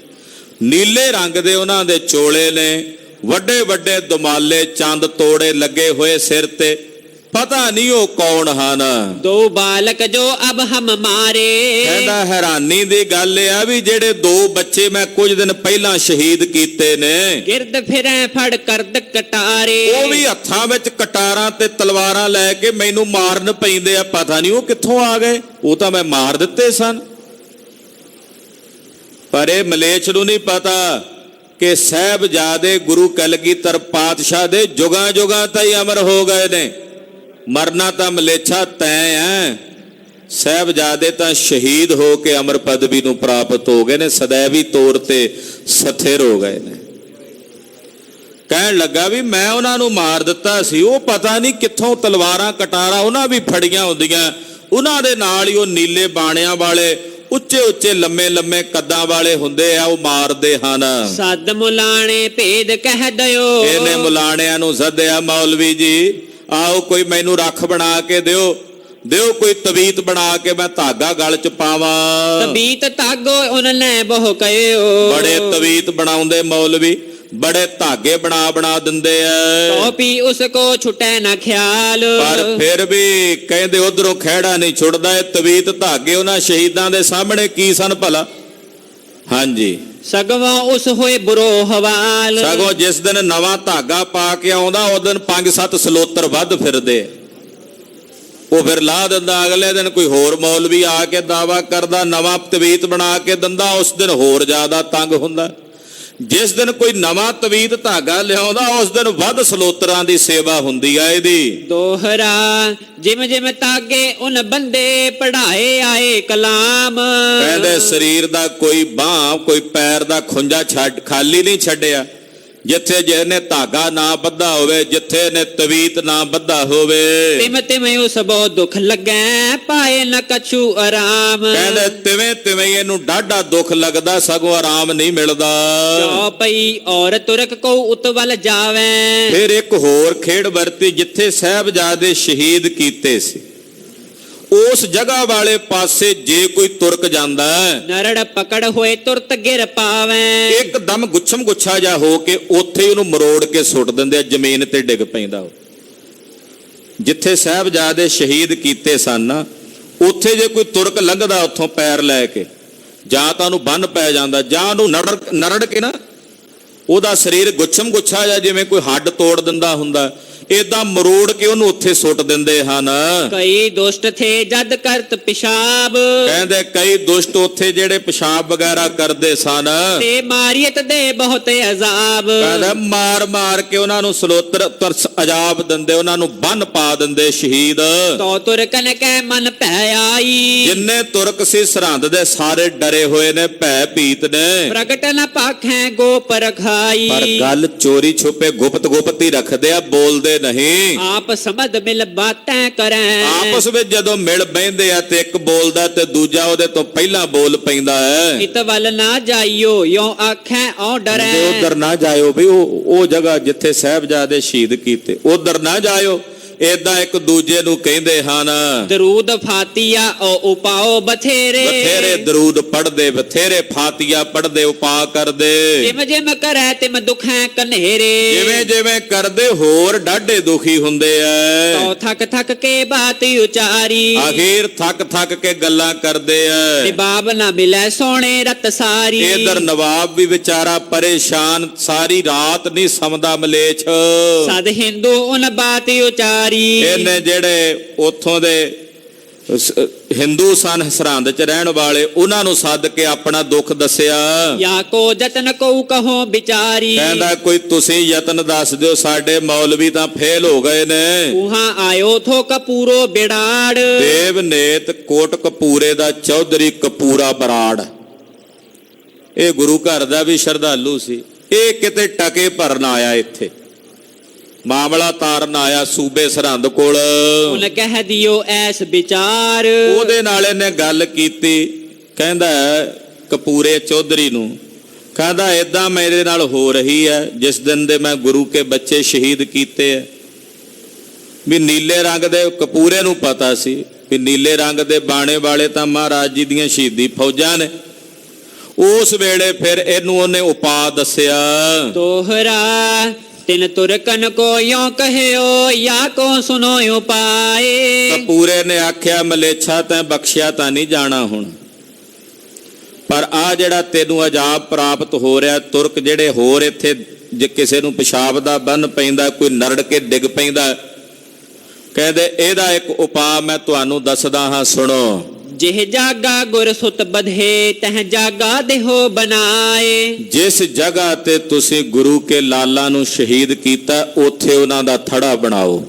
ਨੀਲੇ ਰੰਗ ਦੇ ਉਹਨਾਂ ਦੇ ਚੋਲੇ ਨੇ, ਵੱਡੇ ਵੱਡੇ ਦੁਮਾਲੇ ਚੰਦ ਤੋੜੇ ਲੱਗੇ ਹੋਏ ਸਿਰ ਤੇ, ਪਤਾ ਨਹੀਂ ਉਹ ਕੌਣ ਹਨ। ਦੋ ਬਾਲਕ ਜੋ ਅਬ ਹਮ ਮਾਰੇ, ਕਹਿੰਦਾ ਹੈਰਾਨੀ ਦੀ ਗੱਲ ਇਹ ਆ ਵੀ ਜਿਹੜੇ ਦੋ ਬੱਚੇ ਮੈਂ ਕੁਝ ਦਿਨ ਪਹਿਲਾਂ ਸ਼ਹੀਦ ਕੀਤੇ ਨੇ, ਗਿਰਦ ਫਿਰੈ ਫੜ ਕਰਦ ਕਟਾਰੇ, ਉਹ ਵੀ ਹੱਥਾਂ ਵਿੱਚ ਕਟਾਰਾਂ ਤੇ ਤਲਵਾਰਾਂ ਲੈ ਕੇ ਮੈਨੂੰ ਮਾਰਨ ਪੈਂਦੇ ਆ, ਪਤਾ ਨਹੀਂ ਉਹ ਕਿੱਥੋਂ ਆ ਗਏ, ਉਹ ਤਾਂ ਮੈਂ ਮਾਰ ਦਿੱਤੇ ਸਨ। ਪਰ ਇਹ ਮਲੇਛ ਨੂੰ ਨਹੀਂ ਪਤਾ ਕਿ ਸਾਹਿਬਜ਼ਾਦੇ ਗੁਰੂ ਕਲਗੀਧਰ ਪਾਤਸ਼ਾਹ ਦੇ ਜੁਗਾਂ ਜੁਗਾਂ ਤਾਈਂ ਅਮਰ ਹੋ ਗਏ ਨੇ। ਮਰਨਾ ਤਾਂ ਮਲੇਛਾ ਤੈਂ ਹੈ, ਸਾਹਿਬਜ਼ਾਦੇ ਤਾਂ ਸ਼ਹੀਦ ਹੋ ਕੇ ਅਮਰ ਪਦਵੀ ਨੂੰ ਪ੍ਰਾਪਤ ਹੋ ਗਏ ਨੇ, ਸदैवी ਤੌਰ ਤੇ ਸਥਿਰ ਹੋ ਗਏ ਨੇ। ਕਹਿਣ ਲੱਗਾ ਵੀ ਮੈਂ ਉਹਨਾਂ ਨੂੰ ਮਾਰ ਦਿੱਤਾ ਸੀ, ਉਹ ਪਤਾ ਨਹੀਂ ਕਿੱਥੋਂ ਤਲਵਾਰਾਂ ਕਟਾਰਾਂ ਉਹਨਾਂ ਵੀ ਫੜੀਆਂ ਹੁੰਦੀਆਂ, ਉਹਨਾਂ ਦੇ ਨਾਲ ਹੀ ਉਹ ਨੀਲੇ ਬਾਣਿਆਂ ਵਾਲੇ ਉੱਚੇ ਉੱਚੇ ਲੰਮੇ ਲੰਮੇ ਕੱਦਾਂ ਵਾਲੇ ਹੁੰਦੇ ਆ, ਉਹ ਮਾਰਦੇ ਹਨ। ਸਦ ਮੁਲਾਣੇ ਭੇਦ ਕਹਿ ਦਿਓ, ਇਹਨੇ ਮੁਲਾਣਿਆਂ ਨੂੰ ਸੱਦਿਆ, ਮੌਲਵੀ ਜੀ ਆਓ ਕੋਈ ਮੈਨੂੰ ਰੱਖ ਬਣਾ ਕੇ ਦਿਓ ਕੋਈ ਤਵੀਤ ਬਣਾ ਕੇ ਮੈਂ ਧਾਗਾ ਗਲ ਚ ਪਾਵਾਂ। ਤਵੀਤ ਧਾਗੋ ਉਹਨਾਂ ਨੇ ਬਹੁ ਕਹਿਓ, ਬੜੇ ਤਵੀਤ ਬਣਾਉਂਦੇ ਮੌਲਵੀ, ਬੜੇ ਧਾਗੇ ਬਣਾ ਦਿੰਦੇ ਆ। ਟੋਪੀ ਉਸ ਕੋ ਛੁਟੈ ਨਾ ਖਿਆਲ, ਪਰ ਫਿਰ ਵੀ ਕਹਿੰਦੇ ਉਧਰੋਂ ਖਹਿੜਾ ਨਹੀਂ ਛੁੱਟਦਾ। ਇਹ ਤਵੀਤ ਧਾਗੇ ਉਹਨਾਂ ਸ਼ਹੀਦਾਂ ਦੇ ਸਾਹਮਣੇ ਕੀ ਸਨ ਭਲਾ? ਹਾਂਜੀ, ਸਗਵਾਂ ਉਸ ਹੋਏ ਬੁਰੋ ਹਵਾਲ। ਸਗੋਂ ਜਿਸ ਦਿਨ ਨਵਾਂ ਧਾਗਾ ਪਾ ਕੇ ਆਉਂਦਾ ਉਸ ਦਿਨ 5-7 ਸਲੋਤਰ ਵੱਧ ਫਿਰਦੇ, ਉਹ ਫਿਰ ਲਾ ਦਿੰਦਾ। ਅਗਲੇ ਦਿਨ ਕੋਈ ਹੋਰ ਮੌਲਵੀ ਆ ਕੇ ਦਾਵਾ ਕਰਦਾ, ਨਵਾਂ ਤਵੀਤ ਬਣਾ ਕੇ ਦਿੰਦਾ, ਉਸ ਦਿਨ ਹੋਰ ਜ਼ਿਆਦਾ ਤੰਗ ਹੁੰਦਾ। ਜਿਸ ਦਿਨ ਕੋਈ ਨਵਾਂ ਤਵੀਤ ਧਾਗਾ ਲਿਆਉਂਦਾ ਉਸ ਦਿਨ ਵੱਧ ਸਲੋਤਰਾਂ ਦੀ ਸੇਵਾ ਹੁੰਦੀ ਆ ਇਹਦੀ। ਦੋਹਰਾ ਜਿਵੇਂ ਜਿਵੇਂ ਤਾਗੇ ਉਨ ਬੰਦੇ ਪੜਾਏ ਆਏ ਕਲਾਮ। ਕਹਿੰਦੇ ਸਰੀਰ ਦਾ ਕੋਈ ਬਾਹ ਕੋਈ ਪੈਰ ਦਾ ਖੁੰਝਾ ਛੱਡ ਖਾਲੀ ਨਹੀਂ ਛੱਡਿਆ। ਜਿੱਥੇ ਜਿਹਨੇ ਧਾਗਾ ਨਾ ਬੱਧਾ ਹੋਵੇ, ਜਿੱਥੇ ਨੇ ਤਵੀਤ ਨਾ ਬੱਧਾ ਹੋਵੇ, ਤਿਮ ਤਿਵੇਂ ਉਸ ਬਹੁਤ ਦੁੱਖ ਲੱਗੈ ਪਾਏ ਨ ਕਛੂ ਆਰਾਮ। ਕਹਿੰਦੇ ਤਿਵੇਂ ਤਿਵੇਂ ਇਹਨੂੰ ਡਾਢਾ ਦੁੱਖ ਲੱਗਦਾ, ਸਗੋਂ ਆਰਾਮ ਨਹੀਂ ਮਿਲਦਾ। ਜੋ ਪਈ ਔਰ ਤੁਰਕ ਕੋ ਉਤਵਲ ਜਾਵੇ। ਫਿਰ ਇੱਕ ਹੋਰ ਖੇਡ ਵਰਤੀ, ਜਿੱਥੇ ਸਾਹਿਬਜ਼ਾਦੇ ਸ਼ਹੀਦ ਕੀਤੇ ਸੀ ਉਸ ਜਗ੍ਹਾ ਵਾਲੇ ਪਾਸੇ ਜੇ ਕੋਈ ਤੁਰਕ ਜਾਂਦਾ, ਨਰੜ ਪਕੜ ਹੋਏ ਤੁਰਤ ਗਿਰ ਪਾਵੇ। ਇੱਕਦਮ ਗੁੱਛਮ ਗੁੱਛਾ ਜਾ ਹੋ ਕੇ ਉੱਥੇ ਉਹਨੂੰ ਮਰੋੜ ਕੇ ਸੁੱਟ ਦਿੰਦੇ ਆ, ਜ਼ਮੀਨ ਤੇ ਡਿੱਗ ਪੈਂਦਾ ਉਹ। ਜਿੱਥੇ ਸਾਹਿਬਜ਼ਾਦੇ ਸ਼ਹੀਦ ਕੀਤੇ ਸਨ ਉੱਥੇ ਜੇ ਕੋਈ ਤੁਰਕ ਲੰਘਦਾ ਉੱਥੋਂ ਪੈਰ ਲੈ ਕੇ, ਜਾਂ ਤਾਂ ਉਹਨੂੰ ਬੰਨ ਪੈ ਜਾਂਦਾ, ਜਾਂ ਉਹਨੂੰ ਨਰੜ ਕੇ ਨਾ ਉਹਦਾ ਸਰੀਰ ਗੁੱਛਮ ਗੁੱਛਾ ਜਾ ਜਿਵੇਂ ਕੋਈ ਹੱਡ ਤੋੜ ਦਿੰਦਾ ਹੁੰਦਾ, ਏਦਾਂ ਮਰੋੜ ਕੇ ਉਹਨੂੰ ਉੱਥੇ ਸੁੱਟ ਦਿੰਦੇ ਹਨ। ਕਈ ਦੁਸ਼ਟ ਥੇ ਜਦ ਕਰਤ ਪਿਸ਼ਾਬ। ਕਹਿੰਦੇ ਕਈ ਦੁਸ਼ਟ ਉੱਥੇ ਜਿਹੜੇ ਪਿਸ਼ਾਬ ਵਗੈਰਾ ਕਰਦੇ ਸਨ ਤੇ ਮਾਰੀਅਤ ਦੇ ਬਹੁਤ ਅਜ਼ਾਬ। ਕਹਿੰਦਾ ਮਾਰ ਮਾਰ ਕੇ ਉਹਨਾਂ ਨੂੰ ਸਲੋਤਰ ਤਰਸ ਅਜ਼ਾਬ ਦਿੰਦੇ, ਉਹਨਾਂ ਨੂੰ ਬੰਨ ਪਾ ਦਿੰਦੇ ਸ਼ਹੀਦ। ਤੋ ਤੁਰਕਨ ਕੈ ਮਨ ਭੈ ਆਈ। ਜਿੰਨੇ ਤੁਰਕ ਸੀ ਸਰਹੰਦ ਦੇ ਸਾਰੇ ਡਰੇ ਹੋਏ ਨੇ, ਭੈ ਭੀਤ ਨੇ। ਪ੍ਰਗਟ ਨ ਪਾਖੈ ਗੋਪ ਰਖਾਈ। ਪਰ ਗੱਲ ਚੋਰੀ ਛੁਪੇ ਗੁਪਤ ਗੁਪਤ ਹੀ ਰੱਖਦੇ ਆ, ਬੋਲਦੇ ਨਹੀਂ। ਆਪ ਸਮਝ ਮਿਲ ਬਾਤੈਂ ਕਰੈ। ਆਪਸ ਵਿੱਚ ਜਦੋਂ ਮਿਲ ਬਹਿੰਦੇ ਆ ਤੇ ਇੱਕ ਬੋਲਦਾ ਤੇ ਦੂਜਾ ਉਹਦੇ ਤੋਂ ਪਹਿਲਾਂ ਬੋਲ ਪੈਂਦਾ ਹੈ। ਇਤ ਵੱਲ ਨਾ ਜਾਈਓ ਯੋ ਆਖੈ ਔ ਡਰੈ। ਉਧਰ ਨਾ ਜਾਇਓ ਵੀ ਉਹ ਜਗ੍ਹਾ ਜਿੱਥੇ ਸਾਹਿਬਜ਼ਾਦੇ ਸ਼ਹੀਦ ਕੀਤੇ ਉਧਰ ਨਾ ਜਾਇਓ, ਏਦਾਂ ਇੱਕ ਦੂਜੇ ਨੂੰ ਕਹਿੰਦੇ ਹਨ। ਦਰੂਦ ਫਾਤੀਆ ਓ ਉਪਾਓ ਬਥੇਰੇ। ਬਥੇਰੇ ਦਰੂਦ ਪੜਦੇ, ਬਥੇਰੇ ਫਾਤੀਆ ਪੜਦੇ, ਉਪਾ ਕਰਦੇ। ਜਿਮ ਜਿਮ ਕਰੈ ਤਿਮ ਦੁਖੈ ਕਨੇਰੇ। ਜਿਵੇਂ ਜਿਵੇਂ ਕਰਦੇ ਹੋਰ ਡਾਢੇ ਦੁਖੀ ਹੁੰਦੇ ਐ। ਤੋ ਥਕ ਥਕ ਕੇ ਬਾਤ ਉਚਾਰੀ। ਆਖਿਰ ਥੱਕ ਥੱਕ ਕੇ ਗੱਲਾਂ ਕਰਦੇ ਐ। ਨਿਬਾਬ ਨਾ ਮਿਲੈ ਸੋਹਣੇ ਰਤ ਸਾਰੀ। ਇਧਰ ਨਵਾਬ ਵੀ ਵਿਚਾਰਾ ਪਰੇਸ਼ਾਨ, ਸਾਰੀ ਰਾਤ ਨਹੀਂ ਸਮਦਾ ਮਲੇਛ। ਸਦ ਹਿੰਦੂ ਉਨ ਬਾਤ ਉਚਾਰੀ। ਇਹਨੇ ਜਿਹੜੇ ਉਥੋਂ ਦੇ ਹਿੰਦੂ ਸਨ ਸਰਹੰਦ ਚ ਰਹਿਣ ਵਾਲੇ, ਉਹਨਾਂ ਨੂੰ ਸੱਦ ਕੇ ਆਪਣਾ ਦੁੱਖ ਦੱਸਿਆ। ਯਾ ਕੋ ਜਤਨ ਕੋ ਕਹੋ ਵਿਚਾਰੀ। ਕਹਿੰਦਾ ਕੋਈ ਤੁਸੀਂ ਯਤਨ ਦੱਸ ਦਿਓ, ਸਾਡੇ ਮੌਲਵੀ ਤਾਂ ਫੇਲ ਹੋ ਗਏ ਨੇ। ਉਹਾਂ ਆਇਓ ਥੋ ਕਪੂਰੋ ਬਿੜਾੜ। ਦੇਵ ਨੇਤ ਕੋਟ ਕਪੂਰੇ ਦਾ ਚੌਧਰੀ ਕਪੂਰਾ ਬਰਾੜ, ਇਹ ਗੁਰੂ ਘਰ ਦਾ ਵੀ ਸ਼ਰਧਾਲੂ ਸੀ। ਇਹ ਕਿਤੇ ਟਕੇ ਭਰਨ ਆਇਆ, ਇੱਥੇ ਮਾਮਲਾ ਤਾਰਨ ਆਇਆ ਸੂਬੇ ਸਰਹੰਦ ਕੋਲ। ਉਨ ਕਹਿ ਦਿਓ ਐਸ ਵਿਚਾਰ। ਉਹਦੇ ਨਾਲ ਇਹਨੇ ਗੱਲ ਕੀਤੀ। ਕਹਿੰਦਾ ਕਪੂਰੇ ਚੌਧਰੀ ਨੂੰ, ਕਹਿੰਦਾ ਏਦਾਂ ਮੇਰੇ ਨਾਲ ਹੋ ਰਹੀ ਹੈ ਜਿਸ ਦਿਨ ਦੇ ਮੈਂ ਗੁਰੂ ਕੇ ਬੱਚੇ ਸ਼ਹੀਦ ਕੀਤੇ ਹੈ। ਵੀ ਨੀਲੇ ਰੰਗ ਦੇ, ਕਪੂਰੇ ਨੂੰ ਪਤਾ ਸੀ ਵੀ ਨੀਲੇ ਰੰਗ ਦੇ ਬਾਣੇ ਵਾਲੇ ਤਾਂ ਮਹਾਰਾਜ ਜੀ ਦੀਆਂ ਸ਼ਹੀਦੀ ਫੌਜਾਂ ਨੇ। ਉਸ ਵੇਲੇ ਫਿਰ ਇਹਨੂੰ ਉਹਨੇ ਉਪਾਅ ਦੱਸਿਆ। ਦੋਹਰਾ ਤਿਨ ਤੁਰਕਨ ਕੋ ਯੋ ਕਹਿਓ ਯਾ ਕੋ ਸੁਨੋ ਉਪਾਏ। ਕਪੂਰੇ ਨੇ ਆਖਿਆ ਮਲੇਛਾ ਤੈਂ ਬਖਸ਼ਿਆ ਤਾਂ ਨਹੀਂ ਜਾਣਾ ਹੁਣ, ਪਰ ਆ ਜਿਹੜਾ ਤੈਨੂੰ ਅਜਾਬ ਪ੍ਰਾਪਤ ਹੋ ਰਿਹਾ, ਤੁਰਕ ਜਿਹੜੇ ਹੋਰ ਇੱਥੇ ਜੇ ਕਿਸੇ ਨੂੰ ਪਿਸ਼ਾਬ ਦਾ ਬੰਨ ਪੈਂਦਾ, ਕੋਈ ਨਰੜ ਕੇ ਡਿੱਗ ਪੈਂਦਾ, ਕਹਿੰਦੇ ਇਹਦਾ ਇੱਕ ਉਪਾਅ ਮੈਂ ਤੁਹਾਨੂੰ ਦੱਸਦਾ ਹਾਂ, ਸੁਣੋ। ਜਿਹ ਜਾਗਾ ਗੁਰ ਸੁਤ ਬਧੇ ਤਹ ਜਾਗਾ ਦੇਹੋ ਬਣਾਏ। ਜਿਸ ਜਗ੍ਹਾ ਤੇ ਤੁਸੀਂ ਗੁਰੂ ਕੇ ਲਾਲਾਂ ਨੂੰ ਸ਼ਹੀਦ ਕੀਤਾ, ਉੱਥੇ ਉਹਨਾਂ ਦਾ ਥੜਾ ਬਣਾਓ,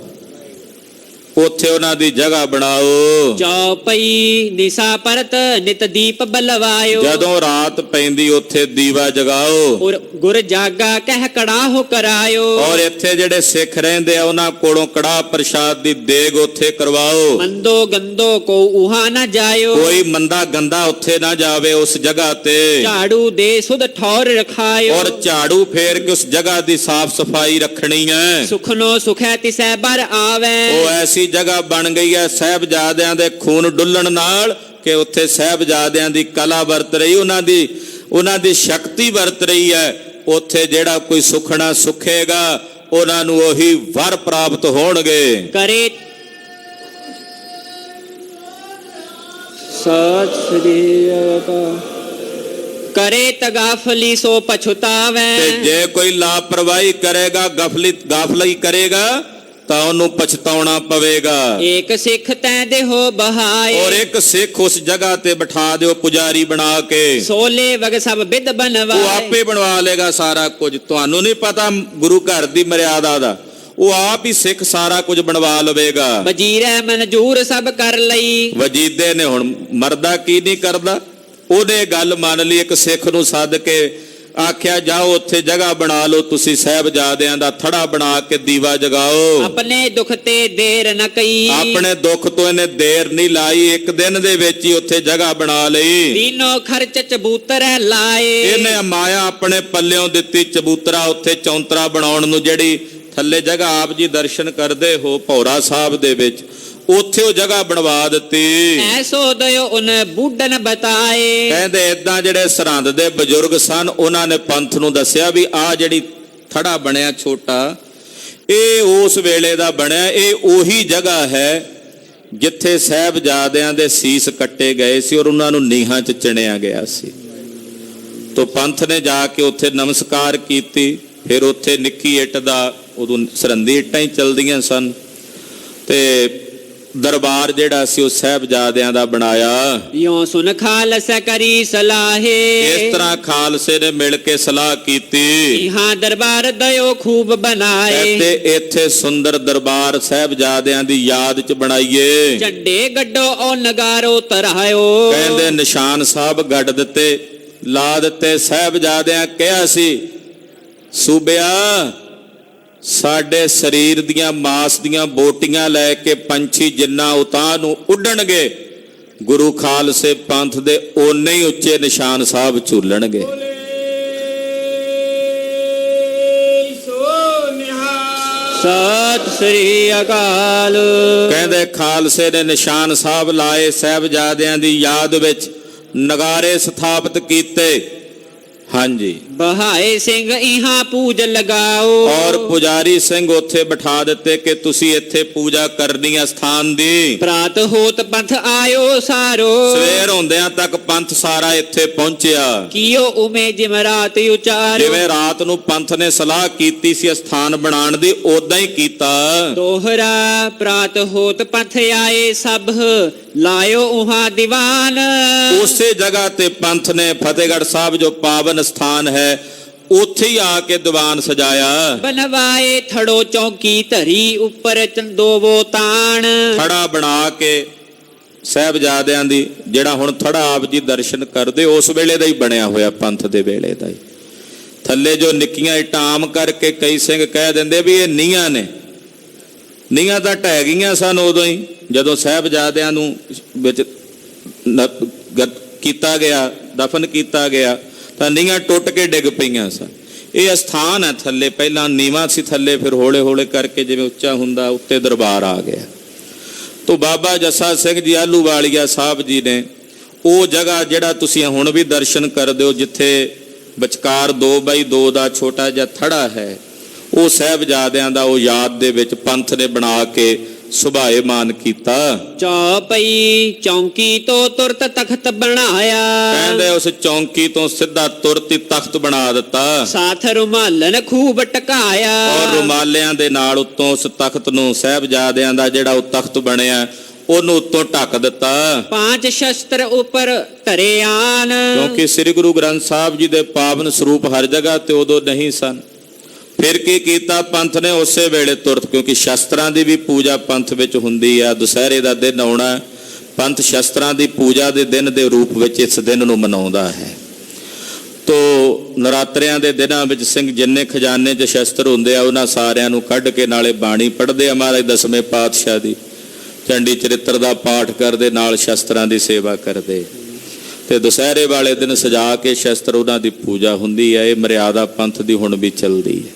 ਉੱਥੇ ਉਹਨਾਂ ਦੀ ਜਗ੍ਹਾ ਬਣਾਓ। ਜੋ ਪਈ ਨਿਸਾ ਪਰਤ ਨਿਤ ਦੀਪ ਬਲਵਾਇਓ। ਜਦੋਂ ਰਾਤ ਪੈਂਦੀ ਉੱਥੇ ਦੀਵਾ ਜਗਾਓ। ਔਰ ਗੁਰ ਜਾਗਾ ਕਹਿ ਕੜਾਹੋ ਕਰਾਇਓ। ਔਰ ਇੱਥੇ ਜਿਹੜੇ ਸਿੱਖ ਰਹਿੰਦੇ ਆ ਉਹਨਾਂ ਕੋਲੋਂ ਕੜਾਹ ਪ੍ਰਸ਼ਾਦ ਦੀ ਦੇਗ ਉੱਥੇ ਕਰਵਾਓ। ਮੰਦੋ ਗੰਦੋ ਕੋ ਉਹਾ ਨਾ ਜਾਇਓ। ਕੋਈ ਮੰਦਾ ਗੰਦਾ ਉੱਥੇ ਨਾ ਜਾਵੇ ਉਸ ਜਗ੍ਹਾ ਤੇ। ਝਾੜੂ ਦੇ ਸੁਧ ਠੌਰ ਰਖਾਇਓ। ਔਰ ਝਾੜੂ ਫੇਰ ਕੇ ਉਸ ਜਗ੍ਹਾ ਦੀ ਸਾਫ਼ ਸਫਾਈ ਰੱਖਣੀ ਹੈ। ਸੁਖਨੋ ਸੁਖੈ ਤਿਸੈ ਬਰ ਆਵੇ। ਉਹ ਐਸੀ ਜਗ੍ਹਾ ਬਣ ਗਈ ਹੈ ਸਾਹਿਬਜ਼ਾਦਿਆਂ ਦੇ ਖੂਨ ਡੁੱਲਣ ਨਾਲ ਕਿ ਉੱਥੇ ਸਾਹਿਬਜ਼ਾਦਿਆਂ ਦੀ ਕਲਾ ਵਰਤ ਰਹੀ, ਉਹਨਾਂ ਦੀ ਸ਼ਕਤੀ ਵਰਤ ਰਹੀ ਹੈ। ਉੱਥੇ ਜਿਹੜਾ ਕੋਈ ਸੁਖਣਾ ਸੁਖੇਗਾ ਉਹਨਾਂ ਨੂੰ ਉਹੀ ਵਰ ਪ੍ਰਾਪਤ ਹੋਣਗੇ। ਕਰੇ ਸਤਿ ਸ੍ਰੀ ਅਕਾਲ। ਕਰੇ ਤਗਾਫਲੀ ਸੋ ਪਛਤਾਵੈ। ਤੇ ਜੇ ਕੋਈ ਲਾਪਰਵਾਹੀ ਕਰੇਗਾ, ਗਾਫਲੀ ਕਰੇਗਾ ਤਾਂ ਉਹਨੂੰ ਪਛਤਾਉਣਾ ਪਵੇਗਾ। ਏਕ ਸਿੱਖ ਤੈ ਦੇਹੋ ਬਹਾਏ, ਔਰ ਇੱਕ ਸਿੱਖ ਉਸ ਜਗ੍ਹਾ ਤੇ ਬਿਠਾ ਦਿਓ ਪੁਜਾਰੀ ਬਣਾ ਕੇ, ਸੋਲੇ ਵਗ ਸਭ ਬਿਦ ਉਹ ਬਨਵਾਏ। ਆਪੇ ਬਣਵਾ ਲੇਗਾ ਸਾਰਾ ਕੁਝ। ਤੁਹਾਨੂੰ ਨਹੀਂ ਪਤਾ ਗੁਰੂ ਘਰ ਦੀ ਮਰਿਆਦਾ ਦਾ, ਉਹ ਆਪ ਹੀ ਸਿੱਖ ਸਾਰਾ ਕੁਝ ਬਣਵਾ ਲਵੇਗਾ। ਵਜੀਰੈ ਮਨਜੂਰ ਸਭ ਕਰ ਲਈ, ਵਜੀਦੇ ਨੇ ਹੁਣ ਮਰਦਾ ਕੀ ਨਹੀਂ ਕਰਦਾ, ਉਹਨੇ ਗੱਲ ਮੰਨ ਲਈ। ਇੱਕ ਸਿੱਖ ਨੂੰ ਸੱਦ ਕੇ ਆਖਿਆ ਜਾਓ ਉੱਥੇ ਜਗ੍ਹਾ ਬਣਾ ਲਓ, ਤੁਸੀਂ ਸਾਹਿਬਜ਼ਾਦਿਆਂ ਦਾ ਥੜਾ ਬਣਾ ਕੇ ਦੀਵਾ ਜਗਾਓ। ਆਪਣੇ ਦੁੱਖ ਤੇ ਦੇਰ ਨ ਕਈ, ਆਪਣੇ ਦੁੱਖ ਤੋਂ ਇਹਨੇ ਦੇਰ ਨਹੀਂ ਲਾਈ, ਇੱਕ ਦਿਨ ਦੇ ਵਿੱਚ ਹੀ ਉੱਥੇ ਜਗ੍ਹਾ ਬਣਾ ਲਈ। ਦੀਨੋ ਖਰਚ ਚਬੂਤਰੈ ਲਾਏ, ਇਹਨੇ ਮਾਇਆ ਆਪਣੇ ਪੱਲਿਓਂ ਦਿੱਤੀ ਚਬੂਤਰਾ ਉੱਥੇ ਚੌਂਤਰਾ ਬਣਾਉਣ ਨੂੰ। ਜਿਹੜੀ ਥੱਲੇ ਜਗ੍ਹਾ ਆਪ ਜੀ ਦਰਸ਼ਨ ਕਰਦੇ ਹੋ ਭੌਰਾ ਸਾਹਿਬ ਦੇ ਵਿੱਚ, ਉੱਥੇ ਉਹ ਜਗ੍ਹਾ ਬਣਵਾ ਦਿੱਤੀ। ਐਸੋ ਦਇਓ ਉਨ ਬੁੱਢਨ ਬਤਾਏ। ਕਹਿੰਦੇ ਏਦਾਂ ਜਿਹੜੇ ਸਰਹੰਦ ਦੇ ਬਜ਼ੁਰਗ ਸਨ, ਉਹਨਾਂ ਨੇ ਪੰਥ ਨੂੰ ਦੱਸਿਆ ਵੀ ਆਹ ਜਿਹੜੀ ਥੜਾ ਬਣਿਆ ਛੋਟਾ, ਇਹ ਉਸ ਵੇਲੇ ਦਾ ਬਣਿਆ, ਇਹ ਉਹੀ ਜਗ੍ਹਾ ਹੈ ਜਿੱਥੇ ਸਾਹਿਬਜ਼ਾਦਿਆਂ ਦੇ ਸੀਸ ਕੱਟੇ ਗਏ ਸੀ ਔਰ ਉਹਨਾਂ ਨੂੰ ਨੀਹਾਂ 'ਚ ਚਿਣਿਆ ਗਿਆ ਸੀ। ਤੋ ਪੰਥ ਨੇ ਜਾ ਕੇ ਉੱਥੇ ਨਮਸਕਾਰ ਕੀਤੀ। ਫਿਰ ਉੱਥੇ ਨਿੱਕੀ ਇੱਟ ਦਾ, ਉਦੋਂ ਸਰਹੰਦੀ ਇੱਟਾਂ ਹੀ ਚਲਦੀਆਂ ਸਨ, ਤੇ ਦਰਬਾਰ ਜਿਹੜਾ ਸੀ ਉਹ ਸਾਹਿਬਜ਼ਾਦਿਆਂ ਦਾ ਬਣਾਇਆ। ਯੋ ਸੁਨ ਖਾਲਸਾ ਕਰੀ ਸਲਾਹੇ, ਇਸ ਤਰ੍ਹਾਂ ਖਾਲਸੇ ਨੇ ਮਿਲ ਕੇ ਸਲਾਹ ਕੀਤੀ। ਇਹਾਂ ਦਰਬਾਰ ਦਇਓ ਖੂਬ ਬਣਾਏ, ਤੇ ਇੱਥੇ ਸੁੰਦਰ ਦਰਬਾਰ ਸਾਹਿਬਜ਼ਾਦਿਆਂ ਦੀ ਯਾਦ 'ਚ ਬਣਾਈਏ। ਝੰਡੇ ਗੱਡੋ ਉਹ ਨਗਾਰੋ ਤਰਾਇਓ। ਕਹਿੰਦੇ ਨਿਸ਼ਾਨ ਸਾਹਿਬ ਗੱਡ ਦਿੱਤੇ, ਲਾ ਦਿੱਤੇ। ਸਾਹਿਬਜ਼ਾਦਿਆਂ ਕਿਹਾ ਸੀ, ਸੂਬਿਆ ਸਾਡੇ ਸਰੀਰ ਦੀਆਂ ਮਾਸ ਦੀਆਂ ਬੋਟੀਆਂ ਲੈ ਕੇ ਪੰਛੀ ਜਿੰਨਾ ਉਤਾਂਹ ਨੂੰ ਉੱਡਣਗੇ, ਗੁਰੂ ਖਾਲਸੇ ਪੰਥ ਦੇ ਓਨੇ ਹੀ ਉੱਚੇ ਨਿਸ਼ਾਨ ਸਾਹਿਬ ਝੂਲਣਗੇ। ਸਤਿ ਸ੍ਰੀ ਅਕਾਲ। ਕਹਿੰਦੇ ਖਾਲਸੇ ਨੇ ਨਿਸ਼ਾਨ ਸਾਹਿਬ ਲਾਏ, ਸਾਹਿਬਜ਼ਾਦਿਆਂ ਦੀ ਯਾਦ ਵਿੱਚ ਨਗਾਰੇ ਸਥਾਪਿਤ ਕੀਤੇ। ਹਾਂਜੀ, ਬਹਾਏ ਸਿੰਘ ਇਹਾਂ ਪੂਜ ਲਗਾਓ, ਔਰ ਪੁਜਾਰੀ ਸਿੰਘ ਉੱਥੇ ਬਿਠਾ ਦਿੱਤੇ ਕਿ ਤੁਸੀਂ ਇੱਥੇ ਪੂਜਾ ਕਰਨੀ ਹੈ ਸਥਾਨ ਦੀ। ਪ੍ਰਾਤ ਹੋਤ ਪੰਥ ਆਇਓ ਸਾਰੋ, ਸਵੇਰ ਹੁੰਦਿਆਂ ਤੱਕ ਪੰਥ ਸਾਰਾ ਇੱਥੇ ਪਹੁੰਚਿਆ। ਕੀਓ ਉਮੇ ਜਿਮ ਰਾਤ ਉਚਾਰੋ, ਜਿਵੇਂ ਰਾਤ ਨੂੰ ਪੰਥ ਨੇ ਸਲਾਹ ਕੀਤੀ ਸੀ ਸਥਾਨ ਬਣਾਉਣ ਦੀ, ਉਦਾਂ ਹੀ ਕੀਤਾ। ਦੋਹਰਾ ਪ੍ਰਾਤ ਹੋਤ ਪੰਥ ਆਏ ਸਭ, ਲਾਇਓ ਉਹਾਂ ਦੀਵਾਨ। ਉਸੇ ਜਗ੍ਹਾ ਤੇ ਪੰਥ ਨੇ ਫਤਿਹਗੜ੍ਹ ਸਾਹਿਬ ਜੋ ਪਾਵਨ ਸਥਾਨ ਹੈ, ਉੱਥੇ ਹੀ ਆ ਕੇ ਦੀਵਾਨ ਸਜਾਇਆ। ਬਨਵਾਏ ਥੜੋ ਚੌਂਕੀ ਧਰੀ, ਉੱਪਰ ਚੰਦੋਵੋ ਤਾਣ। ਥੜਾ ਬਣਾ ਕੇ ਸਾਹਿਬਜ਼ਾਦਿਆਂ ਦੀ, ਜਿਹੜਾ ਹੁਣ ਥੜਾ ਆਪ ਜੀ ਦਰਸ਼ਨ ਕਰਦੇ ਉਸ ਵੇਲੇ ਦਾ ਹੀ ਬਣਿਆ ਹੋਇਆ, ਪੰਥ ਦੇ ਵੇਲੇ ਦਾ ਹੀ। ਥੱਲੇ ਜੋ ਨਿੱਕੀਆਂ ਇੱਟਾਂ ਆਮ ਕਰਕੇ ਕਈ ਸਿੰਘ ਕਹਿ ਦਿੰਦੇ ਵੀ ਇਹ ਨੀਹਾਂ ਨੇ, ਨੀਹਾਂ ਤਾਂ ਢਹਿ ਗਈਆਂ ਸਨ ਉਦੋਂ ਹੀ, ਜਦੋਂ ਸਾਹਿਬਜ਼ਾਦਿਆਂ ਨੂੰ ਵਿੱਚ ਕੀਤਾ ਗਿਆ, ਦਫਨ ਕੀਤਾ ਗਿਆ ਤਾਂ ਨੀਹਾਂ ਟੁੱਟ ਕੇ ਡਿੱਗ ਪਈਆਂ ਸਨ। ਇਹ ਅਸਥਾਨ ਹੈ ਥੱਲੇ, ਪਹਿਲਾਂ ਨੀਵਾਂ ਸੀ ਥੱਲੇ, ਫਿਰ ਹੌਲੇ ਹੌਲੇ ਕਰਕੇ ਜਿਵੇਂ ਉੱਚਾ ਹੁੰਦਾ ਉੱਤੇ ਦਰਬਾਰ ਆ ਗਿਆ। ਤੋ ਬਾਬਾ ਜੱਸਾ ਸਿੰਘ ਜੀ ਆਹਲੂਵਾਲੀਆ ਸਾਹਿਬ ਜੀ ਨੇ ਉਹ ਜਗ੍ਹਾ, ਜਿਹੜਾ ਤੁਸੀਂ ਹੁਣ ਵੀ ਦਰਸ਼ਨ ਕਰਦੇ ਹੋ, ਜਿੱਥੇ ਵਿਚਕਾਰ 2x2 ਦਾ ਛੋਟਾ ਜਿਹਾ ਥੜਾ ਹੈ, ਉਹ ਸਾਹਿਬਜ਼ਾਦਿਆਂ ਦਾ ਉਹ ਯਾਦ ਦੇ ਵਿੱਚ ਪੰਥ ਨੇ ਬਣਾ ਕੇ ਸੁਭਾਏਮਾਨ ਕੀਤਾ। ਚੌਪਈ ਚੌਂਕੀ ਤੋਂ ਤੁਰਤ ਤਖਤ ਬਣਾਇਆ, ਕਹਿੰਦੇ ਉਸ ਚੌਂਕੀ ਤੋਂ ਸਿੱਧਾ ਤੁਰਤ ਹੀ ਤਖਤ ਬਣਾ ਦਿੱਤਾ। ਸਾਥ ਰੁਮਾਲਨ ਖੂਬ ਟਕਾਇਆ, ਔਰ ਰੁਮਾਲਿਆਂ ਦੇ ਨਾਲ ਉੱਤੋਂ ਉਸ ਤਖਤ ਨੂੰ, ਸਾਹਿਬਜ਼ਾਦਿਆਂ ਦਾ ਜਿਹੜਾ ਉਹ ਤਖਤ ਬਣਿਆ, ਉਹਨੂੰ ਉੱਤੋਂ ਢੱਕ ਦਿੱਤਾ। ਪੰਜ ਸ਼ਸਤਰ ਉੱਪਰ ਧਰੇ ਆਨ, ਕਿਉਂਕਿ ਸ੍ਰੀ ਗੁਰੂ ਗ੍ਰੰਥ ਸਾਹਿਬ ਜੀ ਦੇ ਪਾਵਨ ਸਰੂਪ ਹਰ ਜਗ੍ਹਾ ਤੇ ਉਦੋਂ ਨਹੀਂ ਸਨ। ਫਿਰ ਕੀ ਕੀਤਾ ਪੰਥ ਨੇ, ਉਸੇ ਵੇਲੇ ਤੁਰਤ, ਕਿਉਂਕਿ ਸ਼ਸਤਰਾਂ ਦੀ ਵੀ ਪੂਜਾ ਪੰਥ ਵਿੱਚ ਹੁੰਦੀ ਆ। ਦੁਸਹਿਰੇ ਦਾ ਦਿਨ ਆਉਣਾ, ਪੰਥ ਸ਼ਸਤਰਾਂ ਦੀ ਪੂਜਾ ਦੇ ਦਿਨ ਦੇ ਰੂਪ ਵਿੱਚ ਇਸ ਦਿਨ ਨੂੰ ਮਨਾਉਂਦਾ ਹੈ। ਤੋ ਨਰਾਤਰਿਆਂ ਦੇ ਦਿਨਾਂ ਵਿੱਚ ਸਿੰਘ ਜਿੰਨੇ ਖਜ਼ਾਨੇ 'ਚ ਸ਼ਸਤਰ ਹੁੰਦੇ ਆ, ਉਹਨਾਂ ਸਾਰਿਆਂ ਨੂੰ ਕੱਢ ਕੇ ਨਾਲੇ ਬਾਣੀ ਪੜ੍ਹਦੇ ਆ ਮਹਾਰਾਜ ਦਸਵੇਂ ਪਾਤਸ਼ਾਹ ਦੀ, ਚੰਡੀ ਚਰਿੱਤਰ ਦਾ ਪਾਠ ਕਰਦੇ, ਨਾਲ ਸ਼ਸਤਰਾਂ ਦੀ ਸੇਵਾ ਕਰਦੇ, ਤੇ ਦੁਸਹਿਰੇ ਵਾਲੇ ਦਿਨ ਸਜਾ ਕੇ ਸ਼ਸਤਰ ਉਹਨਾਂ ਦੀ ਪੂਜਾ ਹੁੰਦੀ ਹੈ। ਇਹ ਮਰਿਆਦਾ ਪੰਥ ਦੀ ਹੁਣ ਵੀ ਚੱਲਦੀ ਹੈ।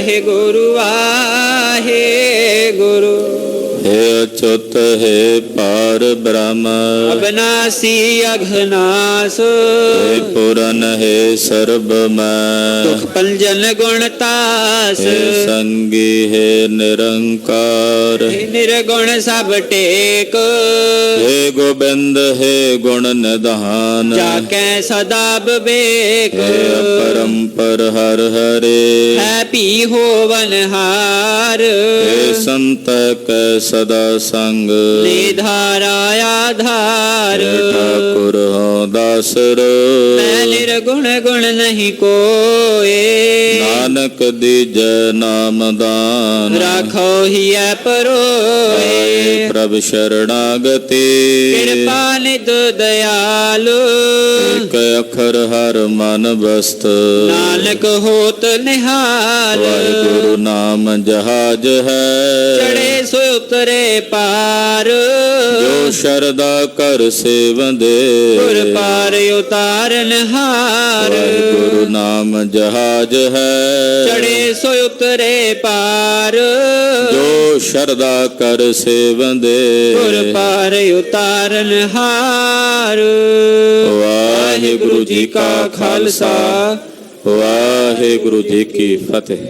ਵਾਹਿਗੁਰੂ ਵਾਹਿਗੁਰੂ। हे अच्युत हे पार ब्रह्म, अविनाशी अघनाश, हे पुरन हे सर्वमय, दुख पंजन गुण तास, हे संगी हे निरंकार, हे निर्गुण सब टेक, हे गोबिंद हे गुण निधान, जाकै सदा विवेक, हे अपरंपर हर हरे, है पी होवन हार, हे संत कै सदा संग, निधारा आधार, हे ठाकुर हो दासर, मैं निर्गुण गुण नहीं कोए, नानक दीजै नाम दान, राखो ही परोए, आए प्रभ शरणागति, कृपा निध दयालु, एक अखर हर मन बस्त, नानक होत निहाल, वाहिगुरु नाम जहाज है, चढ़े सो उतरे पार, जो शरदा कर सेवंदे, गुर पार उतारन हार, वाहिगुरु नाम जहाज है, चढ़े सो उतरे पार, जो शरदा कर सेवंदे, गुर पार उतारन हार। वाहिगुरु जी का खालसा, वाहिगुरु जी की फतेह।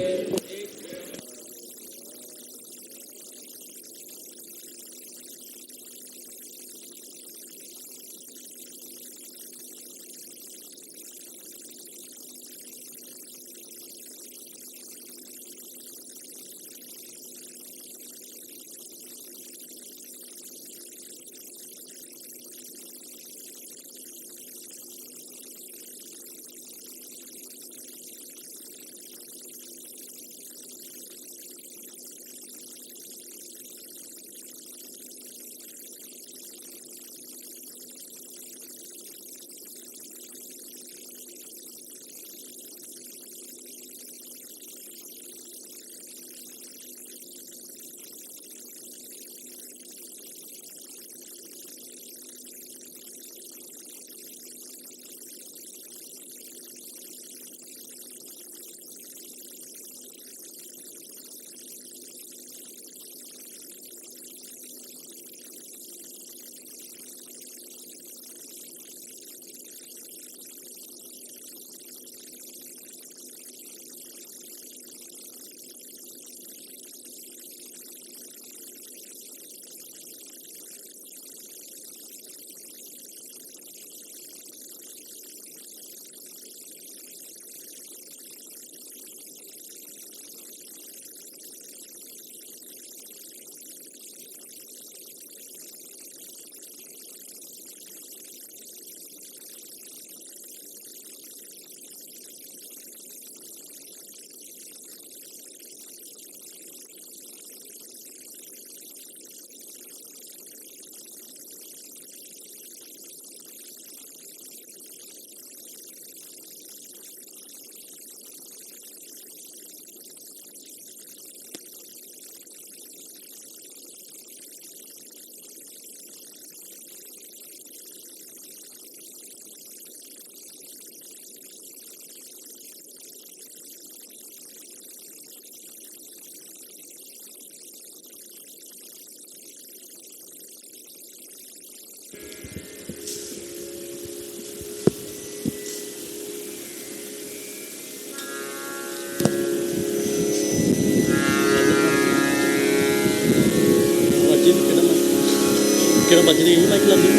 Kira baca di mic lagi.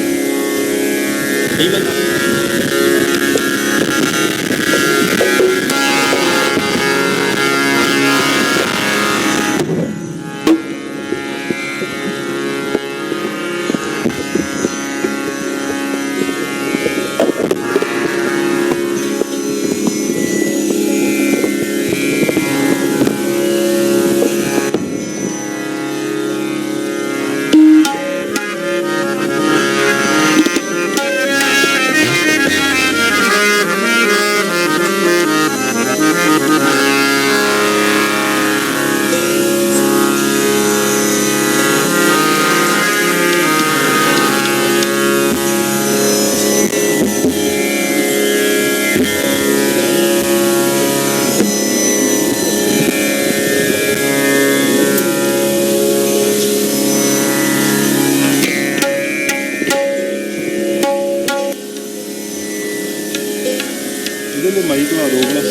Di mic. ਕਹਿੰਦੇ ਮਾਈਕ ਲਾ ਦੋ ਬਣਾ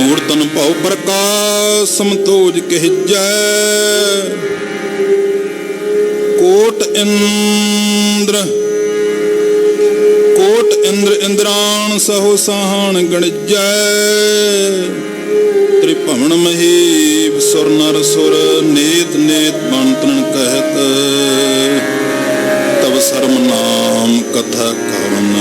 ਮੂਰਤਨ ਭਉ ਪ੍ਰਕਾਸ਼ ਸਮਤੋਜ ਕਹਿਜੈ ਕੋਟ ਇੰਦਰ ਇੰਦਰਾਣ ਸਹੋ ਸਾਹਣ ਗਣਜੈ ਤ੍ਰਿਭਵਨ ਮਹੇਵ ਸੁਰ ਨਰ ਸੁਰ ਨੇਤ ਨੇਤ ਬੰਤਨ ਕਹਿਤ ਤਬ ਸਰਮ ਨਾਮ ਕਥਾ ਕਵਨ